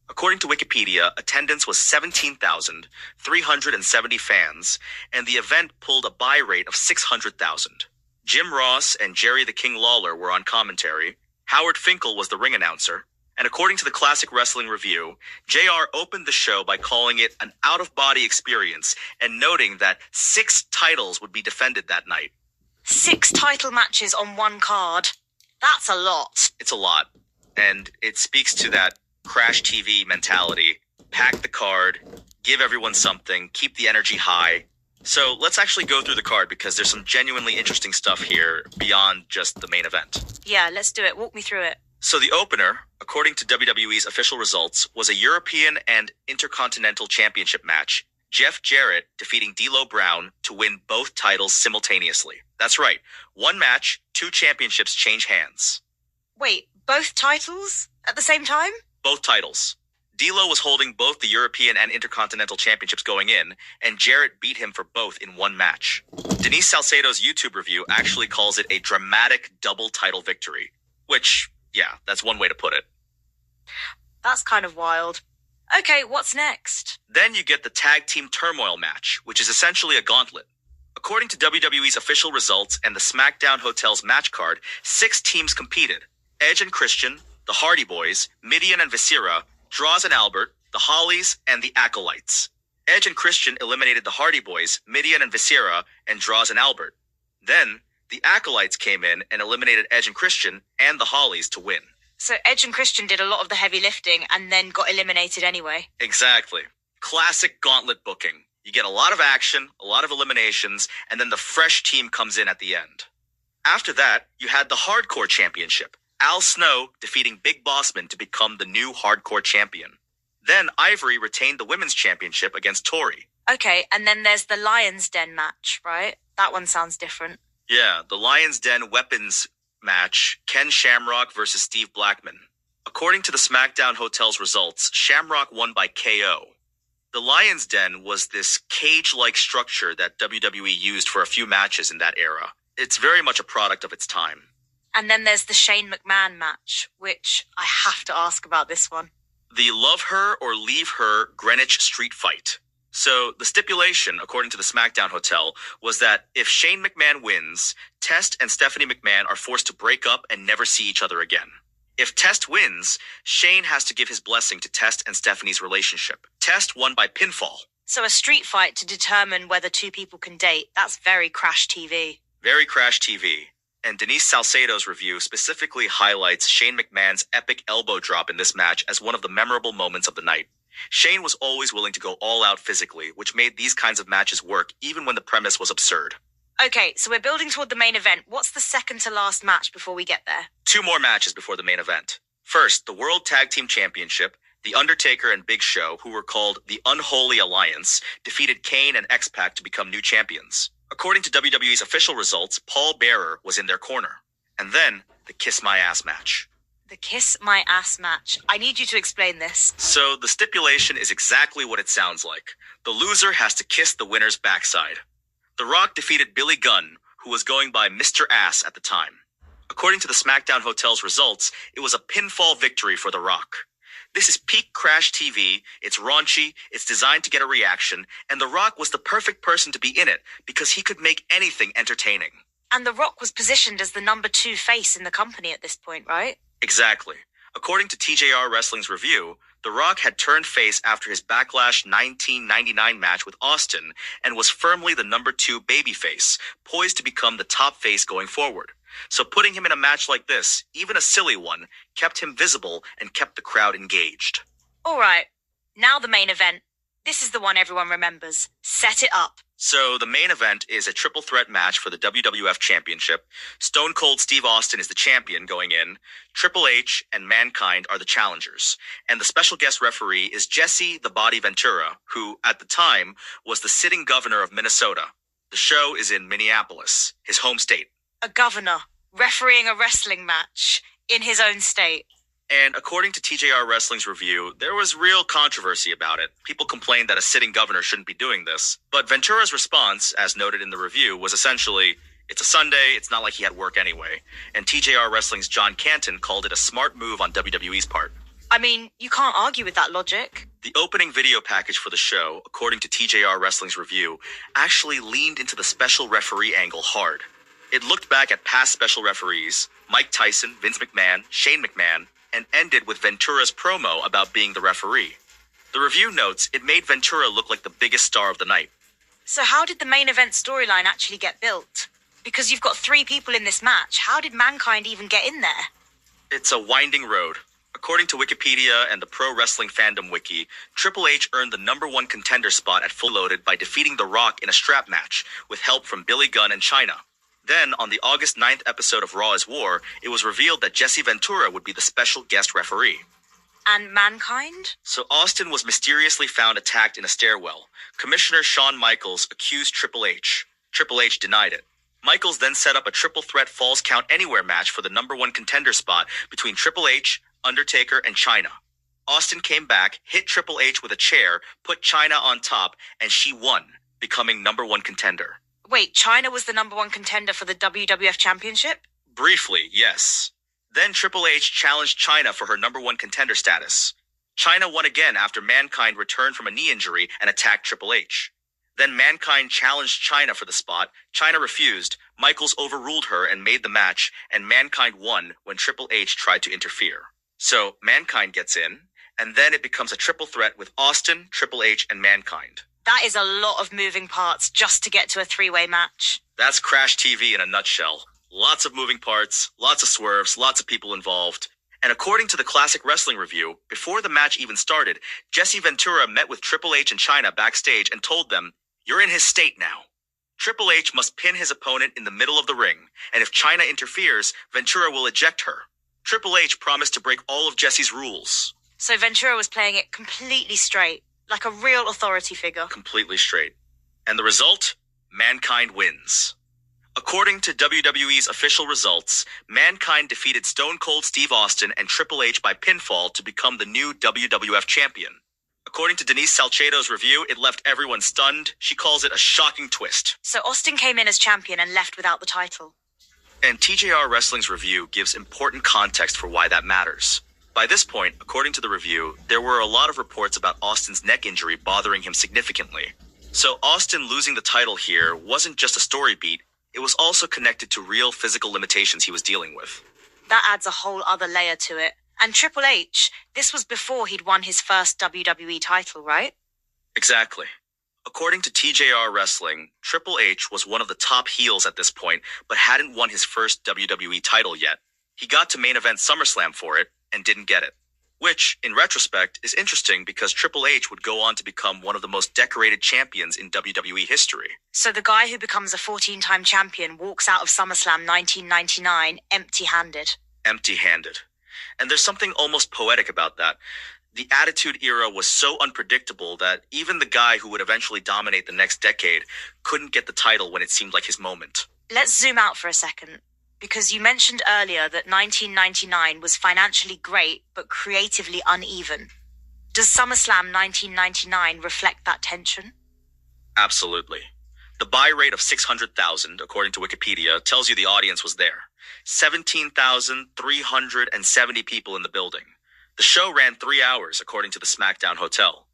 According to Wikipedia, attendance was 17,370 fans, and the event pulled a buy rate of 600,000. Jim Ross and Jerry the King Lawler were on commentary. Howard Finkel was the ring announcer. And according to the Classic Wrestling Review, JR opened the show by calling it an out-of-body experience and noting that 6 titles would be defended that night. 6 title matches on one card. That's a lot. It's a lot. And it speaks to that Crash TV mentality. Pack the card, give everyone something, keep the energy high. So let's actually go through the card because there's some genuinely interesting stuff here beyond just the main event. Yeah, let's do it. Walk me through it. So the opener, according to WWE's official results, was a European and Intercontinental Championship match. Jeff Jarrett defeating D'Lo Brown to win both titles simultaneously. That's right. One match, 2 championships change hands. Wait, both titles at the same time? Both titles. D'Lo was holding both the European and Intercontinental Championships going in, and Jarrett beat him for both in one match. Denise Salcedo's YouTube review actually calls it a dramatic double title victory. Which, yeah, that's one way to put it. That's kind of wild. Okay, what's next? Then you get the Tag Team Turmoil match, which is essentially a gauntlet. According to WWE's official results and the SmackDown Hotel's match card, 6 teams competed. Edge and Christian, the Hardy Boys, Mideon and Viscera, Droz and Albert, the Hollies, and the Acolytes. Edge and Christian eliminated the Hardy Boys, Mideon and Viscera, and Droz and Albert. Then, the Acolytes came in and eliminated Edge and Christian and the Hollies to win. So Edge and Christian did a lot of the heavy lifting and then got eliminated anyway. Exactly. Classic gauntlet booking. You get a lot of action, a lot of eliminations, and then the fresh team comes in at the end. After that, you had the Hardcore Championship. Al Snow defeating Big Bossman to become the new Hardcore Champion. Then Ivory retained the Women's Championship against Tori. Okay, and then there's the Lion's Den match, right? That one sounds different. Yeah, the Lion's Den weapons match, Ken Shamrock versus Steve Blackman. According to the SmackDown Hotel's results, Shamrock won by KO. The Lion's Den was this cage-like structure that WWE used for a few matches in that era. It's very much a product of its time. And then there's the Shane McMahon match, which I have to ask about this one. The Love Her or Leave Her Greenwich Street fight. So the stipulation, according to the SmackDown Hotel, was that if Shane McMahon wins, Test and Stephanie McMahon are forced to break up and never see each other again. If Test wins, Shane has to give his blessing to Test and Stephanie's relationship. Test won by pinfall. So a street fight to determine whether two people can date. That's very Crash TV. Very Crash TV. And Denise Salcedo's review specifically highlights Shane McMahon's epic elbow drop in this match as one of the memorable moments of the night. Shane was always willing to go all out physically, which made these kinds of matches work even when the premise was absurd. Okay, so we're building toward the main event. What's the second to last match before we get there? 2 more matches before the main event. First, the World Tag Team Championship. The Undertaker and Big Show, who were called the Unholy Alliance, defeated Kane and X-Pac to become new champions. According to WWE's official results, Paul Bearer was in their corner. And then, the Kiss My Ass match. The Kiss My Ass match. I need you to explain this. So, the stipulation is exactly what it sounds like. The loser has to kiss the winner's backside. The Rock defeated Billy Gunn, who was going by Mr. Ass at the time. According to the SmackDown Hotel's results, it was a pinfall victory for The Rock. This is peak Crash TV, it's raunchy, it's designed to get a reaction, and The Rock was the perfect person to be in it because he could make anything entertaining. And The Rock was positioned as the number 2 face in the company at this point, right? Exactly. According to TJR Wrestling's review, The Rock had turned face after his Backlash 1999 match with Austin and was firmly the number 2 babyface, poised to become the top face going forward. So putting him in a match like this, even a silly one, kept him visible and kept the crowd engaged. All right, now the main event. This is the one everyone remembers. Set it up. So the main event is a triple threat match for the WWF Championship. Stone Cold Steve Austin is the champion going in. Triple H and Mankind are the challengers. And the special guest referee is Jesse the Body Ventura, who, at the time, was the sitting governor of Minnesota. The show is in Minneapolis, his home state. A governor refereeing a wrestling match in his own state. And according to TJR Wrestling's review, there was real controversy about it. People complained that a sitting governor shouldn't be doing this. But Ventura's response, as noted in the review, was essentially, it's a Sunday, it's not like he had work anyway. And TJR Wrestling's John Canton called it a smart move on WWE's part. I mean, you can't argue with that logic. The opening video package for the show, according to TJR Wrestling's review, actually leaned into the special referee angle hard. It looked back at past special referees, Mike Tyson, Vince McMahon, Shane McMahon, and ended with Ventura's promo about being the referee. The review notes it made Ventura look like the biggest star of the night. So how did the main event storyline actually get built? Because you've got 3 people in this match. How did Mankind even get in there? It's a winding road. According to Wikipedia and the Pro Wrestling Fandom Wiki, Triple H earned the number 1 contender spot at Full Loaded by defeating The Rock in a strap match, with help from Billy Gunn and Chyna. Then, on the August 9th episode of Raw is War, it was revealed that Jesse Ventura would be the special guest referee. And Mankind? So Austin was mysteriously found attacked in a stairwell. Commissioner Shawn Michaels accused Triple H. Triple H denied it. Michaels then set up a triple threat Falls Count Anywhere match for the number 1 contender spot between Triple H, Undertaker, and Chyna. Austin came back, hit Triple H with a chair, put Chyna on top, and she won, becoming number 1 contender. Wait, Chyna was the number 1 contender for the WWF Championship? Briefly, yes. Then Triple H challenged Chyna for her number 1 contender status. Chyna won again after Mankind returned from a knee injury and attacked Triple H. Then Mankind challenged Chyna for the spot. Chyna refused. Michaels overruled her and made the match, and Mankind won when Triple H tried to interfere. So Mankind gets in, and then it becomes a triple threat with Austin, Triple H, and Mankind. That is a lot of moving parts just to get to a 3-way match. That's Crash TV in a nutshell. Lots of moving parts, lots of swerves, lots of people involved. And according to the Classic Wrestling Review, before the match even started, Jesse Ventura met with Triple H and Chyna backstage and told them, "You're in his state now." Triple H must pin his opponent in the middle of the ring, and if Chyna interferes, Ventura will eject her. Triple H promised to break all of Jesse's rules. So Ventura was playing it completely straight, like a real authority figure. Completely straight. And the result? Mankind wins. According to WWE's official results, Mankind defeated Stone Cold Steve Austin and Triple H by pinfall to become the new WWF champion. According to Denise Salcedo's review, it left everyone stunned. She calls it a shocking twist. So Austin came in as champion and left without the title. And TJR Wrestling's review gives important context for why that matters. By this point, according to the review, there were a lot of reports about Austin's neck injury bothering him significantly. So Austin losing the title here wasn't just a story beat, it was also connected to real physical limitations he was dealing with. That adds a whole other layer to it. And Triple H, this was before he'd won his first WWE title, right? Exactly. According to TJR Wrestling, Triple H was one of the top heels at this point, but hadn't won his first WWE title yet. He got to main event SummerSlam for it, and didn't get it. Which, in retrospect, is interesting because Triple H would go on to become one of the most decorated champions in WWE history. So the guy who becomes a 14-time champion walks out of SummerSlam 1999 empty-handed. Empty-handed. And there's something almost poetic about that. The Attitude Era was so unpredictable that even the guy who would eventually dominate the next decade couldn't get the title when it seemed like his moment. Let's zoom out for a second. Because you mentioned earlier that 1999 was financially great, but creatively uneven. Does SummerSlam 1999 reflect that tension? Absolutely. The buy rate of 600,000, according to Wikipedia, tells you the audience was there. 17,370 people in the building. The show ran 3 hours, according to the SmackDown Hotel.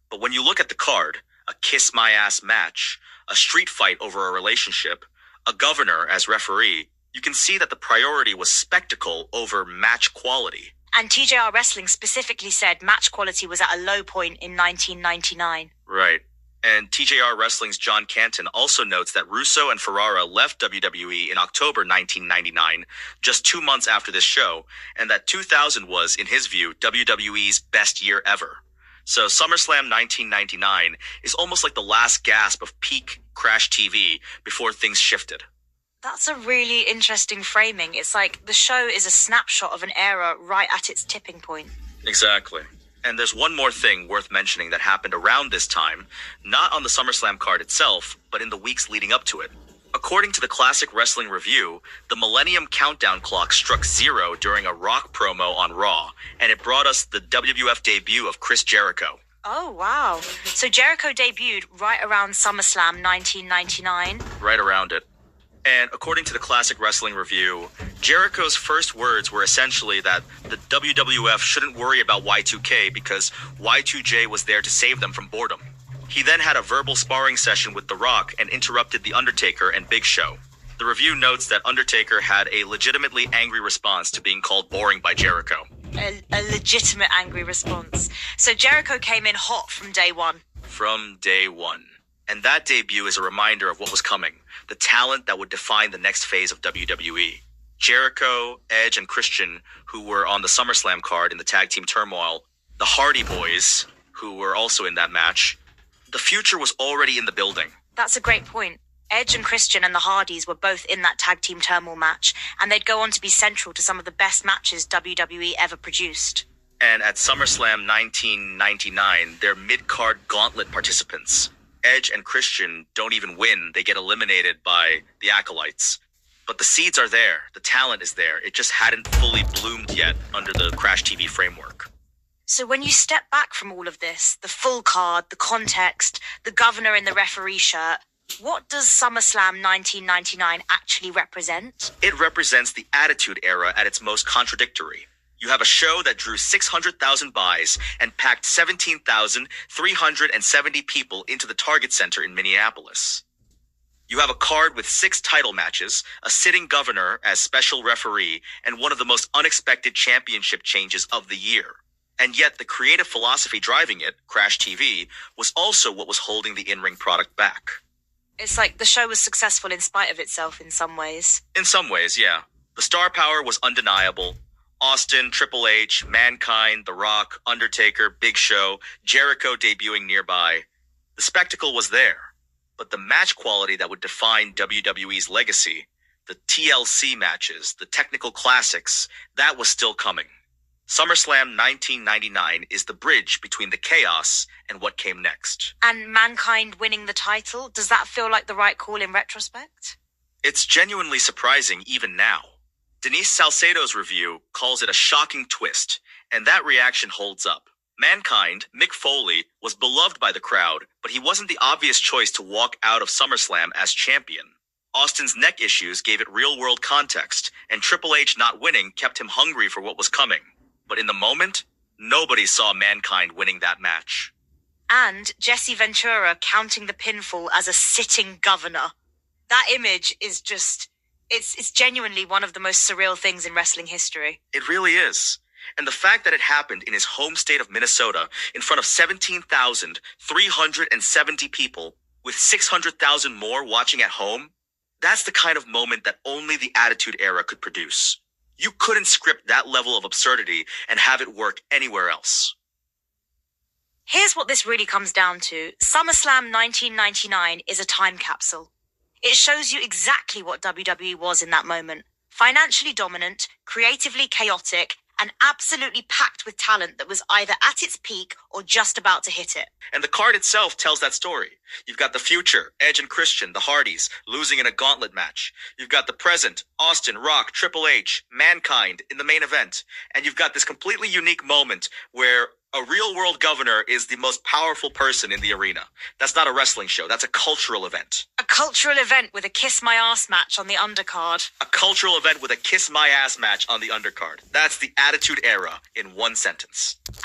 But when you look at the card, a kiss my ass match, a street fight over a relationship, a governor as referee, you can see that the priority was spectacle over match quality. And TJR Wrestling specifically said match quality was at a low point in 1999. Right. And TJR Wrestling's John Canton also notes that Russo and Ferrara left WWE in October 1999, just 2 months after this show, and that 2000 was, in his view, WWE's best year ever. So SummerSlam 1999 is almost like the last gasp of peak Crash TV before things shifted. That's a really interesting framing. It's like the show is a snapshot of an era right at its tipping point. Exactly. And there's one more thing worth mentioning that happened around this time, not on the SummerSlam card itself, but in the weeks leading up to it. According to the Classic Wrestling Review, the Millennium Countdown clock struck 0 during a Rock promo on Raw, and it brought us the WWF debut of Chris Jericho. Oh, wow. So Jericho debuted right around SummerSlam 1999? Right around it. And according to the Classic Wrestling Review, Jericho's first words were essentially that the WWF shouldn't worry about Y2K because Y2J was there to save them from boredom. He then had a verbal sparring session with The Rock and interrupted The Undertaker and Big Show. The review notes that Undertaker had a legitimately angry response to being called boring by Jericho. A legitimate angry response. So Jericho came in hot from day one. From day one. And that debut is a reminder of what was coming, the talent that would define the next phase of WWE. Jericho, Edge, and Christian, who were on the SummerSlam card in the tag team turmoil, the Hardy Boys, who were also in that match. The future was already in the building. That's a great point. Edge and Christian and the Hardys were both in that tag team turmoil match, and they'd go on to be central to some of the best matches WWE ever produced. And at SummerSlam 1999, they're mid-card gauntlet participants. Edge and Christian don't even win. They get eliminated by the Acolytes. But the seeds are there. The talent is there. It just hadn't fully bloomed yet under the Crash TV framework. So when you step back from all of this, the full card, the context, the governor in the referee shirt, what does SummerSlam 1999 actually represent? It represents the Attitude Era at its most contradictory. You have a show that drew 600,000 buys and packed 17,370 people into the Target Center in Minneapolis. You have a card with 6 title matches, a sitting governor as special referee, and one of the most unexpected championship changes of the year. And yet the creative philosophy driving it, Crash TV, was also what was holding the in-ring product back. It's like the show was successful in spite of itself in some ways. In some ways, yeah. The star power was undeniable. Austin, Triple H, Mankind, The Rock, Undertaker, Big Show, Jericho debuting nearby. The spectacle was there. But the match quality that would define WWE's legacy, the TLC matches, the technical classics, that was still coming. SummerSlam 1999 is the bridge between the chaos and what came next. And Mankind winning the title, does that feel like the right call in retrospect? It's genuinely surprising even now. Denise Salcedo's review calls it a shocking twist, and that reaction holds up. Mankind, Mick Foley, was beloved by the crowd, but he wasn't the obvious choice to walk out of SummerSlam as champion. Austin's neck issues gave it real-world context, and Triple H not winning kept him hungry for what was coming. But in the moment, nobody saw Mankind winning that match. And Jesse Ventura counting the pinfall as a sitting governor. That image is just, it's genuinely one of the most surreal things in wrestling history. It really is. And the fact that it happened in his home state of Minnesota in front of 17,370 people with 600,000 more watching at home, that's the kind of moment that only the Attitude Era could produce. You couldn't script that level of absurdity and have it work anywhere else. Here's what this really comes down to. SummerSlam 1999 is a time capsule. It shows you exactly what WWE was in that moment. Financially dominant, creatively chaotic, and absolutely packed with talent that was either at its peak or just about to hit it. And the card itself tells that story. You've got the future, Edge and Christian, the Hardys, losing in a gauntlet match. You've got the present, Austin, Rock, Triple H, Mankind in the main event. And you've got this completely unique moment where a real-world governor is the most powerful person in the arena. That's not a wrestling show. That's a cultural event. A cultural event with a kiss my ass match on the undercard. A cultural event with a kiss my ass match on the undercard. That's the Attitude Era in one sentence.